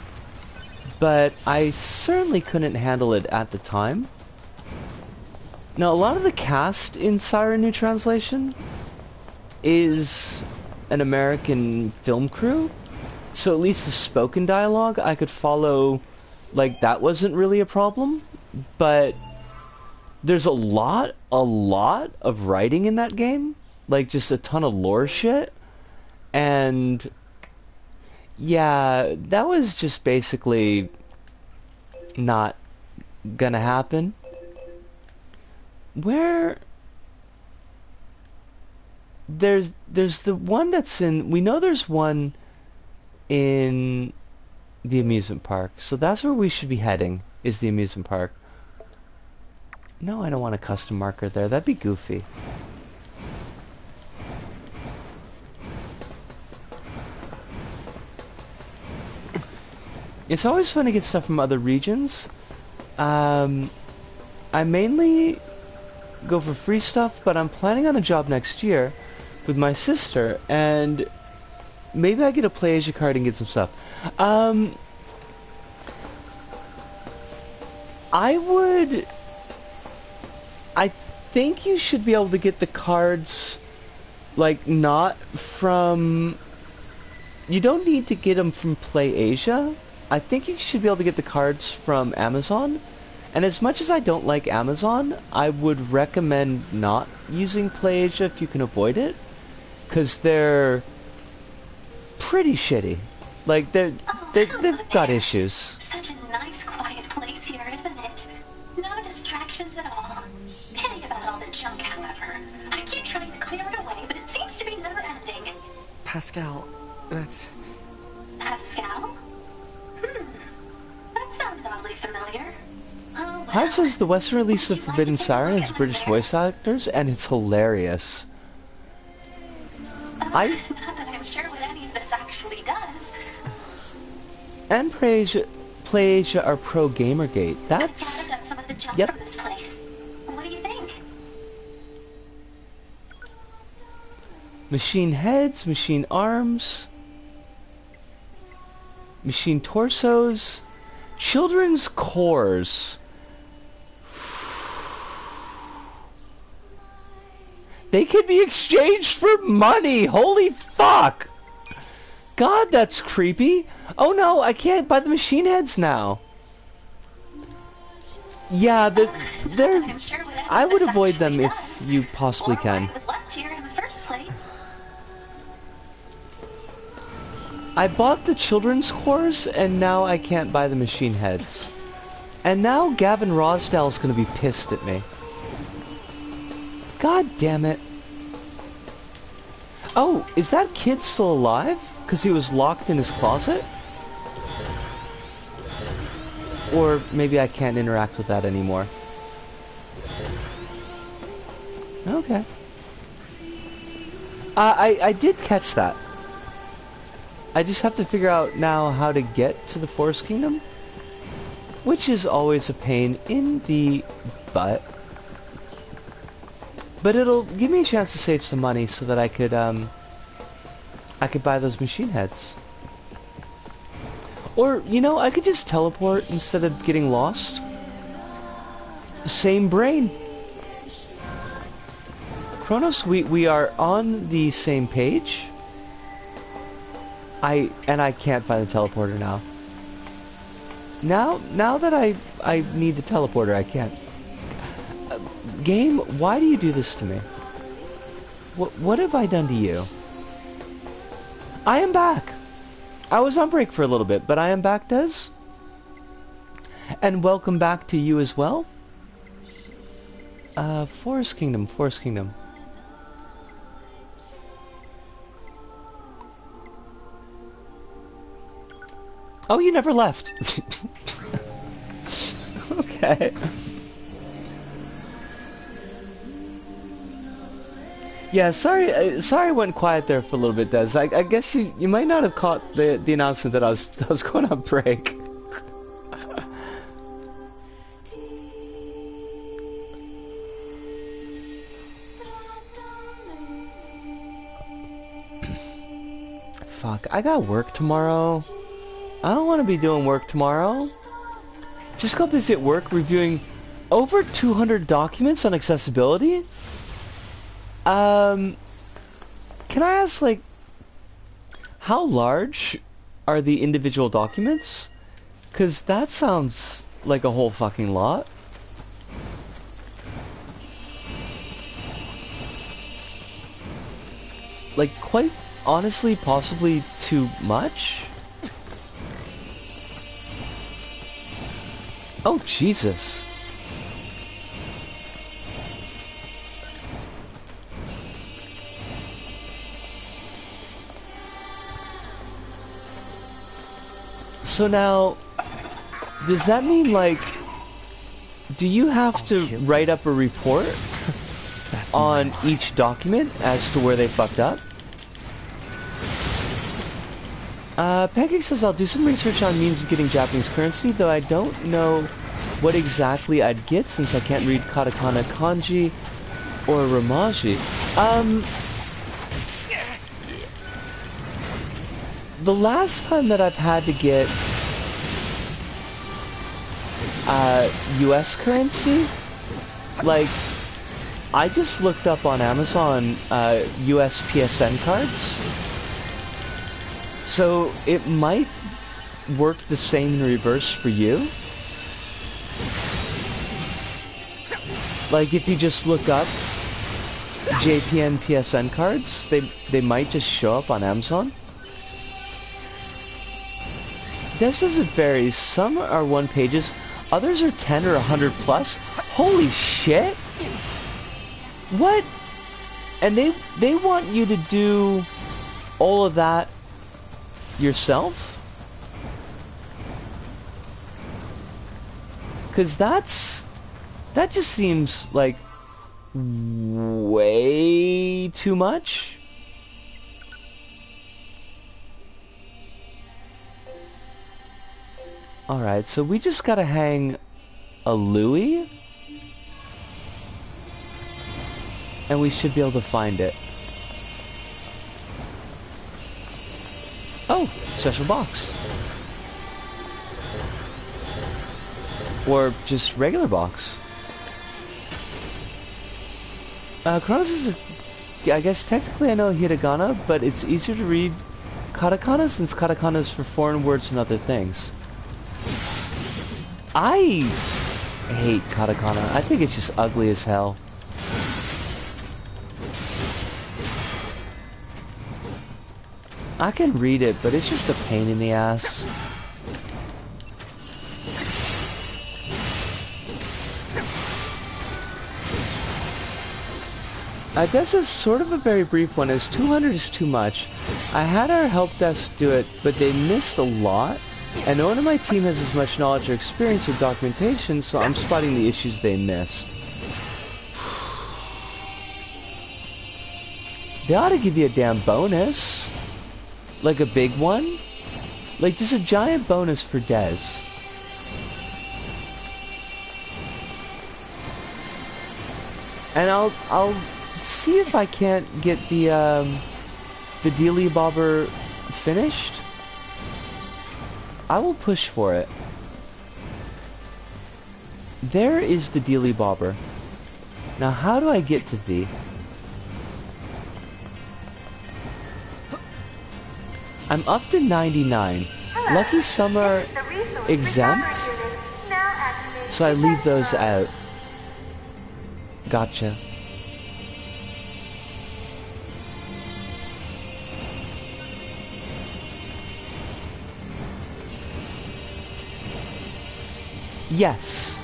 but I certainly couldn't handle it at the time. Now, a lot of the cast in Siren New Translation is an American film crew, so at least the spoken dialogue I could follow, like, that wasn't really a problem, but there's a lot of writing in that game, like just a ton of lore shit, and yeah, that was just basically not gonna happen. Where there's the one that's in, we know there's one in the amusement park, so that's where we should be heading, is the amusement park. No, I don't want a custom marker there, that'd be goofy. It's always fun to get stuff from other regions. I mainly go for free stuff, but I'm planning on a job next year with my sister, and maybe I get a PlayAsia card and get some stuff. I think you should be able to get the cards, like, not from... You don't need to get them from PlayAsia. I think you should be able to get the cards from Amazon. And as much as I don't like Amazon, I would recommend not using PlayAsia if you can avoid it, because they're pretty shitty. Like, they've got issues. Such a nice, quiet place here, isn't it? No distractions at all. Pity about all the junk, however. I keep trying to clear it away, but it seems to be never ending. Pascal, that's... Pascal? That sounds oddly familiar. Oh, well. Hive says the Western release of Forbidden Siren has British voice actors, and it's hilarious. Not that I'm sure what any of this actually does. And PlayAsia are pro Gamergate. That's... I gathered up some of the junk Yep. from this place. What do you think? Machine heads, machine arms, machine torsos, children's cores. They can be exchanged for money! Holy fuck! God, that's creepy. Oh no, I can't buy the machine heads now. Yeah, they're... I'm sure what any I of would this avoid them actually if does. you possibly Or why can. it was left here in the first place. I bought the children's cores, and now I can't buy the machine heads. And now Gavin Rosdell's gonna be pissed at me. God damn it. Oh, is that kid still alive? Because he was locked in his closet? Or maybe I can't interact with that anymore. Okay. I did catch that. I just have to figure out now how to get to the Forest Kingdom, which is always a pain in the butt. But it'll give me a chance to save some money so that I could buy those machine heads. Or, you know, I could just teleport instead of getting lost. Same brain. Kronos, we are on the same page. I can't find the teleporter now. Now that I need the teleporter, I can't. Game, why do you do this to me? What have I done to you? I am back. I was on break for a little bit, but I am back, Des. And welcome back to you as well. Forest Kingdom, Forest Kingdom. Oh, you never left. Okay. Yeah, sorry I went quiet there for a little bit, Des. I guess you might not have caught the announcement that I was going on break. Fuck, I got work tomorrow. I don't want to be doing work tomorrow. Just got busy at work reviewing over 200 documents on accessibility. Can I ask, like, how large are the individual documents? 'Cause that sounds like a whole fucking lot. Like, quite honestly, possibly too much? Oh, Jesus. So now, does that mean, like, do you have to write up a report on each document as to where they fucked up? Pancake says, I'll do some research on means of getting Japanese currency, though I don't know what exactly I'd get since I can't read katakana kanji or romaji. The last time that I've had to get US currency, like, I just looked up on Amazon US PSN cards. So it might work the same in reverse for you. Like, if you just look up JPN PSN cards, they might just show up on Amazon. This doesn't vary. Some are 1 pages, others are 10 or 100 plus. Holy shit! What? And they want you to do all of that yourself? Because that just seems like way too much. Alright, so we just gotta hang a Louis, and we should be able to find it. Oh, special box. Or just regular box. Chronos is I guess technically I know hiragana, but it's easier to read katakana since katakana is for foreign words and other things. I hate katakana. I think it's just ugly as hell. I can read it, but it's just a pain in the ass. This is sort of a very brief one, as 200 is too much. I had our help desk do it, but they missed a lot, and no one on my team has as much knowledge or experience with documentation, so I'm spotting the issues they missed. They ought to give you a damn bonus. Like a big one? Like just a giant bonus for Dez. And I'll see if I can't get the Dealy Bobber finished. I will push for it. There is the Dealy Bobber. Now how do I get to thee? I'm up to 99. Hello. Lucky some are exempt, so I leave those out. Gotcha. Yes.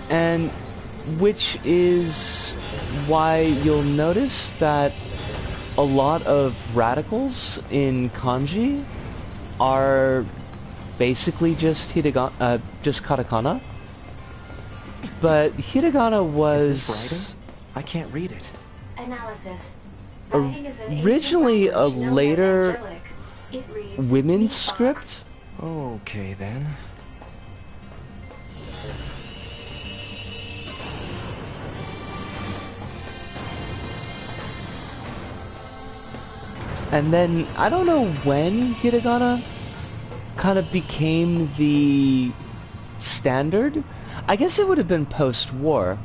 And which is why you'll notice that a lot of radicals in kanji are basically just just katakana. But hiragana was Is this writing? I can't read it. Analysis. Writing is an ancient originally a language known as later angelic. It reads women's meat script. Okay, then. And then, I don't know when hiragana kind of became the standard. I guess it would have been post-war.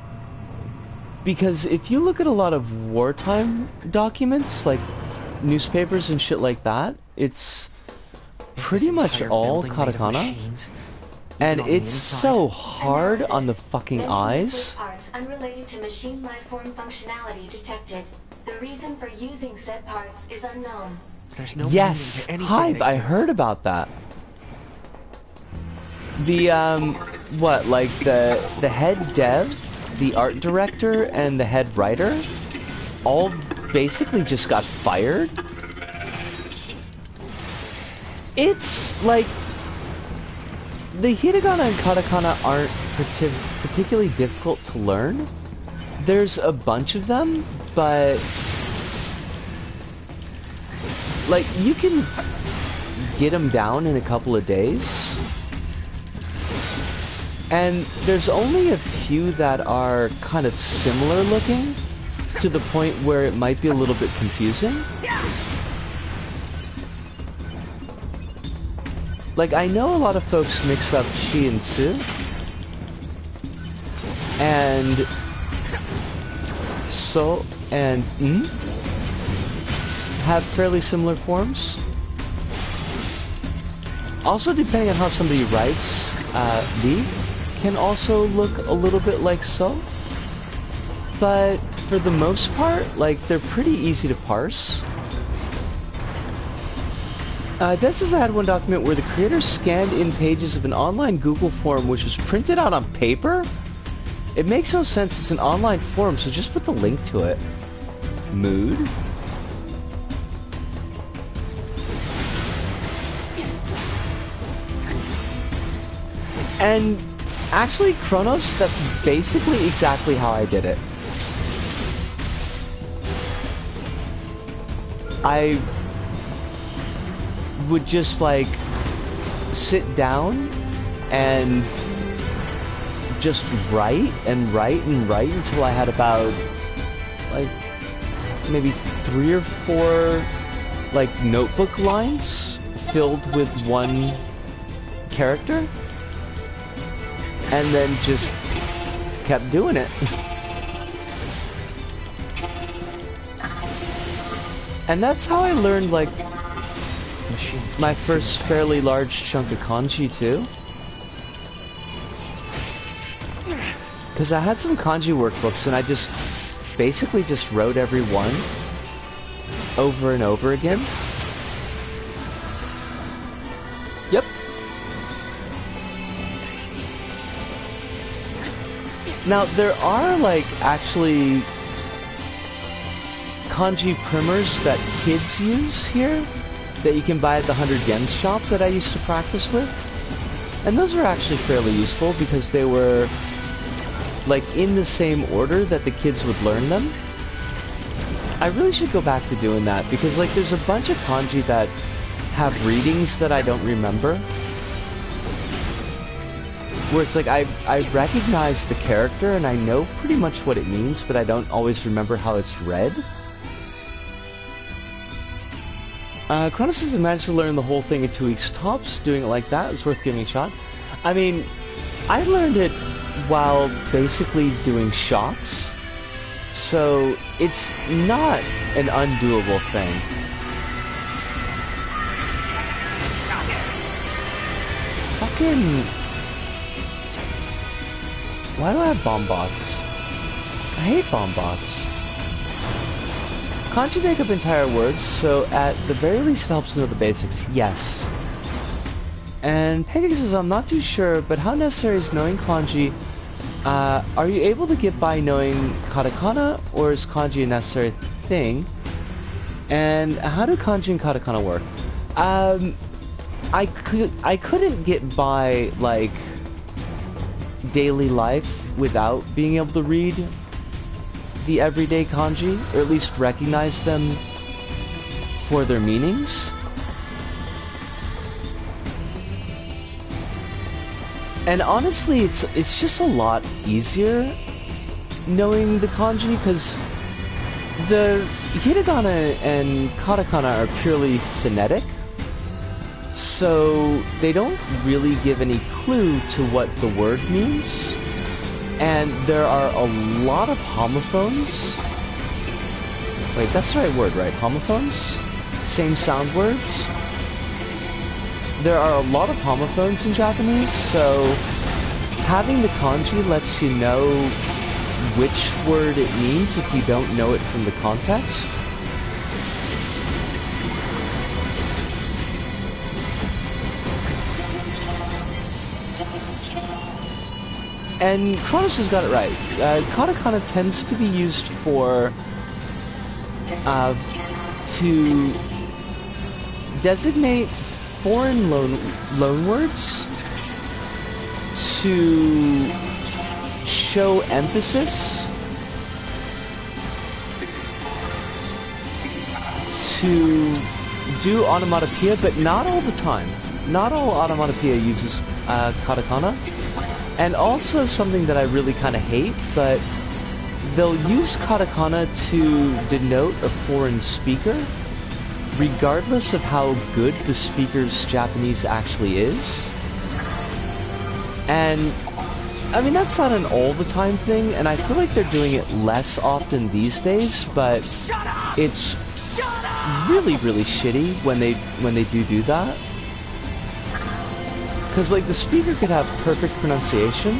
Because if you look at a lot of wartime documents, like newspapers and shit like that, it's pretty much all katakana. And it's so hard on the fucking eyes. Parts unrelated to machine lifeform functionality detected. The reason for using said parts is unknown. There's no Yes, Hive, I heard about that. The what, like the head dev, the art director, and the head writer all basically just got fired. It's like the hiragana and katakana aren't particularly difficult to learn. There's a bunch of them, but like you can get them down in a couple of days. And there's only a few that are kind of similar looking to the point where it might be a little bit confusing. Like, I know a lot of folks mix up Shi and Tsu, and So and have fairly similar forms. Also, depending on how somebody writes, Li can also look a little bit like So. But for the most part, like, they're pretty easy to parse. Des says I had one document where the creator scanned in pages of an online Google form which was printed out on paper? It makes no sense, it's an online form, so just put the link to it. Mood? And actually, Chronos, that's basically exactly how I did it. I would just like sit down and just write and write and write until I had about like maybe 3 or 4 like notebook lines filled with one character, and then just kept doing it. And that's how I learned like my first fairly large chunk of kanji too. Because I had some kanji workbooks and I just basically just wrote every one over and over again. Yep. Now there are like actually kanji primers that kids use here that you can buy at the 100 yen shop that I used to practice with. And those are actually fairly useful because they were like in the same order that the kids would learn them. I really should go back to doing that because like there's a bunch of kanji that have readings that I don't remember. Where it's like I recognize the character and I know pretty much what it means, but I don't always remember how it's read. Chronos has managed to learn the whole thing in 2 weeks tops. Doing it like that is worth giving a shot. I mean, I learned it while basically doing shots, so it's not an undoable thing. Fucking... Why do I have bomb bots? I hate bomb bots. Kanji make up entire words, so at the very least it helps to know the basics. Yes. And Peggy says, I'm not too sure, but how necessary is knowing kanji? Are you able to get by knowing katakana, or is kanji a necessary thing? And how do kanji and katakana work? I couldn't get by, like, daily life without being able to read the everyday kanji, or at least recognize them for their meanings. And honestly, it's just a lot easier knowing the kanji, because the hiragana and katakana are purely phonetic, so they don't really give any clue to what the word means. And there are a lot of homophones. Wait, that's the right word, right? Homophones? Same sound words? There are a lot of homophones in Japanese, so having the kanji lets you know which word it means if you don't know it from the context. And Kronos has got it right. Katakana tends to be used for to designate foreign loan words, to show emphasis, to do automatopoeia, but not all the time. Not all automatopoeia uses katakana. And also something that I really kind of hate, but they'll use katakana to denote a foreign speaker, regardless of how good the speaker's Japanese actually is. And, I mean, that's not an all-the-time thing, and I feel like they're doing it less often these days, but it's really, really shitty when they do that. Because, like, the speaker could have perfect pronunciation,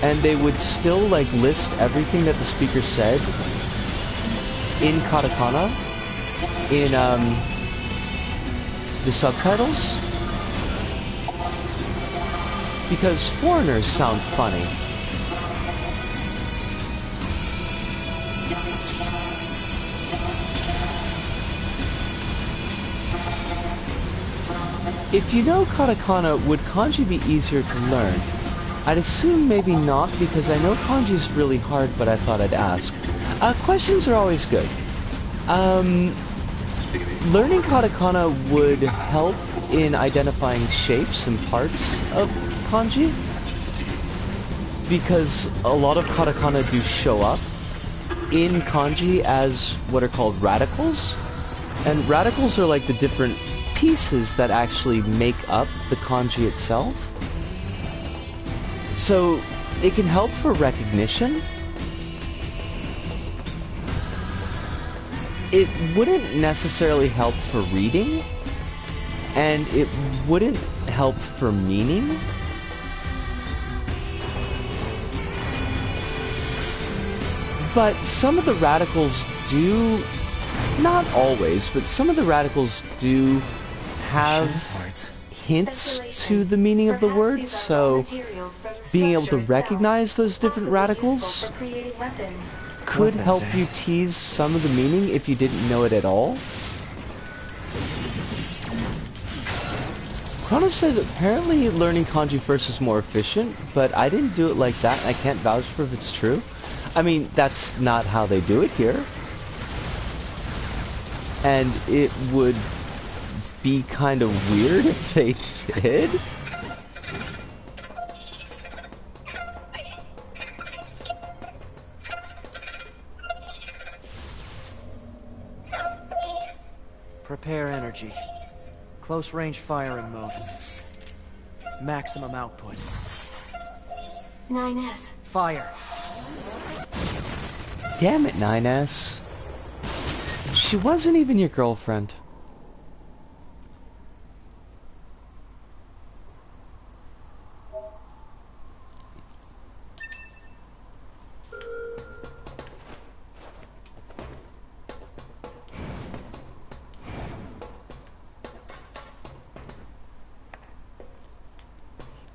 and they would still, like, list everything that the speaker said in katakana, in, the subtitles. Because foreigners sound funny. If you know katakana, would kanji be easier to learn? I'd assume maybe not, because I know kanji is really hard, but I thought I'd ask. Questions are always good. Learning katakana would help in identifying shapes and parts of kanji, because a lot of katakana do show up in kanji as what are called radicals. And radicals are like the different pieces that actually make up the kanji itself. So it can help for recognition. It wouldn't necessarily help for reading, and it wouldn't help for meaning. But some of the radicals do, not always, but some of the radicals do have hints to the meaning of the words, so being able to recognize those different radicals could help you tease some of the meaning if you didn't know it at all. Kronos said apparently learning kanji first is more efficient, but I didn't do it like that, and I can't vouch for if it's true. I mean, that's not how they do it here. And it would be kind of weird if they did. Prepare energy. Close range firing mode. Maximum output. 9S. Fire. Damn it, 9S. She wasn't even your girlfriend.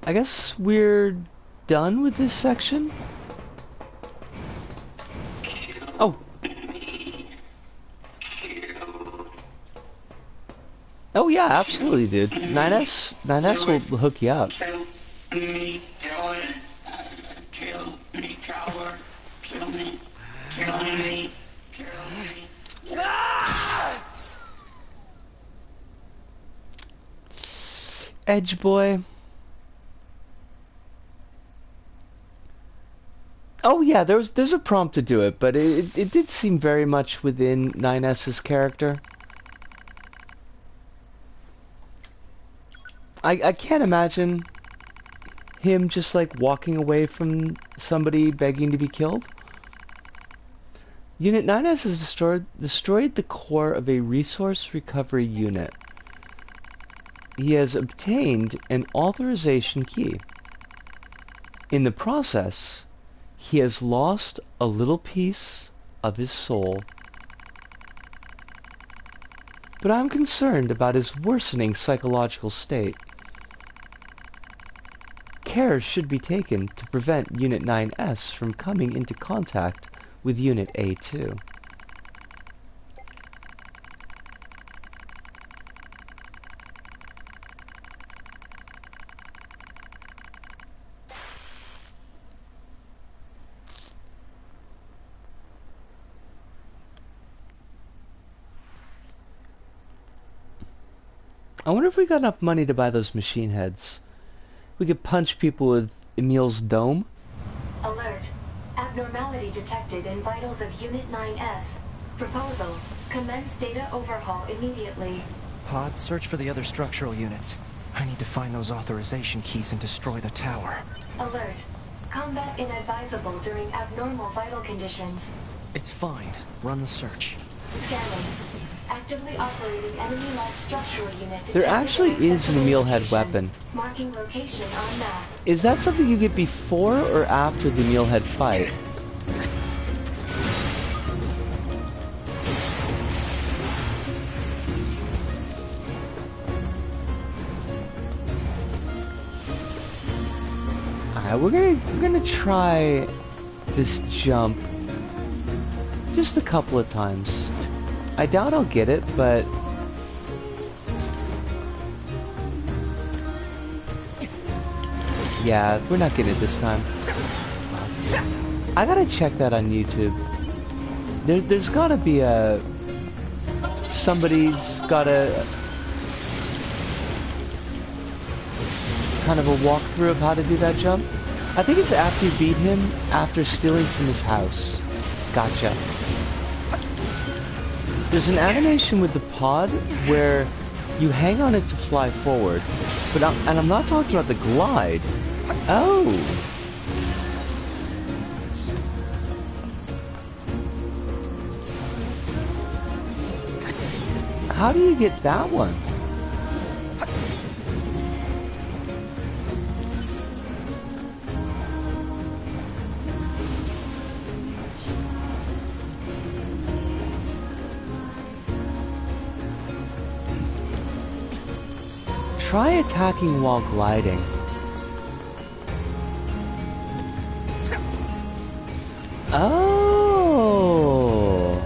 I guess we're done with this section? Oh. Oh yeah, absolutely, dude. 9S will hook you up. Kill me, Dylan. Kill me, coward. Kill me. Kill me. Kill me. Edge boy. Oh yeah, there's a prompt to do it, but it did seem very much within 9S's character. I can't imagine him just like walking away from somebody begging to be killed. Unit 9S has destroyed the core of a resource recovery unit. He has obtained an authorization key. In the process, he has lost a little piece of his soul. But I'm concerned about his worsening psychological state. Care should be taken to prevent Unit 9S from coming into contact with Unit A2. I wonder if we got enough money to buy those machine heads. We could punch people with Emil's dome. Alert. Abnormality detected in vitals of Unit 9S. Proposal. Commence data overhaul immediately. Pod, search for the other structural units. I need to find those authorization keys and destroy the tower. Alert. Combat inadvisable during abnormal vital conditions. It's fine. Run the search. Scanning. Actively operating enemy-like structural unit. There actually is an Emil head weapon. Marking location on map. Is that something you get before or after the Emil head fight? Alright, we're gonna try this jump just a couple of times. I doubt I'll get it, but yeah, we're not getting it this time. I gotta check that on YouTube. There's gotta be somebody's gotta kind of a walkthrough of how to do that jump. I think it's after you beat him after stealing from his house. Gotcha. There's an animation with the pod where you hang on it to fly forward, but I'm not talking about the glide. Oh. How do you get that one? Try attacking while gliding. Oh.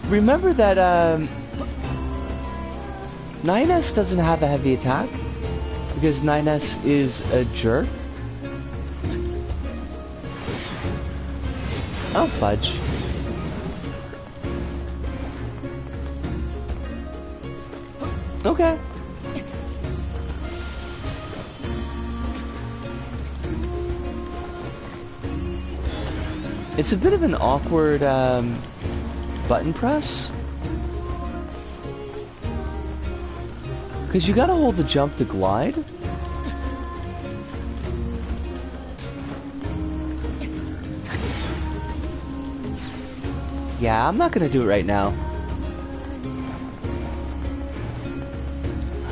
Remember that 9S doesn't have a heavy attack because 9S is a jerk. Oh, fudge. Okay. It's a bit of an awkward button press. Because you gotta hold the jump to glide. Yeah, I'm not gonna do it right now.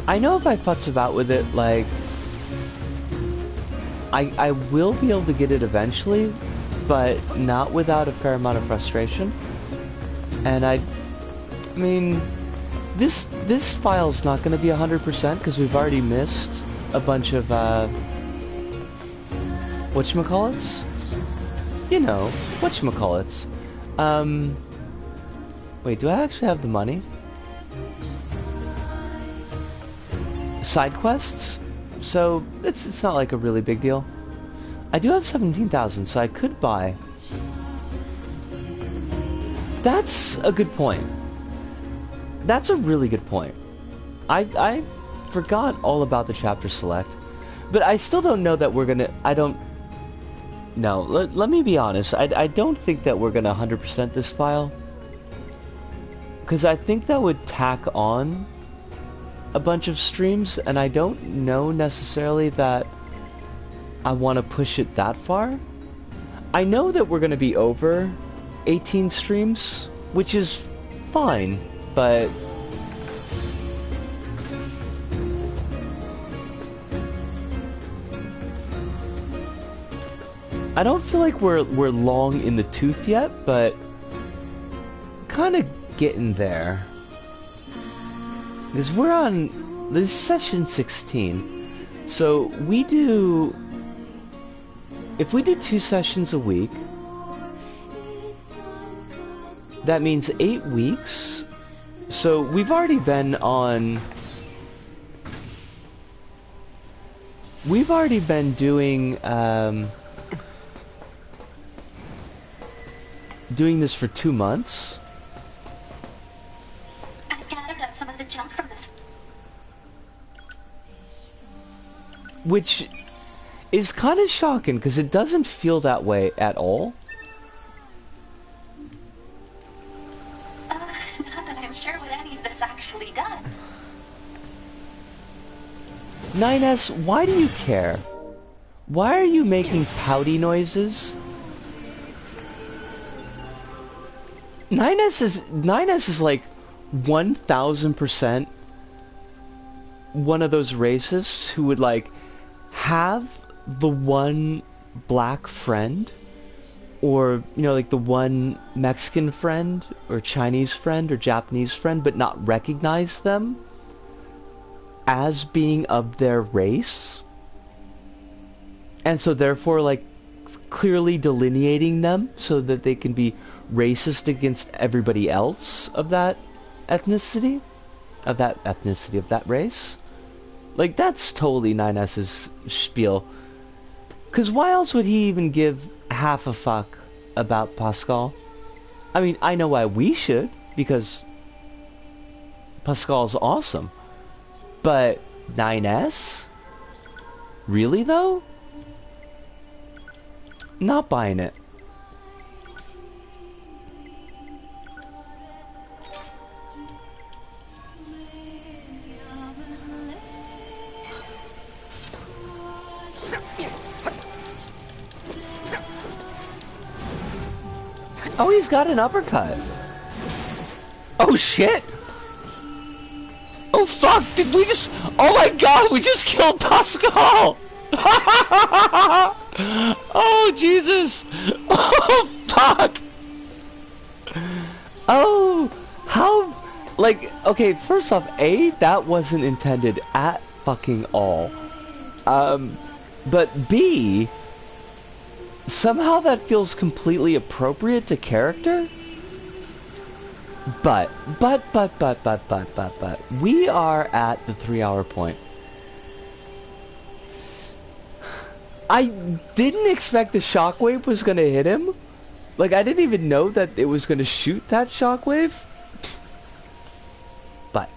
I know if I futz about with it, like, I will be able to get it eventually, but not without a fair amount of frustration. And I mean, this file's not gonna be 100% because we've already missed a bunch of whatchamacallits? You know, whatchamacallits. Wait, do I actually have the money? Side quests? So, it's not like a really big deal. I do have 17,000, so I could buy. That's a good point. That's a really good point. I forgot all about the chapter select. But I still don't know that we're gonna... No, let me be honest. I don't think that we're gonna 100% this file. Because I think that would tack on a bunch of streams, and I don't know necessarily that I want to push it that far. I know that we're gonna be over 18 streams, which is fine, but... I don't feel like we're long in the tooth yet, but kind of getting there. Because we're on this session 16. So we do... If we do 2 sessions a week, that means 8 weeks. So we've already been on... We've already been doing... doing this for 2 months. I gathered up some of the junk from this. Which is kind of shocking, because it doesn't feel that way at all. Not that I'm sure what any of this actually does. 9S, why do you care? Why are you making pouty noises? 9S is like 1000% one of those racists who would like have the one black friend, or you know, like the one Mexican friend or Chinese friend or Japanese friend, but not recognize them as being of their race, and so therefore like clearly delineating them so that they can be racist against everybody else of that ethnicity, of that race. Like, that's totally 9S's spiel. Because why else would he even give half a fuck about Pascal? I mean, I know why we should, because Pascal's awesome. But 9S? Really, though? Not buying it. Oh, he's got an uppercut. Oh, shit. Oh, fuck. Did we just... Oh, my God. We just killed Pascal. Oh, Jesus. Oh, fuck. Oh, how... Like, okay, first off, A, that wasn't intended at fucking all. But B... Somehow that feels completely appropriate to character. But, we are at the 3-hour point. I didn't expect the shockwave was gonna hit him. Like, I didn't even know that it was gonna shoot that shockwave. But,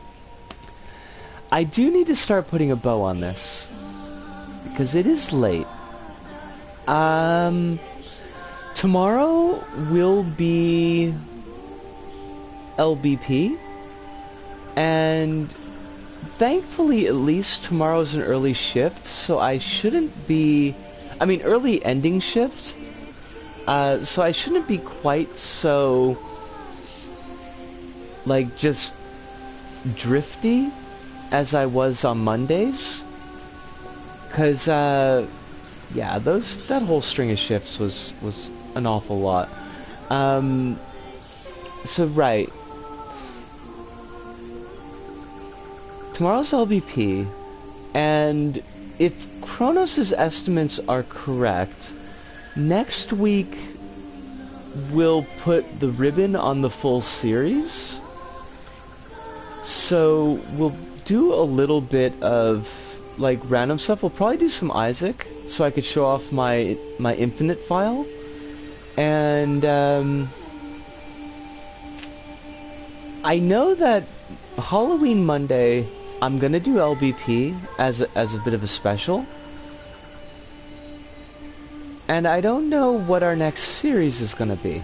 I do need to start putting a bow on this. Because it is late. Tomorrow will be LBP, and thankfully at least tomorrow's an early shift, so I shouldn't be, I mean early ending shift, so I shouldn't be quite so, like, just drifty as I was on Mondays, because, yeah, that whole string of shifts was an awful lot. So right. Tomorrow's LBP, and if Kronos' estimates are correct, next week we'll put the ribbon on the full series. So we'll do a little bit of like random stuff. We'll probably do some Isaac, so I could show off my Infinite file, and I know that Halloween Monday I'm gonna do LBP as a bit of a special, and I don't know what our next series is gonna be.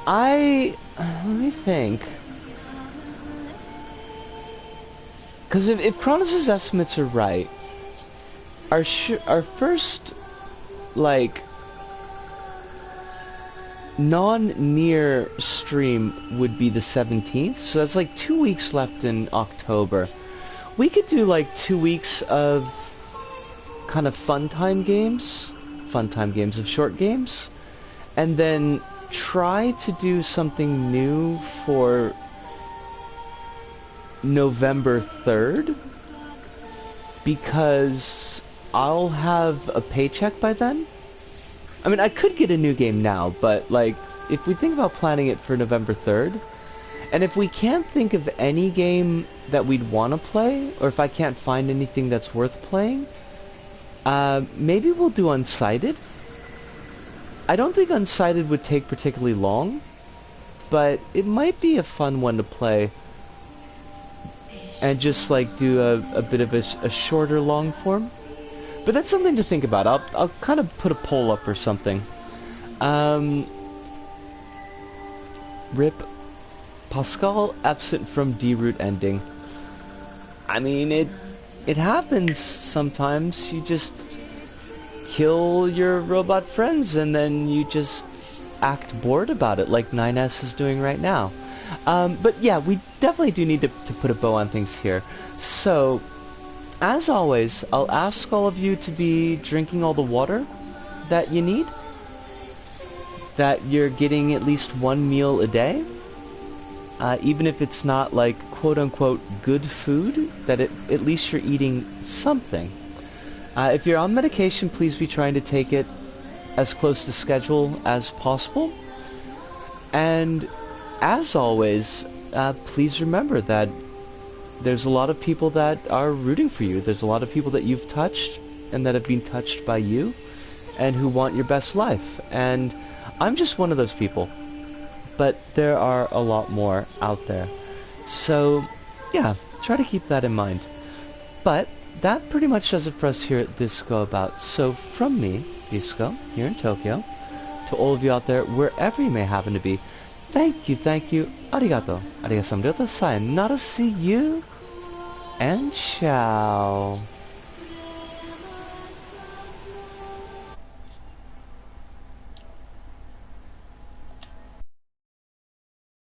Let me think. Because if Kronos' estimates are right, our first, like, non-NieR stream would be the 17th, so that's like 2 weeks left in October. We could do like 2 weeks of kind of fun time games of short games, and then try to do something new for November 3rd, because I'll have a paycheck by then. I mean, I could get a new game now, but like, if we think about planning it for November 3rd, and if we can't think of any game that we'd want to play, or if I can't find anything that's worth playing, maybe we'll do Unsighted. I don't think Unsighted would take particularly long, but it might be a fun one to play, and just like do a bit of a shorter long form. But that's something to think about. I'll kind of put a poll up or something. Rip Pascal absent from D-root ending. I mean, it happens sometimes. You just kill your robot friends and then you just act bored about it, like 9S is doing right now. But yeah, we definitely do need to put a bow on things here. So, as always, I'll ask all of you to be drinking all the water that you need, that you're getting at least one meal a day, even if it's not like quote-unquote good food, that at least you're eating something. If you're on medication, please be trying to take it as close to schedule as possible. And as always, please remember that there's a lot of people that are rooting for you. There's a lot of people that you've touched and that have been touched by you and who want your best life. And I'm just one of those people. But there are a lot more out there. So, yeah, try to keep that in mind. But that pretty much does it for us here at Visco About. So from me, Visco, here in Tokyo, to all of you out there, wherever you may happen to be, thank you, arigato, sayonara, see you, and ciao.